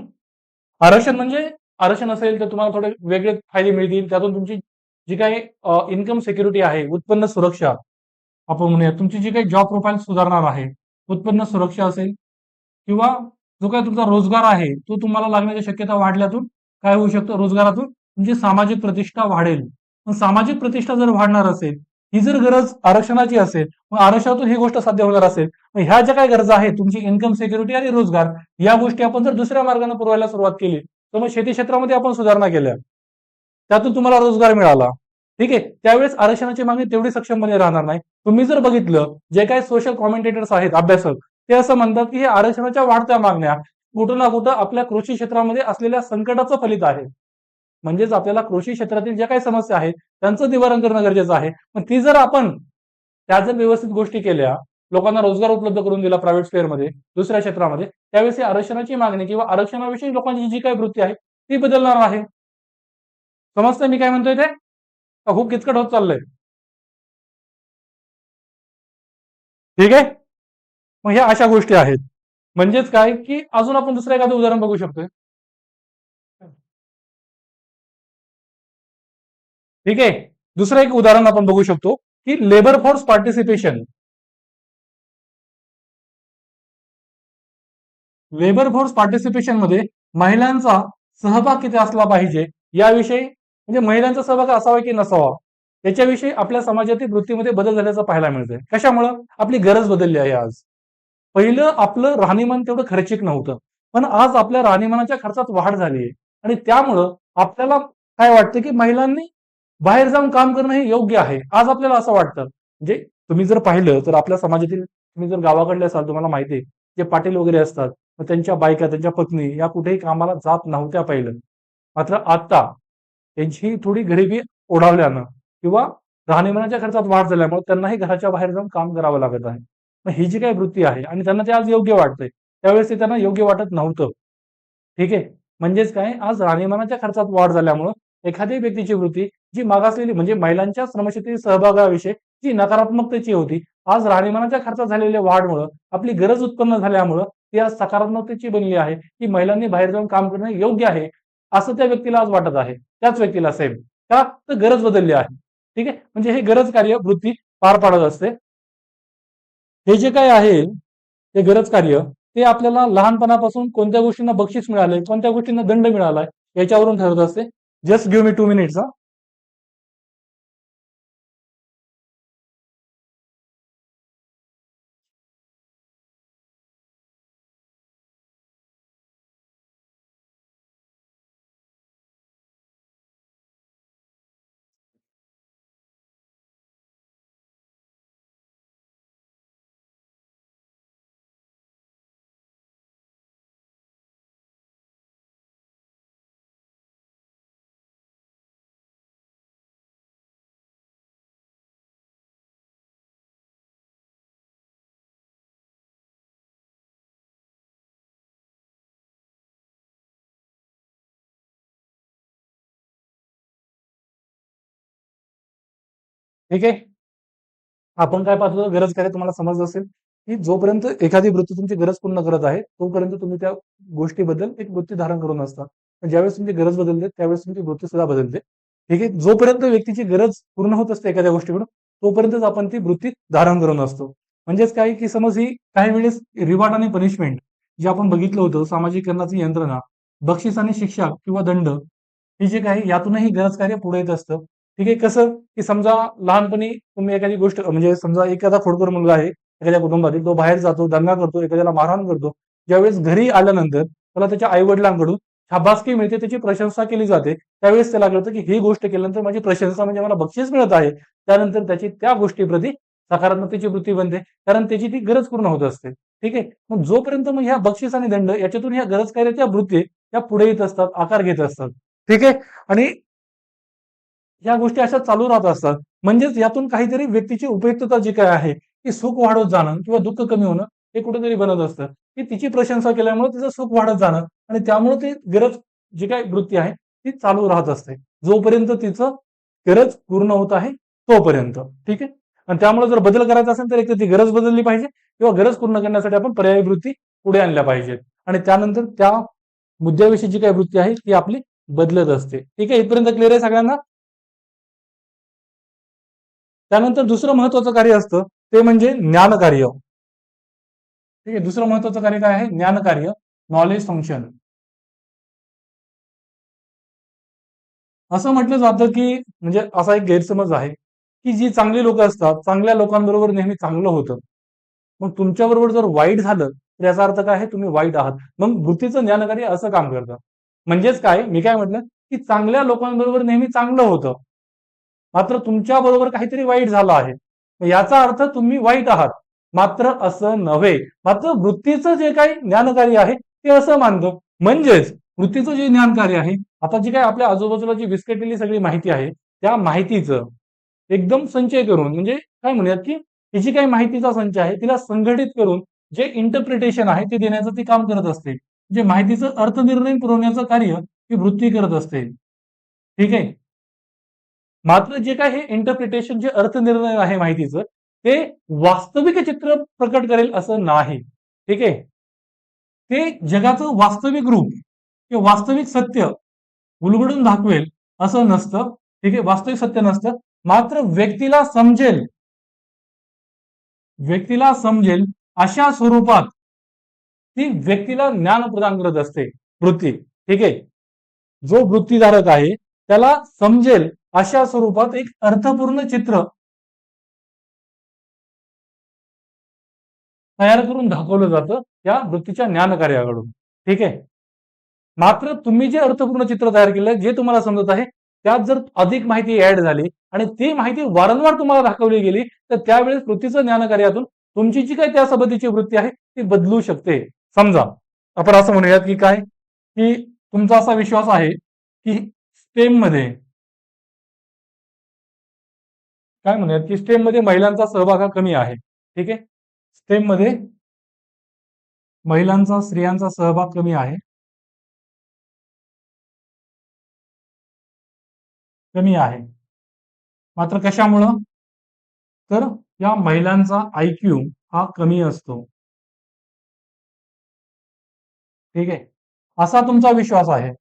आरक्षण म्हणजे आरक्षण असेल तर तुम्हाला थोडे वेगळे फायदे मिळतील. त्यातून तुमची जी काही इन्कम सिक्युरिटी आहे, उत्पन्न सुरक्षा आपण म्हणूया, तुमची जी काही जॉब प्रोफाईल सुधारणार आहे, उत्पन्न सुरक्षा असेल किंवा जो काही तुमचा रोजगार आहे, तो तुम्हाला लागण्याची शक्यता वाढल्यातून काय होऊ शकतं? रोजगारातून तुमची सामाजिक प्रतिष्ठा वाढेल. मग सामाजिक प्रतिष्ठा जर वाढणार असेल, ही जर गरज आरक्षणाची असेल, मग आरक्षणातून ही गोष्ट साध्य होणार असेल, मग ह्या ज्या काही गरजा आहेत, तुमची इन्कम सिक्युरिटी आणि रोजगार, या गोष्टी आपण जर दुसऱ्या मार्गाने पुरवायला सुरुवात केली, तर मग शेती क्षेत्रामध्ये आपण सुधारणा केल्या. त्यातून तुम्हाला रोजगार मिळाला. ठीक आहे. त्यावेळेस आरक्षणाची मागणी तेवढी सक्षमपणे राहणार नाही. तुम्ही जर बघितलं, जे काही सोशल कॉमेंटेटर्स आहेत, अभ्यासक, ते असं म्हणतात, की हे आरक्षणाच्या वाढत्या मागण्या कुठं ना कुठं आपल्या कृषी क्षेत्रामध्ये असलेल्या संकटाचं फलित आहे. म्हणजेच आपल्याला कृषी क्षेत्रातील ज्या काही समस्या आहेत, त्यांचं निवारण करणं गरजेचं आहे. पण ती जर आपण त्या जर व्यवस्थित गोष्टी केल्या, लोकांना रोजगार उपलब्ध करून दिला प्रायव्हेट स्पेअरमध्ये, दुसऱ्या क्षेत्रामध्ये, त्यावेळेस ही आरक्षणाची मागणी किंवा आरक्षणाविषयी लोकांची जी काही वृत्ती आहे, ती बदलणार आहे. समजतंय मी काय म्हणतोय ते? का खूप किचकट होत चाललंय? ठीक आहे. मग ह्या अशा गोष्टी आहेत. म्हणजेच काय, की अजून आपण दुसरं एखादं उदाहरण बघू शकतोय. ठीक आहे. दुसरं एक उदाहरण आपण बघू शकतो, की labour force participation. Labour force participation मध्ये महिलांचा सहभाग किती असला पाहिजे याविषयी, म्हणजे महिलांचा सहभाग असावा की नसावा, याच्याविषयी आपल्या समाजातील वृत्तीमध्ये बदल झाल्याचं पाहायला मिळतंय. कशामुळं? आपली गरज बदलली आहे आज. पहिलं आपलं राहणीमान तेवढं खर्चिक नव्हतं, पण आज आपल्या राहणीमानाच्या खर्चात वाढ झाली आहे आणि त्यामुळं आपल्याला काय वाटतं की महिलांनी बाहेर जाऊन काम करणं हे योग्य आहे. आज आपल्याला असं वाटतं. म्हणजे तुम्ही जर पाहिलं तर आपल्या समाजातील तुम्ही जर गावाकडले असाल तुम्हाला माहिती आहे, जे पाटील वगैरे असतात, तर त्यांच्या बायका, त्यांच्या पत्नी या कुठेही कामाला जात नव्हत्या पहिलं. मात्र आता त्यांची थोडी गरिबी ओढावल्यानं किंवा राहणीमानाच्या खर्चात वाढ झाल्यामुळे त्यांनाही घराच्या बाहेर जाऊन काम करावं लागत आहे. मग ही जी काही वृत्ती आहे आणि त्यांना ते आज योग्य वाटतंय, त्यावेळेस ते त्यांना योग्य वाटत नव्हतं. ठीक आहे. म्हणजेच काय आज राहणीमानाच्या खर्चात वाढ झाल्यामुळं एखाद्या व्यक्तीची वृत्ती जी मागासलेली म्हणजे महिलांच्या श्रमशक्ती सहभागाविषयी जी नकारात्मकतेची होती, आज राहणीमानाच्या खर्चात झालेल्या वाढमुळं आपली गरज उत्पन्न झाल्यामुळं ती आज सकारात्मकतेची बनली आहे, की महिलांनी बाहेर जाऊन काम करणं योग्य आहे, असं त्या व्यक्तीला आज वाटत आहे. त्याच व्यक्तीला सेम. का? तर गरज बदलली आहे. ठीक आहे. म्हणजे हे गरज कार्य वृत्ती पार पाडत असते. हे जे काय आहे ते गरज कार्य ते आपल्याला लहानपणापासून कोणत्या गोष्टींना बक्षीस मिळालंय, कोणत्या गोष्टींना दंड मिळालाय याच्यावरून ठरत असते. Just give me 2 minutes. ठीक आहे. आपण काय पाहतो गरज कार्य तुम्हाला समजलं असेल, की जोपर्यंत एखादी वृत्ती तुमची गरज पूर्ण करत आहे, तोपर्यंत तुम्ही त्या गोष्टीबद्दल एक वृत्ती धारण करून असता. पण ज्यावेळेस तुमची गरज बदलते, त्यावेळेस तुमची वृत्ती सुद्धा बदलते. ठीक आहे. जोपर्यंत व्यक्तीची गरज पूर्ण होत असते एखाद्या गोष्टीकडून, तोपर्यंतच आपण ती वृत्ती धारण करून असतो. म्हणजेच काय, की समज ही काही वेळेस रिवॉर्ड आणि पनिशमेंट जे आपण बघितलं होतं, सामाजिकरणाची यंत्रणा, बक्षीस आणि शिक्षा किंवा दंड, हे जे काही यातूनही गरज कार्य पुढे येत असतं. ठीक आहे. कसं, की समजा लहानपणी तुम्ही एखादी गोष्ट म्हणजे समजा एखादा खोडकर मुलगा आहे एखाद्या कुटुंबातील, तो बाहेर जातो, दंगा करतो, एखाद्याला मारहाण करतो. ज्यावेळेस घरी आल्यानंतर त्याला त्याच्या आई-वडिलांकडून शाबासकी मिळते, त्याची प्रशंसा केली जाते. त्यावेळेस त्याला कळतं, की ही गोष्ट केल्यानंतर माझी प्रशंसा म्हणजे मला बक्षीस मिळत आहे. त्यानंतर त्याची त्या गोष्टीप्रती सकारात्मकतेची वृत्ती बनते, कारण त्याची ती गरज पूर्ण होत असते. ठीक आहे. मग जोपर्यंत मग ह्या बक्षीस आणि दंड याच्यातून ह्या गरज कार्याच्या वृत्ती त्या पुढे येत असतात, आकार घेत असतात. ठीक आहे. आणि या गोष्टी अशा चालू राहत असतात. म्हणजेच यातून काहीतरी व्यक्तीची उपयुक्तता जी काय आहे, ती सुख वाढत जाणं किंवा दुःख कमी होणं हे कुठेतरी बनत असतं, की तिची प्रशंसा केल्यामुळे तिचं सुख वाढत जाणं आणि त्यामुळे ती गरज जी काही वृत्ती आहे ती चालू राहत असते. जोपर्यंत तिचं गरज पूर्ण होत आहे तोपर्यंत. ठीक आहे. आणि त्यामुळे जर बदल करायचा असेल तर एक तर ती गरज बदलली पाहिजे किंवा गरज पूर्ण करण्यासाठी आपण पर्यायी वृत्ती पुढे आणल्या पाहिजेत. आणि त्यानंतर त्या मुद्द्याविषयी जी काही वृत्ती आहे ती आपली बदलत असते. ठीक आहे. इथपर्यंत क्लिअर आहे सगळ्यांना? त्यानंतर दुसरं महत्वाचं कार्य असतं ते म्हणजे ज्ञानकार्य. ठीक आहे. दुसरं महत्वाचं कार्य काय आहे? ज्ञानकार्य, नॉलेज फंक्शन. असं म्हटलं जातं की म्हणजे असा एक गैरसमज आहे की जी चांगली लोक असतात चांगल्या लोकांबरोबर नेहमी चांगलं होतं. मग तुमच्याबरोबर जर वाईट झालं तर याचा अर्थ काय आहे? तुम्ही वाईट आहात. मग वृत्तीचं ज्ञानकार्य असं काम करतं. म्हणजेच काय मी काय म्हटलं की चांगल्या लोकांबरोबर नेहमी चांगलं होतं. मात्र तुमच्या बरोबर काहीतरी वाईट झालं आहे. याचा अर्थ तुम्ही वाईट आहात. मात्र असं नव्हे. मात्र वृत्तीचं जे काही ज्ञानकार्य आहे ते असं मानतं. म्हणजेच वृत्तीचं जे ज्ञानकार्य आहे, आता जी काही आपल्या आजूबाजूला जी विस्कटलेली सगळी माहिती आहे, त्या माहितीचं एकदम संचय करून म्हणजे काय म्हणूयात, की ही जी काही माहितीचा संच आहे, तिला संघटित करून जे इंटरप्रिटेशन आहे ते देण्याचं ती काम करत असते. जे माहितीचं अर्थनिर्णय पुरवण्याचं कार्य ही वृत्ती करत असते. ठीक आहे. मात्र जे काय हे इंटरप्रिटेशन जे अर्थनिर्णय आहे माहितीचं, ते वास्तविक चित्र प्रकट करेल असं नाही. ठीक आहे. ते जगाचं वास्तविक रूप किंवा वास्तविक सत्य उलगडून दाखवेल असं नसतं. ठीक आहे. वास्तविक सत्य नसतं. मात्र व्यक्तीला समजेल अशा स्वरूपात ती व्यक्तीला ज्ञान प्रदान करत असते वृत्ती. ठीक आहे. जो वृत्तीधारक आहे त्याला समजेल अशा स्वरूपात एक अर्थपूर्ण चित्र तयार करून दाखवलं जातं या वृत्तीच्या ज्ञानकार्याकडून. ठीक आहे. मात्र तुम्ही जे अर्थपूर्ण चित्र तयार केलं, जे तुम्हाला समजत आहे, त्यात जर अधिक माहिती ऍड झाली आणि ती माहिती वारंवार तुम्हाला दाखवली गेली, तर त्यावेळेस वृत्तीचं ज्ञानकार्यातून तुमची जी काही त्या संबंधीची वृत्ती आहे ती बदलू शकते. समजा आपण असं म्हणूयात की काय, की तुमचा असा विश्वास आहे की स्टेम मध्ये काय म्हणूयात की स्टेम मध्ये महिलांचा सहभाग हा कमी आहे. ठीक आहे. स्टेम मध्ये महिलांचा स्त्रियांचा सहभाग कमी आहे. कमी आहे. मात्र कशामुळं? तर या महिलांचा IQ हा कमी असतो. ठीक आहे. असा तुमचा विश्वास आहे.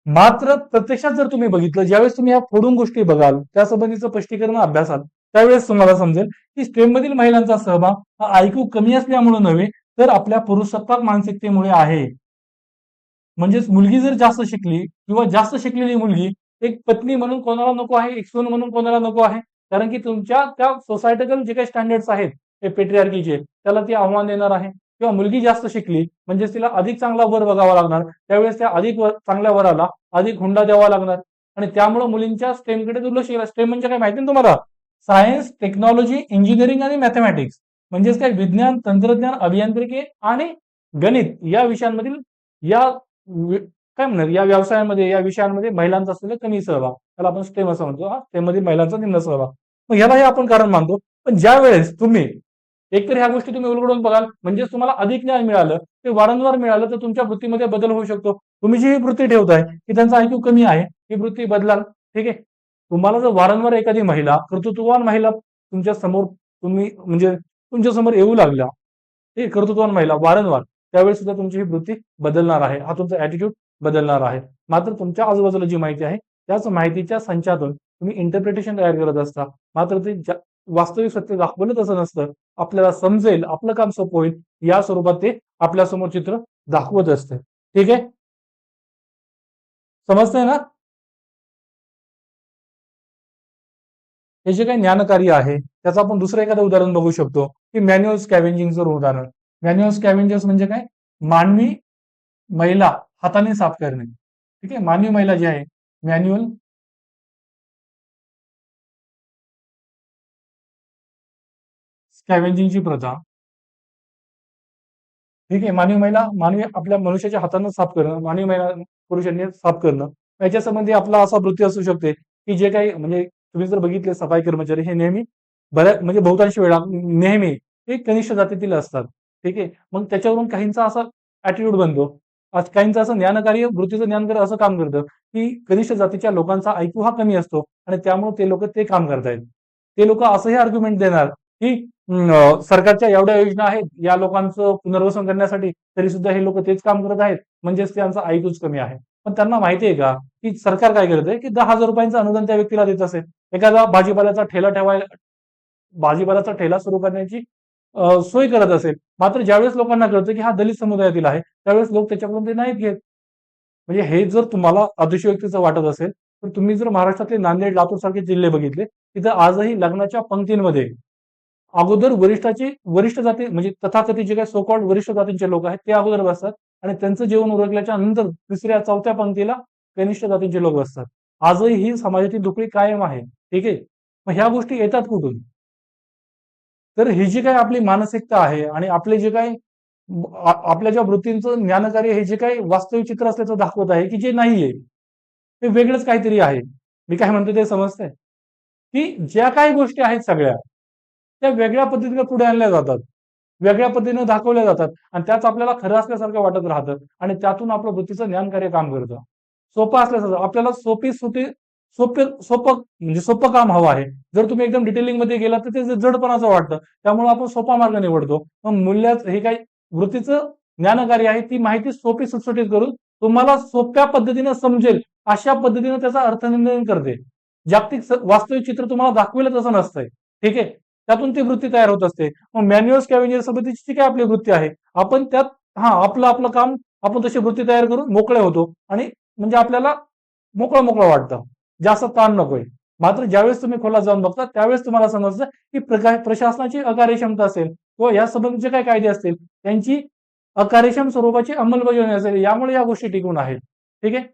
मात्र प्रत्यक्षात जर तुम्ही बघितलं, ज्यावेळेस तुम्ही या फोडून गोष्टी बघाल, त्या संबंधीचं स्पष्टीकरण अभ्यासाल, त्यावेळेस तुम्हाला समजेल की स्टेम मधील महिलांचा सहभाग हा IQ कमी असल्यामुळे नव्हे, तर आपल्या पुरुषसत्ताक मानसिकतेमुळे आहे. म्हणजेच मुलगी जर जास्त शिकली किंवा जास्त शिकलेली मुलगी एक पत्नी म्हणून कोणाला नको आहे, एक सून म्हणून कोणाला नको आहे, कारण की तुमच्या त्या सोसायटिकल जे काही स्टँडर्ड्स आहेत ते पेट्रियार्कीचे, त्याला ती आव्हान देणार आहे. किंवा मुलगी जास्त शिकली म्हणजेच तिला अधिक चांगला वर बघावा लागणार, त्यावेळेस त्या अधिक चांगल्या वराला अधिक हुंडा द्यावा लागणार आणि त्यामुळे मुलींच्या स्टेमकडे दुर्लक्ष केलं. स्टेम म्हणजे काय माहिती ना तुम्हाला? सायन्स, टेक्नॉलॉजी, इंजिनिअरिंग आणि मॅथमॅटिक्स, म्हणजेच काय विज्ञान, तंत्रज्ञान, अभियांत्रिकी आणि गणित या विषयांमधील या काय म्हणणार या व्यवसायामध्ये या विषयांमध्ये महिलांचा असलेला कमी सहभाग, त्याला आपण स्टेम असं म्हणतो. हा स्टेम मध्ये महिलांचा निम्न सहभाग. मग ह्याला हे आपण कारण मानतो. पण ज्या वेळेस तुम्ही एकतर ह्या गोष्टी तुम्ही उलगडून बघाल, म्हणजेच तुम्हाला अधिक ज्ञान मिळालं, ते वारंवार मिळालं, तर तुमच्या वृत्तीमध्ये बदल होऊ शकतो. तुम्ही जी ही वृत्ती ठेवताय की त्यांचा IQ कमी आहे, ही वृत्ती बदलाल. ठीक आहे. तुम्हाला जर वारंवार एखादी महिला, कर्तृत्ववान महिला तुमच्या समोर तुम्ही म्हणजे तुमच्या समोर येऊ लागल्या, हे कर्तृत्ववान महिला वारंवार, त्यावेळेस सुद्धा तुमची ही वृत्ती बदलणार आहे, हा तुमचा ऍटिट्यूड बदलणार आहे. मात्र तुमच्या आजूबाजूला जी माहिती आहे त्याच माहितीच्या संचातून तुम्ही इंटरप्रिटेशन तयार करत असता. मात्र ते वास्तविक सत्य दाखवलं तसं नसतं. आपल्याला समजेल, आपलं काम सोपं होईल या स्वरूपात ते आपल्या समोर चित्र दाखवत असते. ठीक आहे. समजतंय ना? हे जे काही ज्ञानकार्य आहे त्याचं आपण दुसरं एखादं उदाहरण बघू शकतो की मॅन्युअल स्कॅव्हेंजिंगचं उदाहरण. मॅन्युअल स्कॅव्हेंजर्स म्हणजे काय? मानवी महिला हाताने साफ करणे. ठीक आहे. मानवी महिला जी आहे मॅन्युअल स्कॅव्हेंजिंगची प्रथा. ठीक आहे. मानवी महिला मानवी आपल्या मनुष्याच्या हाताने साफ करणं, मानवी महिला पुरुषांनी साफ करणं, याच्या संबंधी आपला असा वृत्ती असू शकते की जे काही म्हणजे तुम्ही जर बघितले सफाई कर्मचारी हे नेहमी बऱ्याच म्हणजे बहुतांश वेळा नेहमी ते कनिष्ठ जातीतील असतात. ठीक आहे. मग त्याच्यावरून काहींचा असा ऍटिट्यूड बनतो, काहींचं असं ज्ञानकार्य वृत्तीचं ज्ञानकार्य असं काम करतं की कनिष्ठ जातीच्या लोकांचा IQ हा कमी असतो आणि त्यामुळे ते लोक ते काम करतायत. ते लोक असंही आर्ग्युमेंट देणार की सरकारच्या एवढ्या योजना आहेत या लोकांचं पुनर्वसन करण्यासाठी, तरी सुद्धा हे लोक तेच काम करत आहेत, म्हणजेच त्यांचा IQच कमी आहे. पण त्यांना माहिती आहे का की सरकार काय करत आहे की 10,000 रुपयांचं अनुदान त्या व्यक्तीला देत असेल. एखादा भाजीपाल्याचा ठेला ठेवायला, भाजीपाल्याचा ठेला सुरू करण्याची सोय करत असेल. मात्र ज्यावेळेस लोकांना कळतं की हा दलित समुदायातील आहे, त्यावेळेस लोक त्याच्याकडून ते नाहीत घेत. म्हणजे हे जर तुम्हाला अतिशयोक्तीचं वाटत असेल, तर तुम्ही जर महाराष्ट्रातले नांदेड, लातूर सारखे जिल्हे बघितले, तिथं आजही लग्नाच्या पंक्तींमध्ये अगोदर वरिष्ठ जाती म्हणजे तथाकथित जे काही सो कॉल्ड वरिष्ठ जातींचे लोक आहेत ते अगोदर बसतात आणि त्यांचं जेवण उरकल्याच्या नंतर तिसऱ्या चौथ्या पंक्तीला कनिष्ठ जातींचे लोक बसतात. आजही ही समाजातील दुकळी कायम आहे. ठीक आहे. मग ह्या गोष्टी येतात कुठून? तर ही जी काही आपली मानसिकता आहे आणि आपले जे काही आपल्या ज्या वृत्तींचं ज्ञानकार्य हे जे काही वास्तविक चित्र असल्याचं दाखवत आहे की जे नाहीये, ते वेगळंच काहीतरी आहे. मी काय म्हणतो ते समजतंय? की ज्या काही गोष्टी आहेत सगळ्या त्या वेगळ्या पद्धतीने पुढे आणल्या जातात, वेगळ्या पद्धतीने दाखवल्या जातात आणि त्याच आपल्याला खरं असल्यासारखं वाटत राहतं आणि त्यातून आपलं बुद्धीचं ज्ञान कार्य काम करतं. सोपं असल्यासारखं आपल्याला सोपं म्हणजे सोपं काम हवं आहे. जर तुम्ही एकदम डिटेलिंग मध्ये गेलात तर ते जडपणाचं वाटतं, त्यामुळे आपण सोपा मार्ग निवडतो. मग मूल्याच हे काही वृत्तीचं ज्ञानकार्य आहे, ती माहिती सोपी सुटसुटीत करून तुम्हाला सोप्या पद्धतीने समजेल अशा पद्धतीने त्याचा अर्थनिर्णय करते. जागतिक वास्तविक चित्र तुम्हाला दाखवेल तसं नसतंय. ठीक आहे. त्यातून ती वृत्ती तयार होत असते. मग मॅन्युअल स्कॅव्हेंजर पद्धतीची जी काय आपली वृत्ती आहे, आपण त्यात आपलं आपलं काम आपण तशी वृत्ती तयार करून मोकळे होतो आणि म्हणजे आपल्याला मोकळं मोकळं वाटतं, जास्त ताण नकोय. मात्र ज्यावेळेस तुम्ही खोलात जाऊन बघता त्यावेळेस तुम्हाला समजतं की प्रशासनाची अकार्यक्षमता असेल व या संबंधीचे काही कायदे असतील त्यांची अकार्यक्षम स्वरूपाची अंमलबजावणी असेल, यामुळे या गोष्टी टिकून आहेत. ठीक आहे.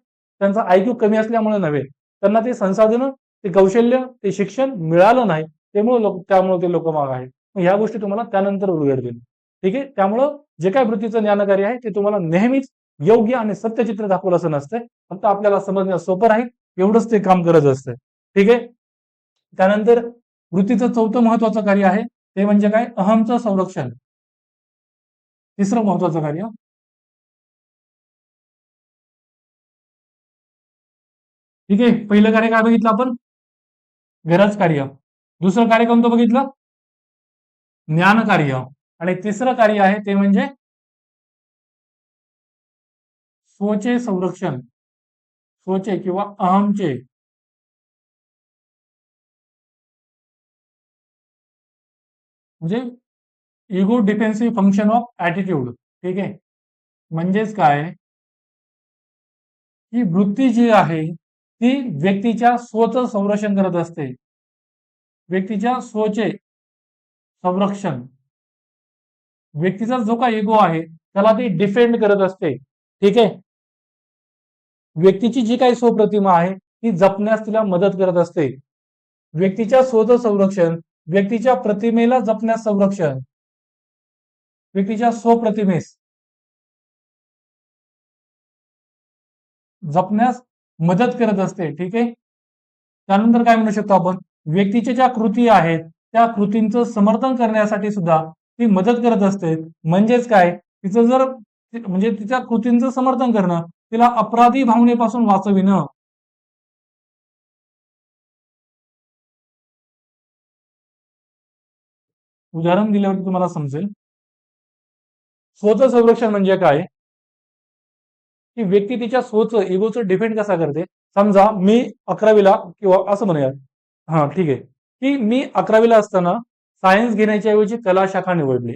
त्यांचा आयक्यू कमी असल्यामुळे नव्हे, त्यांना ते संसाधनं, ते कौशल्य, ते शिक्षण मिळालं नाही, त्यामुळे ते लोक माग आहेत. ह्या गोष्टी तुम्हाला त्यानंतर उलगडतील. ठीक आहे. त्यामुळं जे काही वृत्तीचं ज्ञानकार्य आहे ते तुम्हाला नेहमीच योग्य आणि सत्यचित्र दाखवलं असं नसतंय. फक्त आपल्याला समजण्यास सोपं राहील एवढंच ते काम करत असतं. ठीक आहे. त्यानंतर वृत्तीचं चौथं महत्वाचं कार्य आहे ते म्हणजे काय, अहमचं संरक्षण. तिसरं महत्वाचं कार्य. ठीक आहे. पहिलं कार्य काय बघितलं आपण, गरज कार्य. दुसरं कार्य कोणतं बघितलं, ज्ञान कार्य. आणि तिसरं कार्य आहे ते म्हणजे स्वचे संरक्षण, स्वचे किंवा अहमचे. म्हणजे ego defensive function of attitude. ठीक आहे. म्हणजेच काय, ही वृत्ती जी आहे ती व्यक्तीच्या स्वचं संरक्षण करत असते, व्यक्तीच्या स्वचे संरक्षण. व्यक्तीचा जो काही इगो आहे त्याला ती डिफेंड करत असते. ठीक आहे. व्यक्तीची जी काही स्वप्रतिमा आहे ती जपण्यास तिला मदत करत असते. व्यक्तीच्या स्वतः संरक्षण, व्यक्तीच्या प्रतिमेला जपण्यास संरक्षण, व्यक्तीच्या स्वप्रतिमेस जपण्यास मदत करत असते. ठीक आहे. त्यानंतर काय म्हणू शकतो आपण, व्यक्तीच्या ज्या कृती आहेत त्या कृतींचं समर्थन करण्यासाठी सुद्धा ती मदत करत असते. म्हणजेच काय, तिचं जर म्हणजे तिच्या कृतींचं समर्थन करणं, तिला अपराधी भावनेपासून वाचविणं. उदाहरण दिल्यावर तुम्हाला समजेल. स्वतः संरक्षण म्हणजे काय, की व्यक्ती तिच्या स्वचं इगोचं डिफेंड कसा करते. समजा मी 11वीला किंवा असं म्हणूया, हा ठीक आहे, की मी 11वीला असताना सायन्स घेण्याच्या ऐवजी कला शाखा निवडली.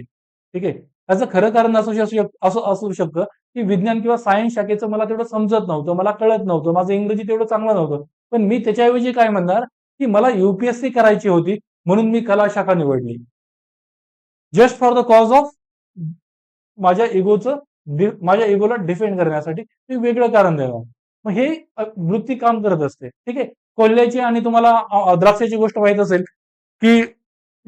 ठीक आहे. त्याचं खरं कारण असू शकतं की विज्ञान किंवा सायन्स शाखेचं मला तेवढं समजत नव्हतं, मला कळत नव्हतं, माझं इंग्रजी तेवढं चांगलं नव्हतं. पण मी त्याच्याऐवजी काय म्हणणार, की मला युपीएससी करायची होती म्हणून मी कला शाखा निवडली. Just for the cause of माझ्या इगोचं, माझ्या इगोला डिफेंड करण्यासाठी मी वेगळं कारण देणार. मग हे वृत्ती काम करत असते. ठीक आहे. कोल्ह्याची आणि तुम्हाला द्राक्षाची गोष्ट माहित असेल की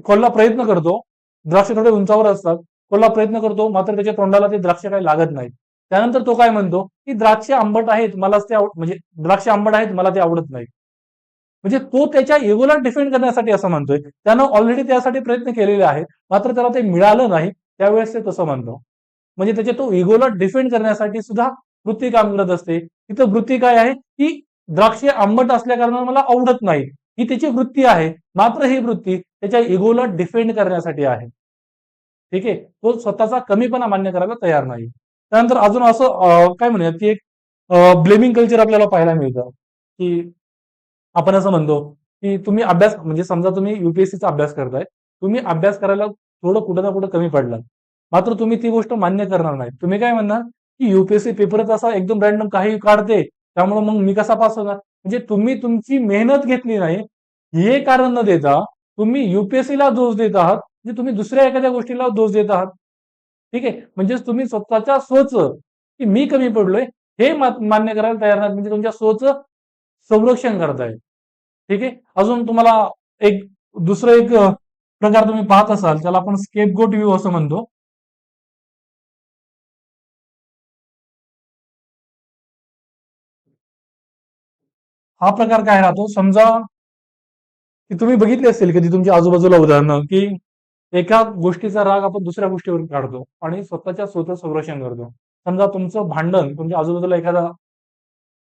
कोल्हा प्रयत्न करतो, द्राक्ष थोडे उंचावर असतात, कोल्हा प्रयत्न करतो मात्र त्याच्या तोंडाला ते द्राक्ष काही लागत नाही. त्यानंतर तो काय म्हणतो की द्राक्ष आंबट आहेत, मला ते म्हणजे द्राक्ष आंबट आहेत, मला ते आवडत नाही. म्हणजे तो त्याच्या इगोला डिफेंड करण्यासाठी असं म्हणतोय. त्यानं ऑलरेडी त्यासाठी प्रयत्न केलेले आहेत, मात्र त्याला ते मिळालं नाही, त्यावेळेस ते तसं म्हणतो. म्हणजे त्याच्या तो इगोला डिफेंड करण्यासाठी सुद्धा वृत्ती काम करत असते. तिथं वृत्ती काय आहे, की द्राक्षे आंबट असल्या कारणाने मला आवडत नाही, ही त्याची वृत्ती आहे. मात्र ही वृत्ती त्याच्या इगोला डिफेंड करण्यासाठी आहे. ठीक आहे. तो स्वतःचा कमीपणा मान्य करायला तयार नाही. त्यानंतर अजून असं काय म्हणूयात की एक ब्लेमिंग कल्चर आपल्याला पाहायला मिळतं, की आपण असं म्हणतो की तुम्ही अभ्यास, म्हणजे समजा तुम्ही युपीएससीचा अभ्यास करताय, तुम्ही अभ्यास करायला थोडं कुठं ना कुठं कमी पडला, मात्र तुम्ही ती गोष्ट मान्य करणार नाही. तुम्ही काय म्हणणार की युपीएससी पेपरच असा एकदम रॅन्डम काही काढते, त्यामुळे मग मी कसा पास होणार. म्हणजे तुम्ही तुमची मेहनत घेतली नाही हे कारण न देता तुम्ही युपीएससीला दोष देत आहात, म्हणजे तुम्ही दुसऱ्या एखाद्या गोष्टीला दोष देत आहात. ठीक आहे. म्हणजे तुम्ही स्वतःच्या स्वच की मी कमी पडलोय हे मान्य करायला तयार नाही, म्हणजे तुमच्या स्वच संरक्षण करताय. ठीक आहे. अजून तुम्हाला एक दुसरं एक प्रकार तुम्ही पाहत असाल, त्याला आपण स्केपगोट व्ह्यू असं म्हणतो. हा प्रकार काय राहतो, समजा की तुम्ही बघितले असेल कधी तुमच्या आजूबाजूला उदाहरणं, की एका गोष्टीचा राग आपण दुसऱ्या गोष्टीवर काढतो आणि स्वतःच्या स्वतः संरक्षण करतो. समजा तुमचं भांडण, तुमच्या आजूबाजूला एखादा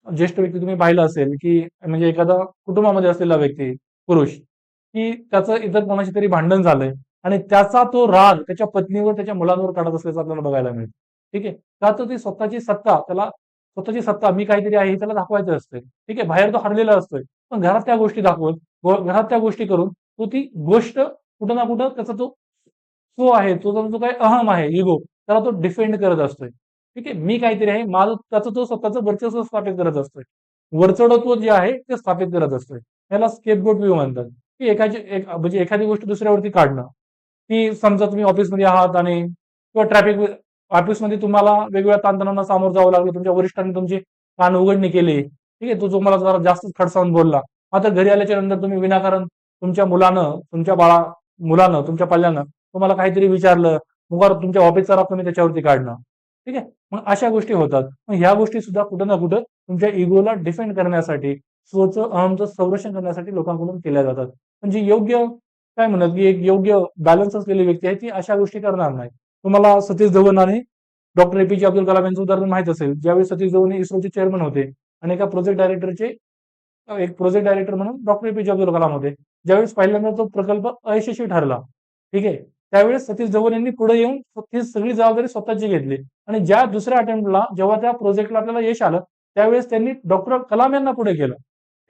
ज्येष्ठ व्यक्ती तुम्ही पाहिला असेल, की म्हणजे एखादा कुटुंबामध्ये असलेला व्यक्ती, पुरुष, की त्याचं इतर कोणाशी तरी भांडण झालंय आणि त्याचा तो राग त्याच्या पत्नीवर, त्याच्या मुलांवर काढत असल्याचं आपल्याला बघायला मिळतं. ठीक आहे. का तर ती स्वतःची सत्ता, त्याला स्वतःची सत्ता मी काहीतरी आहे हे त्याला दाखवायचं असते. ठीक आहे. बाहेर तो हरलेला असतोय, पण घरात त्या गोष्टी दाखवून, घरात त्या गोष्टी करून तो ती गोष्ट कुठं ना कुठं त्याचा तो आहे, तो जो काही अहम आहे, इगो, त्याला तो डिफेंड करत असतोय. ठीक आहे. मी काहीतरी आहे, माझं त्याचं तो स्वतःचं वर्चस्व स्थापित करत असतोय. वरचढत्व जे आहे ते स्थापित करत असतोय. याला स्केपगोट व्ह्यू म्हणतात, की म्हणजे एखादी गोष्ट दुसऱ्यावरती काढणं, की समजा तुम्ही ऑफिसमध्ये आहात आणि किंवा ट्रॅफिक ऑफिसमध्ये तुम्हाला वेगवेगळ्या ताणतणावांना सामोरं जावं लागलं, तुमच्या वरिष्ठांनी तुमची कान उघडणी केली, ठीक आहे, तो तुम्हाला जरा जास्तच खडसावून बोलला. आता घरी आल्याच्या नंतर तुम्ही विनाकारण तुमच्या मुलानं तुमच्या पाल्यानं तुम्हाला काहीतरी विचारलं, मग तुमच्या ऑफिसचा राग तुम्ही त्याच्यावरती काढणं, ठीक आहे. मग अशा गोष्टी होतात. मग ह्या गोष्टी सुद्धा कुठं ना कुठं तुमच्या इगोला डिफेंड करण्यासाठी, स्वतःचं अहमचं संरक्षण करण्यासाठी लोकांकडून केल्या जातात. म्हणजे योग्य काय म्हणत, की एक योग्य बॅलन्स असलेली व्यक्ती आहे ती अशा गोष्टी करणार नाही. तुम्हाला सतीश धवन आणि डॉक्टर एपीजे अब्दुल कलाम यांचं उदाहरण माहित असेल. ज्यावेळी सतीश धवन हे इस्रोचे चेअरमन होते आणि एका एक प्रोजेक्ट डायरेक्टर म्हणून डॉक्टर एपीजे अब्दुल कलाम होते. ज्यावेळेस पहिल्यांदा तो प्रकल्प अयशस्वी ठरला, ठीक आहे, त्यावेळेस सतीश धवन यांनी पुढे येऊन ती सगळी जबाबदारी स्वतःची घेतली आणि ज्या दुसऱ्या अटेम्प्टला जेव्हा त्या प्रोजेक्टला आपल्याला यश आलं, त्यावेळेस त्यांनी डॉक्टर कलाम यांना पुढे केलं,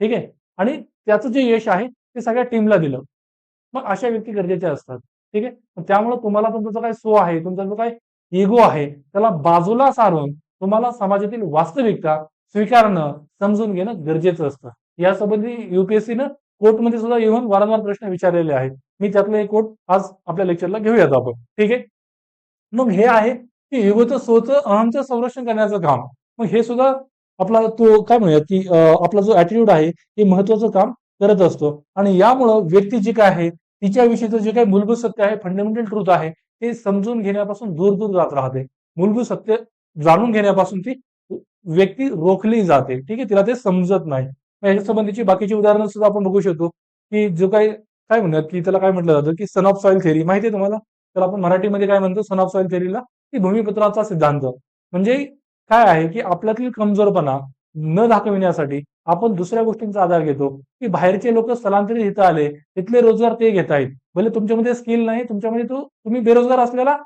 ठीक आहे, आणि त्याचं जे यश आहे ते सगळ्या टीमला दिलं. मग अशा व्यक्ती गरजेच्या असतात, ठीक आहे. त्यामुळे तुम्हाला तुमचा जो काही सो आहे, तुमचा जो काही इगो आहे, त्याला बाजूला सारून तुम्हाला समाजातील वास्तविकता स्वीकारणं, समजून घेणं गरजेचं असतं. यासंबंधी युपीएससीनं कोर्टमध्ये सुद्धा येऊन वारंवार प्रश्न विचारलेले आहेत. मी त्यातलं एक कोट आज आपल्या लेक्चरला घेऊयात आपण, ठीक आहे. मग हे आहे की इगोचं स्वचं अहमचं संरक्षण करण्याचं काम. मग हे सुद्धा आपला तो काय म्हणूयात की आपला जो ऍटिट्यूड आहे हे महत्वाचं काम करत असतो आणि यामुळं व्यक्ती जी काय आहे तिच्याविषयीचं जे काही मूलभूत सत्य आहे, फंडामेंटल ट्रूथ आहे, ते समजून घेण्यापासून दूर दूर जात राहते. मूलभूत सत्य जाणून घेण्यापासून ती व्यक्ती रोखली जाते, ठीक आहे, तिला ते समजत नाही. याच्या संबंधीची बाकीची उदाहरणं सुद्धा आपण बघू शकतो, की जो काही काय म्हणूयात की त्याला काय म्हटलं जातं, की सन ऑफ सॉइल थेरी माहिती आहे तुम्हाला? तर आपण मराठीमध्ये काय म्हणतो सन ऑफ सॉइल थेरीला, की भूमिपुत्राचा सिद्धांत. म्हणजे काय आहे, की आपल्यातील कमजोरपणा न दाखविण्यासाठी आपण दुसऱ्या गोष्टींचा आधार घेतो, की बाहेरचे लोक स्थलांतरित इथं आले, तिथले रोजगार ते घेत आहेत. भले तुमच्यामध्ये स्किल नाही, तुमच्यामध्ये तुम्ही बेरोजगार असलेला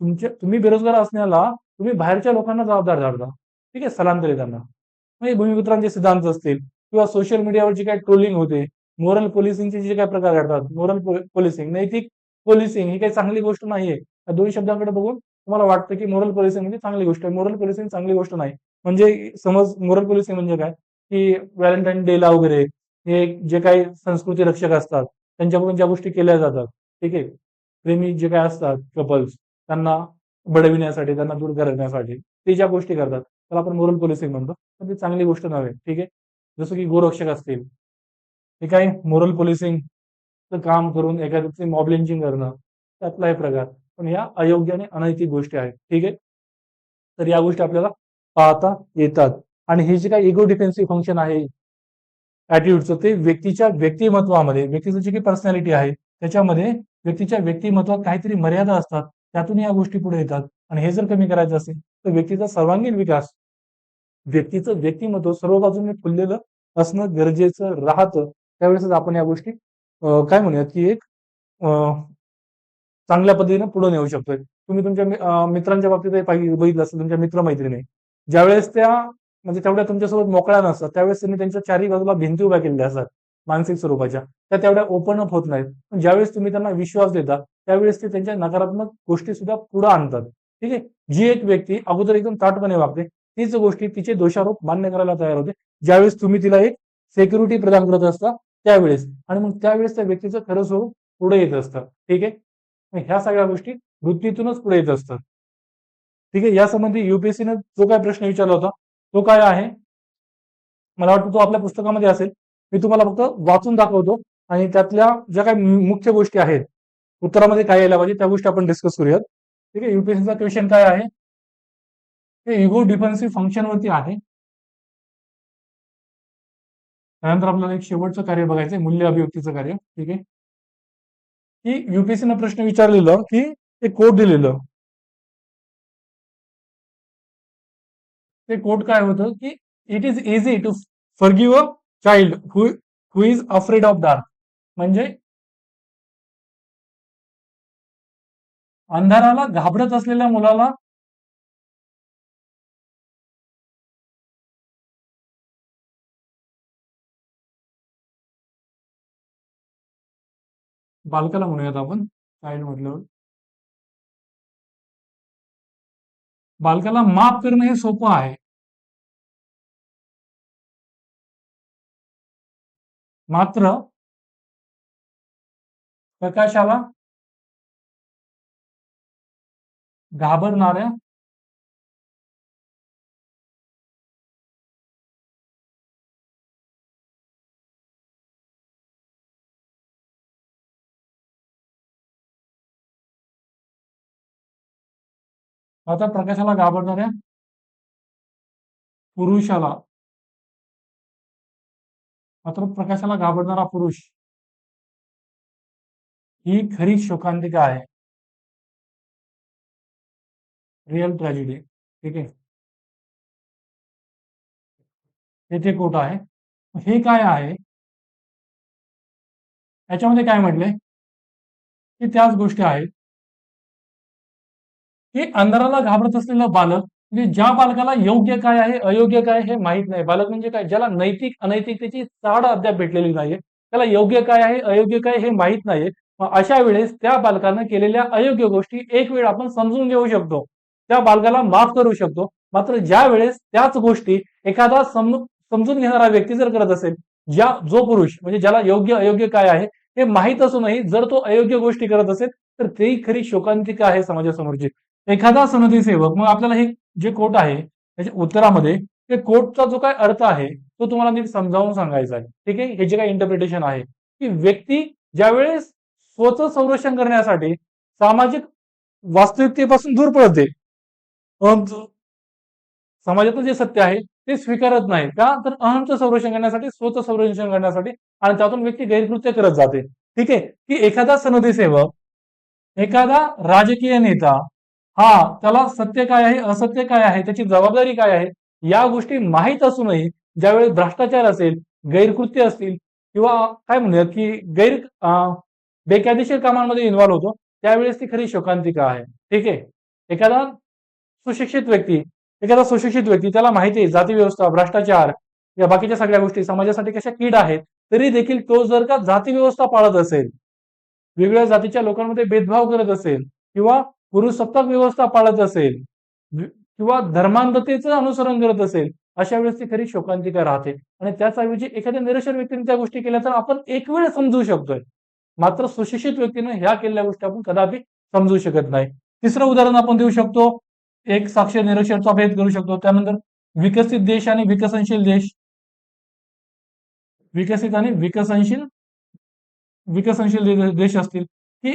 तुम्ही बेरोजगार असण्याला तुम्ही बाहेरच्या लोकांना जबाबदार धरता, ठीक आहे, स्थलांतरितांना. म्हणजे भूमिपुत्रांचे सिद्धांत असतील किंवा सोशल मीडियावर जी काही ट्रोलिंग होते, मोरल पोलिसिंगचे जे काही प्रकार घडतात, मोरल पोलिसिंग, नैतिक पोलिसिंग ही काही चांगली गोष्ट नाहीये. या दोन शब्दांकडे बघून तुम्हाला वाटतं की मोरल पोलिसिंग म्हणजे चांगली गोष्ट आहे. मोरल पोलिसिंग चांगली गोष्ट नाही. म्हणजे समज मोरल पोलिसिंग म्हणजे काय, की व्हॅलेंटाईन डेला वगैरे हे जे काही संस्कृती रक्षक असतात त्यांच्याकडून ज्या गोष्टी केल्या जातात, ठीक आहे, प्रेमी जे काय असतात कपल्स त्यांना बडविण्यासाठी, त्यांना दूर करण्यासाठी ते ज्या गोष्टी करतात त्याला आपण मोरल पोलिसिंग म्हणतो. पण ती चांगली गोष्ट नव्हे, ठीक आहे. जसं की गोरक्षक असतील, हे काय मोरल पोलिसिंगचं काम करून एखाद्याची मॉब लिंचिंग करणं, त्यातला हे प्रकार. पण या अयोग्य आणि अनैतिक गोष्टी आहेत, ठीक आहे. तर या गोष्टी आपल्याला पाहता येतात आणि हे जे काही इगो डिफेन्सिव्ह फंक्शन आहे ऍटिट्यूडचं, ते व्यक्तीच्या व्यक्तिमत्वामध्ये, व्यक्तीचं जी काही पर्सनॅलिटी आहे त्याच्यामध्ये व्यक्तीच्या व्यक्तिमत्वात काहीतरी मर्यादा असतात, त्यातून या गोष्टी पुढे येतात आणि हे जर कमी करायचं असेल तर व्यक्तीचा सर्वांगीण विकास, व्यक्तीचं व्यक्तिमत्व सर्व बाजूने फुललेलं असणं गरजेचं राहतं. त्यावेळेसच आपण या गोष्टी काय म्हणूयात की एक चांगल्या पद्धतीने पुढे नेऊ शकतोय. तुम्ही तुमच्या मित्रांच्या बाबतीत बघितलं असेल, तुमच्या मित्र-मैत्रिणी ज्यावेळेस त्या म्हणजे तेवढ्या तुमच्यासोबत मोकळ्या नसतात, त्यावेळेस त्यांनी त्यांच्या चारही बाजूला भिंती उभ्या केलेल्या असतात मानसिक स्वरूपाच्या. त्या तेवढ्या ओपन अप होत नाहीत. पण ज्यावेळेस तुम्ही त्यांना विश्वास देता, त्यावेळेस ते त्यांच्या नकारात्मक गोष्टी सुद्धा पुढे आणतात. ठीक आहे. जी एक व्यक्ती अगोदर एकदम ताठपणे वागते, तीच गोष्टी तिचे दोषारोप मान्य करायला तयार होते. ज्यावेळेस तुम्ही तिला एक सिक्युरिटी प्रदान करत असता त्यावेळेस, आणि मग त्यावेळेस त्या व्यक्तीचं खरं स्वरूप पुढे येत असतं. ठीक आहे. मग ह्या सगळ्या गोष्टी वृत्तीतूनच पुढे येत असतात. ठीक आहे. यासंबंधी युपीएससीने जो काय प्रश्न विचारला होता तो काय आहे, मला वाटतं तो आपल्या पुस्तकामध्ये असेल. मी तुम्हाला फक्त वाचून दाखवतो आणि त्यातल्या ज्या काही मुख्य गोष्टी आहेत उत्तरामध्ये काय यायला पाहिजे त्या गोष्टी आपण डिस्कस करूयात. ठीक आहे. युपीएससीचा क्वेश्चन काय आहे, ते इगो डिफेन्सिव्ह फंक्शन वरती आहे. त्यानंतर आपल्याला एक शेवटचं कार्य बघायचंय, मूल्य अभिव्यक्तीचं कार्य. ठीक आहे. की युपीएससीनं प्रश्न विचारलेलं की ते कोड दिलेलं, ते कोड काय होतं की it is easy to forgive a child who is afraid of dark. म्हणजे अंधाराला घाबरत असलेल्या मुलाला बालकाला म्हणूयात आपण, चाइल्ड म्हटल्यावर बालकाला माफ करणं हे सोपं आहे. मात्र प्रकाशाला घाबरणाऱ्या आता प्रकाशाला घाबरणाऱ्या पुरुषाला मात्र प्रकाशाला घाबरणारा पुरुष ही खरी शोकांतिका आहे. Real tragedy. ठीक आहे, येथे कोट आहे. हे काय आहे, याच्यामध्ये काय म्हटले की त्याच गोष्टी आहेत की अंधाराला घाबरत असलेलं बालक म्हणजे ज्या बालकाला योग्य काय आहे अयोग्य काय हे माहित नाही. बालक म्हणजे काय, ज्याला नैतिक अनैतिकतेची चाड अद्याप भेटलेली नाहीये, त्याला योग्य काय आहे अयोग्य काय हे माहित नाहीये. मग अशा वेळेस त्या बालकानं केलेल्या अयोग्य गोष्टी एक वेळ आपण समजून घेऊ शकतो, त्या बालकाला माफ करू शकतो. मात्र ज्या वेळेस त्याच गोष्टी एखादा समजून घेणारा व्यक्ती जर करत असेल, जो पुरुष म्हणजे ज्याला योग्य अयोग्य काय आहे हे माहीत असूनही जर तो अयोग्य गोष्टी करत असेल तर ती खरी शोकांतिका आहे समाजासमोरची. एखादा सनदी सेवक, मग आपल्याला हे जे कोट आहे त्याच्या उत्तरामध्ये ते कोटचा जो काय अर्थ आहे तो तुम्हाला नीट समजावून सांगायचा आहे. ठीक आहे, हे जे काही इंटरप्रिटेशन आहे की व्यक्ती ज्यावेळेस स्वतः संरक्षण करण्यासाठी सामाजिक वास्तविकतेपासून दूर पळते, समाजातलं जे सत्य आहे ते स्वीकारत नाही का, तर अहमचं संरक्षण करण्यासाठी स्वतः संरक्षण करण्यासाठी आणि त्यातून व्यक्ती गैरकृत्य करत जाते. ठीक आहे, की एखादा सनदी सेवक एखादा राजकीय नेता हा त्याला सत्य काय आहे असत्य काय आहे त्याची जबाबदारी काय आहे या गोष्टी माहीत असूनही ज्यावेळेस भ्रष्टाचार असेल गैरकृत्य असतील किंवा काय म्हणूयात की बेकायदेशीर कामांमध्ये इन्व्हॉल्व्ह होतो त्यावेळेस ती खरी शोकांतिका आहे. ठीक आहे, एखादा सुशिक्षित व्यक्ती एखादा सुशिक्षित व्यक्ती त्याला माहिती आहे जाती व्यवस्था भ्रष्टाचार या बाकीच्या सगळ्या गोष्टी समाजासाठी कशा कीड आहेत, तरी देखील तो जर का जाती व्यवस्था पाळत असेल, वेगवेगळ्या जातीच्या लोकांमध्ये भेदभाव करत असेल किंवा पुरुषसत्ताक व्यवस्था पाळत असेल किंवा धर्मांधतेचं अनुसरण करत असेल, अशा वेळेस ती खरी शोकांतिका राहते. आणि त्याचऐवजी एखाद्या निरक्षर व्यक्तीने त्या गोष्टी केल्या तर आपण एक वेळ समजू शकतोय, मात्र सुशिक्षित व्यक्तीने ह्या केलेल्या गोष्टी आपण कदापि समजू शकत नाही. तिसरं उदाहरण आपण देऊ शकतो, एक साक्षर निरक्षरचा भेद करू शकतो. त्यानंतर विकसित देश आणि विकसनशील देश, विकसित आणि विकसनशील देश असतील की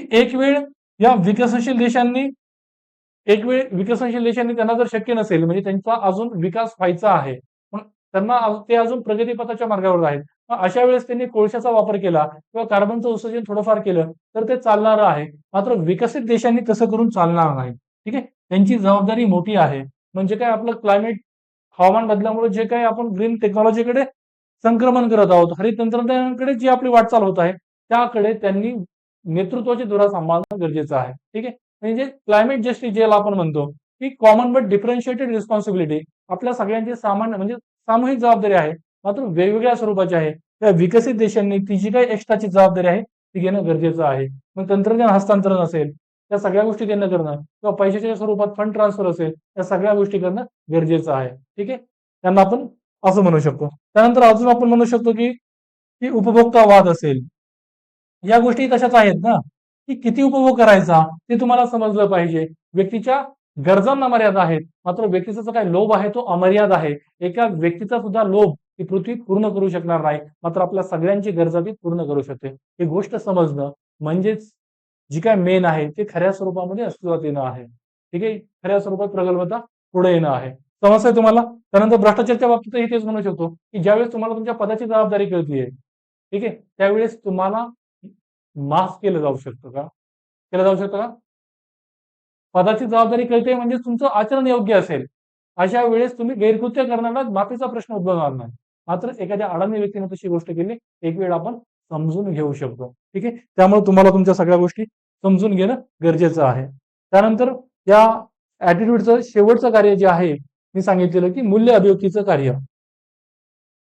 विकसनशील देशांनी त्यांना जर शक्य नसेल म्हणजे त्यांचा अजून विकास व्हायचा आहे पण त्यांना ते अजून प्रगतीपथाच्या मार्गावर आहेत, अशा वेळेस त्यांनी कोळशाचा वापर केला किंवा कार्बनचं उत्सर्जन थोडंफार केलं तर ते चालणारं आहे. मात्र विकसित देशांनी तसं करून चालणार नाही. ठीक आहे, त्यांची जबाबदारी मोठी आहे. म्हणजे काय, आपलं क्लायमेट हवामान बदलामुळे जे काही आपण ग्रीन टेक्नॉलॉजीकडे संक्रमण करत आहोत, हरित तंत्रज्ञानाकडे जी आपली वाटचाल होत आहे त्याकडे त्यांनी नेतृत्वाची धुरा सांभाळणं गरजेचं आहे. ठीक आहे, म्हणजे क्लायमेट जस्टिस ज्याला आपण म्हणतो की कॉमन बट डिफरन्शिएटेड रिस्पॉन्सिबिलिटी, आपल्या सगळ्यांची सामान्य म्हणजे सामूहिक जबाबदारी आहे मात्र वेगवेगळ्या स्वरूपाची आहे. त्या विकसित देशांनी ती जी काही एक्स्ट्राची जबाबदारी आहे ती घेणं गरजेचं आहे. मग तंत्रज्ञान हस्तांतरण असेल त्या सगळ्या गोष्टी त्यांना करणं किंवा पैशाच्या स्वरूपात फंड ट्रान्सफर असेल त्या सगळ्या गोष्टी करणं गरजेचं आहे. ठीक आहे, त्यांना आपण असं म्हणू शकतो. त्यानंतर अजून आपण म्हणू शकतो की उपभोक्तावाद असेल, या गोष्टी तशाच आहेत ना की किती उपभोग करायचा ते तुम्हाला समजलं पाहिजे. व्यक्तीच्या गरजांना मर्यादा आहेत मात्र व्यक्तीचा जो काही लोभ आहे तो अमर्याद आहे. एका व्यक्तीचा सुद्धा लोभ ही पृथ्वी पूर्ण करू शकणार नाही, मात्र आपल्या सगळ्यांची गरजा ती पूर्ण करू शकते. ही गोष्ट समजणं म्हणजेच जी काय मेन आहे ते खऱ्या स्वरूपामध्ये अस्तित्वात येणं आहे. ठीक आहे, खऱ्या स्वरूपात प्रगल्भता पुढे येणं आहे. समजतंय तुम्हाला? त्यानंतर भ्रष्टाचाराच्या बाबतीतही तेच म्हणू शकतो की ज्यावेळेस तुम्हाला तुमच्या पदाची जबाबदारी कळतीये, ठीक आहे, त्यावेळेस तुम्हाला माफ केलं जाऊ शकतं का, केलं जाऊ शकतं का, पदाची जबाबदारी कळते म्हणजे तुमचं आचरण योग्य असेल अशा वेळेस तुम्ही गैरकृत्य करण्याला माफीचा प्रश्न उद्भवणार नाही. मात्र एखाद्या अडाणी व्यक्तीने तशी गोष्ट केली एक वेळ आपण समजून घेऊ शकतो. ठीक आहे, त्यामुळे तुम्हाला तुमच्या सगळ्या गोष्टी समजून घेणं गरजेचं आहे. त्यानंतर या ऍटिट्यूडचं शेवटचं कार्य जे आहे मी सांगितलेलं की मूल्य अभिव्यक्तीचं कार्य,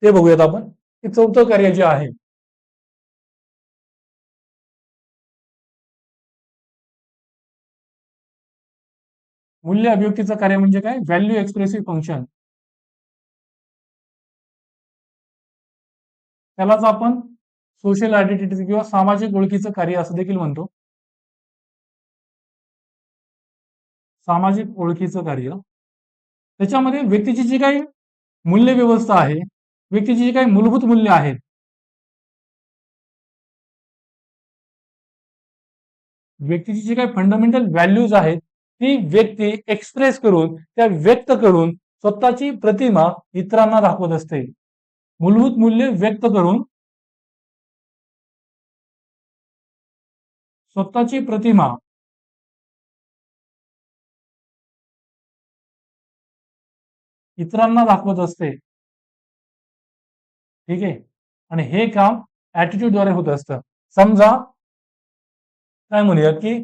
ते बघूयात आपण की चौथं कार्य जे आहे मूल्य अभिव्यक्तीचं कार्य म्हणजे काय, व्हॅल्यू एक्सप्रेसिव्ह फंक्शन. त्यालाच आपण सोशल आयडेंटिटी किंवा सामाजिक ओळखीचं कार्य असं देखील म्हणतो. सामाजिक ओळखीचं कार्य. त्याच्यामध्ये व्यक्तीची जी काही मूल्य व्यवस्था आहे, व्यक्तीची जी काही मूलभूत मूल्य आहेत, व्यक्तीची जी काही फंडामेंटल व्हॅल्यूज आहेत, ती व्यक्ती एक्सप्रेस करून, त्या व्यक्त करून स्वतःची प्रतिमा इतरांना दाखवत असते. मूलभूत मूल्य व्यक्त करून स्वतःची प्रतिमा इतरांना दाखवत असते. ठीक आहे. आणि हे काम ऍटिट्यूडद्वारे होत असतं. समजा काय म्हणूया की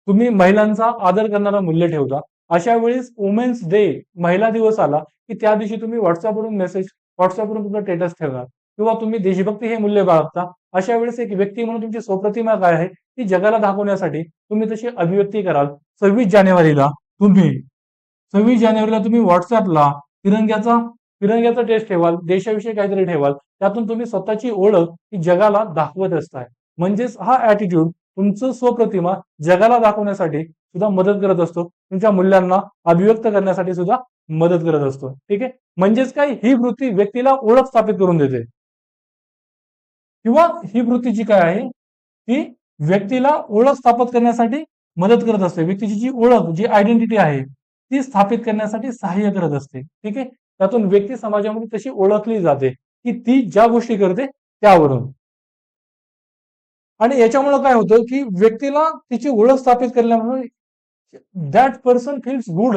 तुम्ही महिलांचा आदर करणारा मूल्य ठेवता. अशा वेळेस वुमेन्स डे महिला दिवस आला की त्या दिवशी तुम्ही व्हॉट्सअपवरून व्हॉट्सअपवरून तुमचा स्टेटस ठेवणार किंवा तुम्ही देशभक्ती हे मूल्य बाळगता. अशा वेळेस एक व्यक्ती म्हणून तुमची स्वप्रतिमा काय आहे ती जगाला दाखवण्यासाठी तुम्ही तशी अभिव्यक्ती कराल. 26 जानेवारीला तुम्ही 26 जानेवारीला तुम्ही व्हॉट्सअपला तिरंग्याचा तिरंग्याचा टेस्ट ठेवाल, देशाविषयी काहीतरी ठेवाल. त्यातून तुम्ही स्वतःची ओळख ही जगाला दाखवत असताय. म्हणजेच हा ऍटिट्यूड तुमचं स्वप्रतिमा जगाला दाखवण्यासाठी सुद्धा मदत करत असतो. तुमच्या मूल्यांना अभिव्यक्त करण्यासाठी सुद्धा मदत करत असतो. ठीक आहे. म्हणजेच काय ही वृत्ती व्यक्तीला ओळख स्थापित करून देते किंवा ही वृत्ती जी काय आहे ती व्यक्तीला ओळख स्थापित करण्यासाठी मदत करत असते. व्यक्तीची जी ओळख जी आयडेंटिटी आहे ती स्थापित करण्यासाठी सहाय्य करत असते. ठीक आहे. त्यातून व्यक्ती समाजामध्ये तशी ओळखली जाते की ती ज्या गोष्टी करते त्यावरून. आणि याच्यामुळे काय होतं की व्यक्तीला तिची ओळख स्थापित केल्यामुळे दॅट पर्सन फील्स गुड,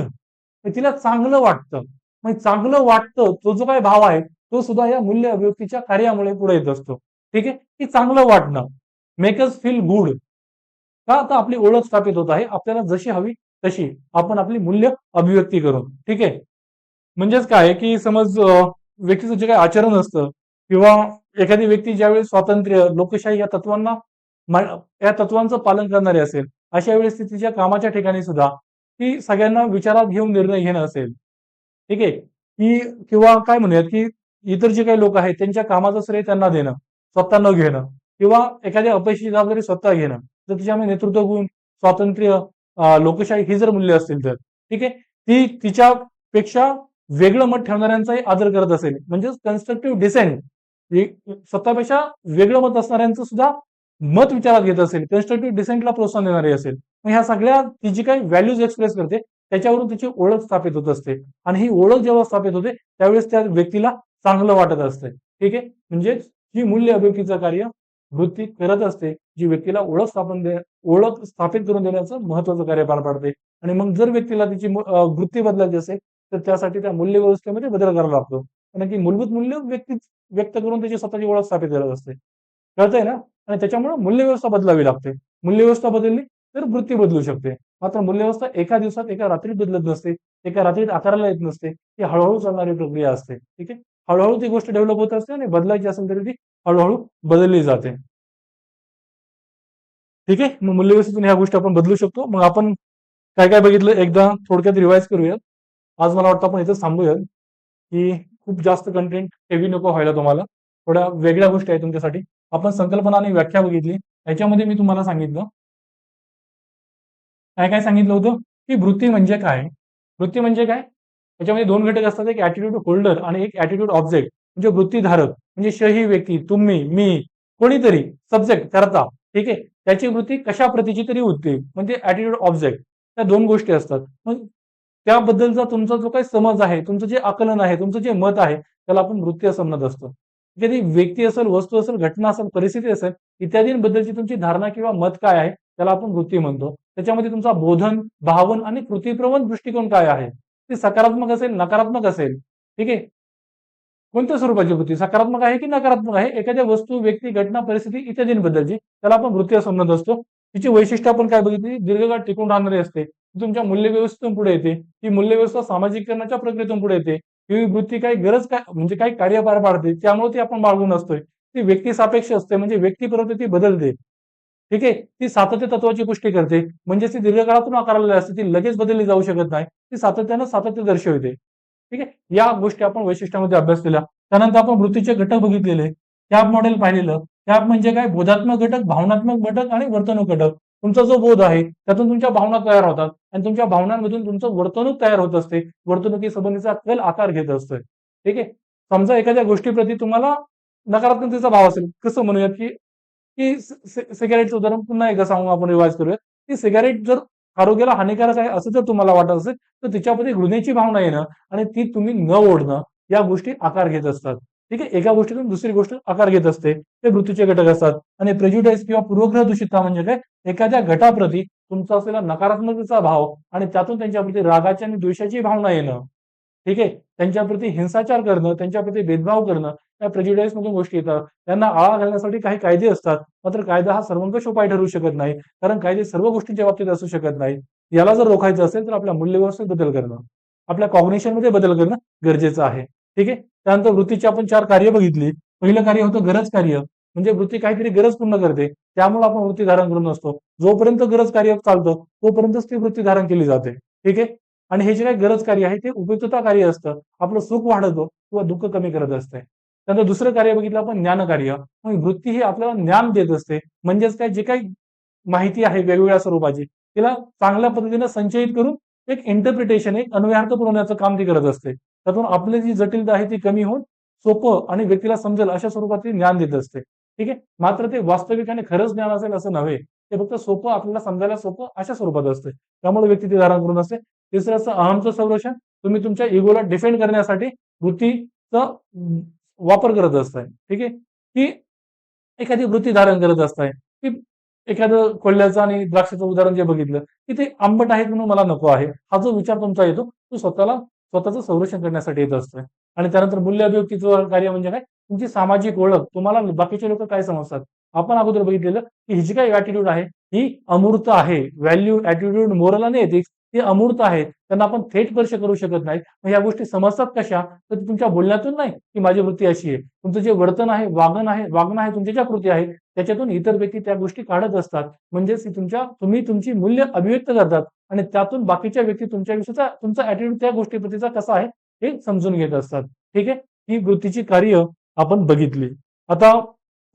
तिला चांगलं वाटतं. मग चांगलं वाटतं तो जो काही भाव आहे तो सुद्धा या मूल्य अभिव्यक्तीच्या कार्यामुळे पुढे येत असतो. ठीक आहे. की चांगलं वाटणं मेक अस फील गुड. का आता आपली ओळख स्थापित होत आहे, आपल्याला जशी हवी तशी आपण आपली मूल्य अभिव्यक्ती करू. ठीक आहे. म्हणजेच काय की समज व्यक्तीचं जे काही आचरण असतं किंवा एखादी व्यक्ती ज्यावेळी स्वातंत्र्य लोकशाही या तत्वांचं पालन करणारी असेल अशा वेळेस ती तिच्या कामाच्या ठिकाणी सुद्धा ती सगळ्यांना विचारात घेऊन निर्णय घेणं असेल. ठीक आहे. की किंवा काय म्हणूयात की इतर जे काही लोक आहेत त्यांच्या कामाचं श्रेय त्यांना देणं, स्वतः न घेणं किंवा एखाद्या अपयशी जबाबदारी स्वतः घेणं. जर तिच्यामध्ये नेतृत्व गुण, स्वातंत्र्य, लोकशाही ही जर मूल्य असतील तर ठीक आहे ती तिच्यापेक्षा वेगळं मत ठेवणाऱ्यांचाही आदर करत असेल. म्हणजेच कन्स्ट्रक्टिव्ह डिसेंट, स्वतःपेक्षा वेगळं मत असणाऱ्यांचं सुद्धा मत विचारात घेत असेल, कन्स्ट्रक्टिव्ह डिसेंटला प्रोत्साहन देणारी असेल. मग ह्या सगळ्या ती जी काही व्हॅल्यूज एक्सप्रेस करते त्याच्यावरून तिची ओळख स्थापित होत असते. आणि ही ओळख जेव्हा स्थापित होते त्यावेळेस त्या व्यक्तीला चांगलं वाटत असते. ठीक आहे. म्हणजे ही मूल्य अभिव्यक्तीचं कार्य वृत्ती करत असते, जी व्यक्तीला ओळख स्थापित करून देण्याचं महत्वाचं कार्य पार पाडते. आणि मग जर व्यक्तीला तिची वृत्ती बदलायची असेल तर त्यासाठी त्या मूल्य व्यवस्थेमध्ये बदल करावा लागतो. कारण की मूलभूत मूल्य व्यक्त करून त्याची स्वतःची ओळख स्थापित करत असते. कळतंय ना. आणि त्याच्यामुळे मूल्यव्यवस्था बदलावी लागते. मूल्यव्यवस्था बदलली तर वृत्ती बदलू शकते. मात्र मूल्यव्यवस्था एका दिवसात एका रात्रीत बदलत नसते, एका रात्रीत आकाराला येत नसते. ही हळूहळू चालणारी प्रक्रिया असते. ठीक आहे. हळूहळू ती गोष्ट डेव्हलप होत असते आणि बदलायची असेल तरी ती हळूहळू बदलली जाते. ठीक आहे. मग मूल्यव्यवस्थेतून ह्या गोष्टी आपण बदलू शकतो. मग आपण काय काय बघितलं एकदा थोडक्यात रिवाइज करूयात. आज मला वाटतं आपण इथं थांबूयात की खूप जास्त कंटेंट हेवी नको व्हायला तुम्हाला. थोड्या वेगळ्या गोष्टी आहेत तुमच्यासाठी. आपण संकल्पना आणि व्याख्या बघितली. याच्यामध्ये मी तुम्हाला सांगितलं काय काय सांगितलं होतं की वृत्ती म्हणजे काय. वृत्ती म्हणजे काय त्याच्यामध्ये दोन घटक असतात, एक ऍटिट्यूड होल्डर आणि एक ऍटिट्यूड ऑब्जेक्ट. म्हणजे वृत्तीधारक म्हणजे शही व्यक्ती, तुम्ही, मी, कोणीतरी, सब्जेक्ट, करता. ठीक आहे. त्याची वृत्ती कशा प्रतीची तरी होती म्हणजे ऍटिट्यूड ऑब्जेक्ट. त्या दोन गोष्टी असतात. मग त्याबद्दलचा तुमचा जो काही समज आहे, तुमचं जे आकलन आहे, तुमचं जे मत आहे त्याला आपण वृत्ती असं म्हणत असतो. एखादी व्यक्ती असेल, वस्तू असेल, घटना असेल, परिस्थिती असेल इत्यादींबद्दलची तुमची धारणा किंवा मत काय आहे त्याला आपण वृत्ती म्हणतो. त्याच्यामध्ये तुमचा बोधन, भावन आणि कृतीप्रवण दृष्टिकोन काय आहे ते सकारात्मक असेल, नकारात्मक असेल. ठीक आहे. कोणत्या स्वरूपाची वृत्ती सकारात्मक आहे की नकारात्मक आहे एखाद्या वस्तू, व्यक्ती, घटना, परिस्थिती इत्यादींबद्दलची त्याला आपण वृत्ती असं म्हणत असतो. तिची वैशिष्ट्य आपण काय बघितली, दीर्घकाळ टिकून राहणारी असते. तुमच्या मूल्यव्यवस्थेतून पुढे येते. ही मूल्यव्यवस्था सामाजिकरणाच्या प्रक्रियेतून पुढे येते. ही वृत्ती काही गरज काय म्हणजे काही कार्य पार पाडते त्यामुळे ती आपण बाळगून असतोय. ती व्यक्ती सापेक्ष असते म्हणजे व्यक्तीपर्यंत ती बदलते. ठीक आहे. ती सातत्य तत्वाची पुष्टी करते. म्हणजे ती दीर्घकाळातून आकारलेली असते, ती लगेच बदलली जाऊ शकत नाही. ती सातत्यानं सातत्य दर्शवते. ठीक आहे. या गोष्टी आपण वैशिष्ट्यामध्ये अभ्यास केल्या. त्यानंतर आपण वृत्तीचे घटक बघितलेले, कॅप मॉडेल पाहिलेलं. त्या म्हणजे काय, बोधात्मक घटक, भावनात्मक घटक आणि वर्तणूक घटक. तुमचा जो बोध आहे त्यातून तुमच्या भावना तयार होतात आणि तुमच्या भावनांमधून तुमचं वर्तणूक तयार होत असते. वर्तणुकीसंबंधीचा कल आकार घेत असतोय. ठीक आहे. समजा एखाद्या गोष्टीप्रती तुम्हाला नकारात्मकतेचा भाव असेल, कसं म्हणूयात की सिगारेटचं उदाहरण पुन्हा एकदा सांगून आपण रिवाइज करूयात, की सिगारेट जर आरोग्याला हानिकारक आहे असं जर तुम्हाला वाटत असेल तर तिच्यामध्ये घृणेची भावना येणं आणि ती तुम्ही न ओढणं या गोष्टी आकार घेत असतात. ठीक आहे. एका गोष्टीतून दुसरी गोष्ट आकार घेत असते. ते वृत्तीचे घटक असतात. आणि प्रेज्युडाइस किंवा पूर्वग्रह दूषितता म्हणजे काय, एखाद्या गटाप्रती तुमचा असलेला नकारात्मकतेचा भाव आणि त्यातून त्यांच्याप्रती रागाची आणि द्वेषाची भावना येणं. ठीक आहे. त्यांच्याप्रती हिंसाचार करणं, त्यांच्याप्रती भेदभाव करणं, या प्रेज्युडाइस मधून गोष्टी येतात. त्यांना आळा घालण्यासाठी काही कायदे असतात. मात्र कायदा हा सर्वंकष उपाय ठरू शकत नाही. कारण कायदे सर्व गोष्टींच्या बाबतीत असू शकत नाही. याला जर रोखायचं असेल तर आपल्या मूल्यव्यवस्थेत बदल करणं, आपल्या कॉग्निशन मध्ये बदल करणं गरजेचं आहे. ठीक आहे. त्यानंतर वृत्तीची आपण 4 कार्य बघितली. पहिलं कार्य होतं गरज कार्य, म्हणजे वृत्ती काहीतरी गरज पूर्ण करते, त्यामुळे आपण वृत्ती धारण करून असतो. जोपर्यंत गरज कार्य चालतं तोपर्यंतच ती वृत्ती धारण केली जाते. ठीक आहे. आणि हे जे काही गरज कार्य आहे ते उपयुक्तता कार्य असतं. आपलं सुख वाढवतो किंवा दुःख कमी करत असते. त्यानंतर दुसरं कार्य बघितलं आपण ज्ञान कार्य. मग वृत्ती ही आपल्याला ज्ञान देत असते. म्हणजेच काय, जे काही माहिती आहे वेगवेगळ्या स्वरूपाची तिला चांगल्या पद्धतीने संचयित करून एक इंटरप्रिटेशन, एक अन्वयार्थ पुरवण्याचं काम ती करत असते. त्यातून आपली जी जटिलता आहे ती कमी होऊन सोपं आणि व्यक्तीला समजेल अशा स्वरूपात ज्ञान देत असते. ठीक आहे. मात्र ते वास्तविक आणि खरंच ज्ञान असेल असं नव्हे. ते फक्त सोपं, आपल्याला समजायला सोपं अशा स्वरूपात असते. त्यामुळे व्यक्ती ते धारण करून असते. तिसरं असं अहमचं संरक्षण. तुम्ही तुमच्या इगोला डिफेंड करण्यासाठी वृत्तीचा वापर करत असताय. ठीक आहे. की एखादी वृत्ती धारण करत असताय, की एखादं कोल्ह्याचं आणि द्राक्षाचं उदाहरण जे बघितलं, की ते आंबट आहेत म्हणून मला नको आहे. हा जो विचार तुमचा येतो तो स्वतःचं संरक्षण करण्यासाठी येत असतोय. आणि त्यानंतर मूल्य अभिव्यक्तीचं कार्य म्हणजे काय, तुमची सामाजिक ओळख. तुम्हाला बाकीचे लोक काय समजतात. आपण अगोदर बघितलेलं की ही जी काही ऍटिट्यूड आहे ही अमूर्त आहे. व्हॅल्यू, ऍटिट्यूड, मोरल आणि एथिक्स हे अमूर्त आहेत. त्यांना आपण थेट स्पर्श करू शकत नाही. मग या गोष्टी समजतात कशा, तर तुमच्या बोलण्यातून नाही की माझी वृत्ती अशी आहे. तुमचं जे वर्तन आहे, वागणं आहे, तुमच्या ज्या कृती आहे त्याच्यातून इतर व्यक्ती त्या गोष्टी काढत असतात. म्हणजेच तुम्ही तुमची मूल्य अभिव्यक्त करतात आणि त्यातून बाकीच्या व्यक्ती तुमच्याविषयीचा तुमचा ऍटिट्यूड त्या गोष्टीप्रतीचा कसा आहे हे समजून घेत असतात. ठीक आहे. ही वृत्तीची कार्य आपण बघितली. आता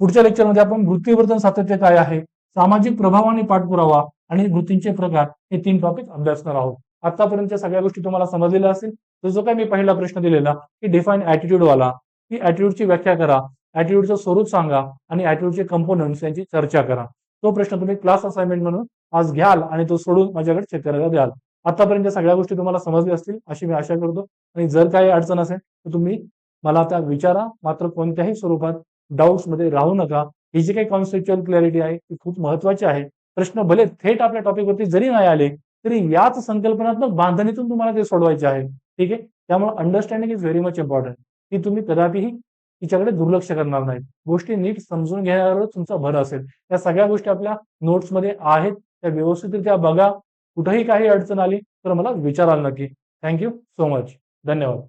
पुढच्या लेक्चरमध्ये आपण वृत्तीवर्तन सातत्य काय आहे, सामाजिक प्रभाव आणि पाठपुरावा आणि वृत्तींचे प्रकार हे 3 टॉपिक अभ्यासणार आहोत. आतापर्यंतच्या सगळ्या गोष्टी तुम्हाला समजलेल्या असतील. तर जो काय मी पहिला प्रश्न दिलेला की डिफाईन ऍटिट्यूड वाला, की ऍटिट्यूडची व्याख्या करा, ऍटिट्यूडचं स्वरूप सांगा आणि ऍटिट्यूडचे कंपोनंट्स यांची चर्चा करा. तो प्रश्न तुम्ही क्लास असाइनमेंट म्हणून आज घ्याल आणि तो सोडून माझ्याकडे चेक करायला द्याल. आतापर्यंत सगळ्या गोष्टी तुम्हाला समजल्या असतील अशी मी आशा करतो. आणि जर काही अडचण असेल तर तुम्ही मला त्या विचारा. मात्र कोणत्याही स्वरूपात डाऊट्स मध्ये राहू नका. ही जी काही कॉन्सेप्च्युअल क्लॅरिटी आहे ती खूप महत्वाची आहे. प्रश्न भले थेट आपल्या टॉपिकवरती जरी नाही आले तरी याच संकल्पनात्मक बांधणीतून तुम्हाला ते सोडवायचे आहे. ठीक आहे. त्यामुळे understanding is very much important. की तुम्ही कदापिही तिच्याकडे दुर्लक्ष करणार नाहीत. गोष्टी नीट समजून घेण्यावर तुमचा भर असेल. या सगळ्या गोष्टी आपल्या नोट्समध्ये आहेत. त्या व्यवस्थितरित्या बघा. कुठेही काही अडचण आली तर मला विचाराल नक्की. Thank you so much. धन्यवाद.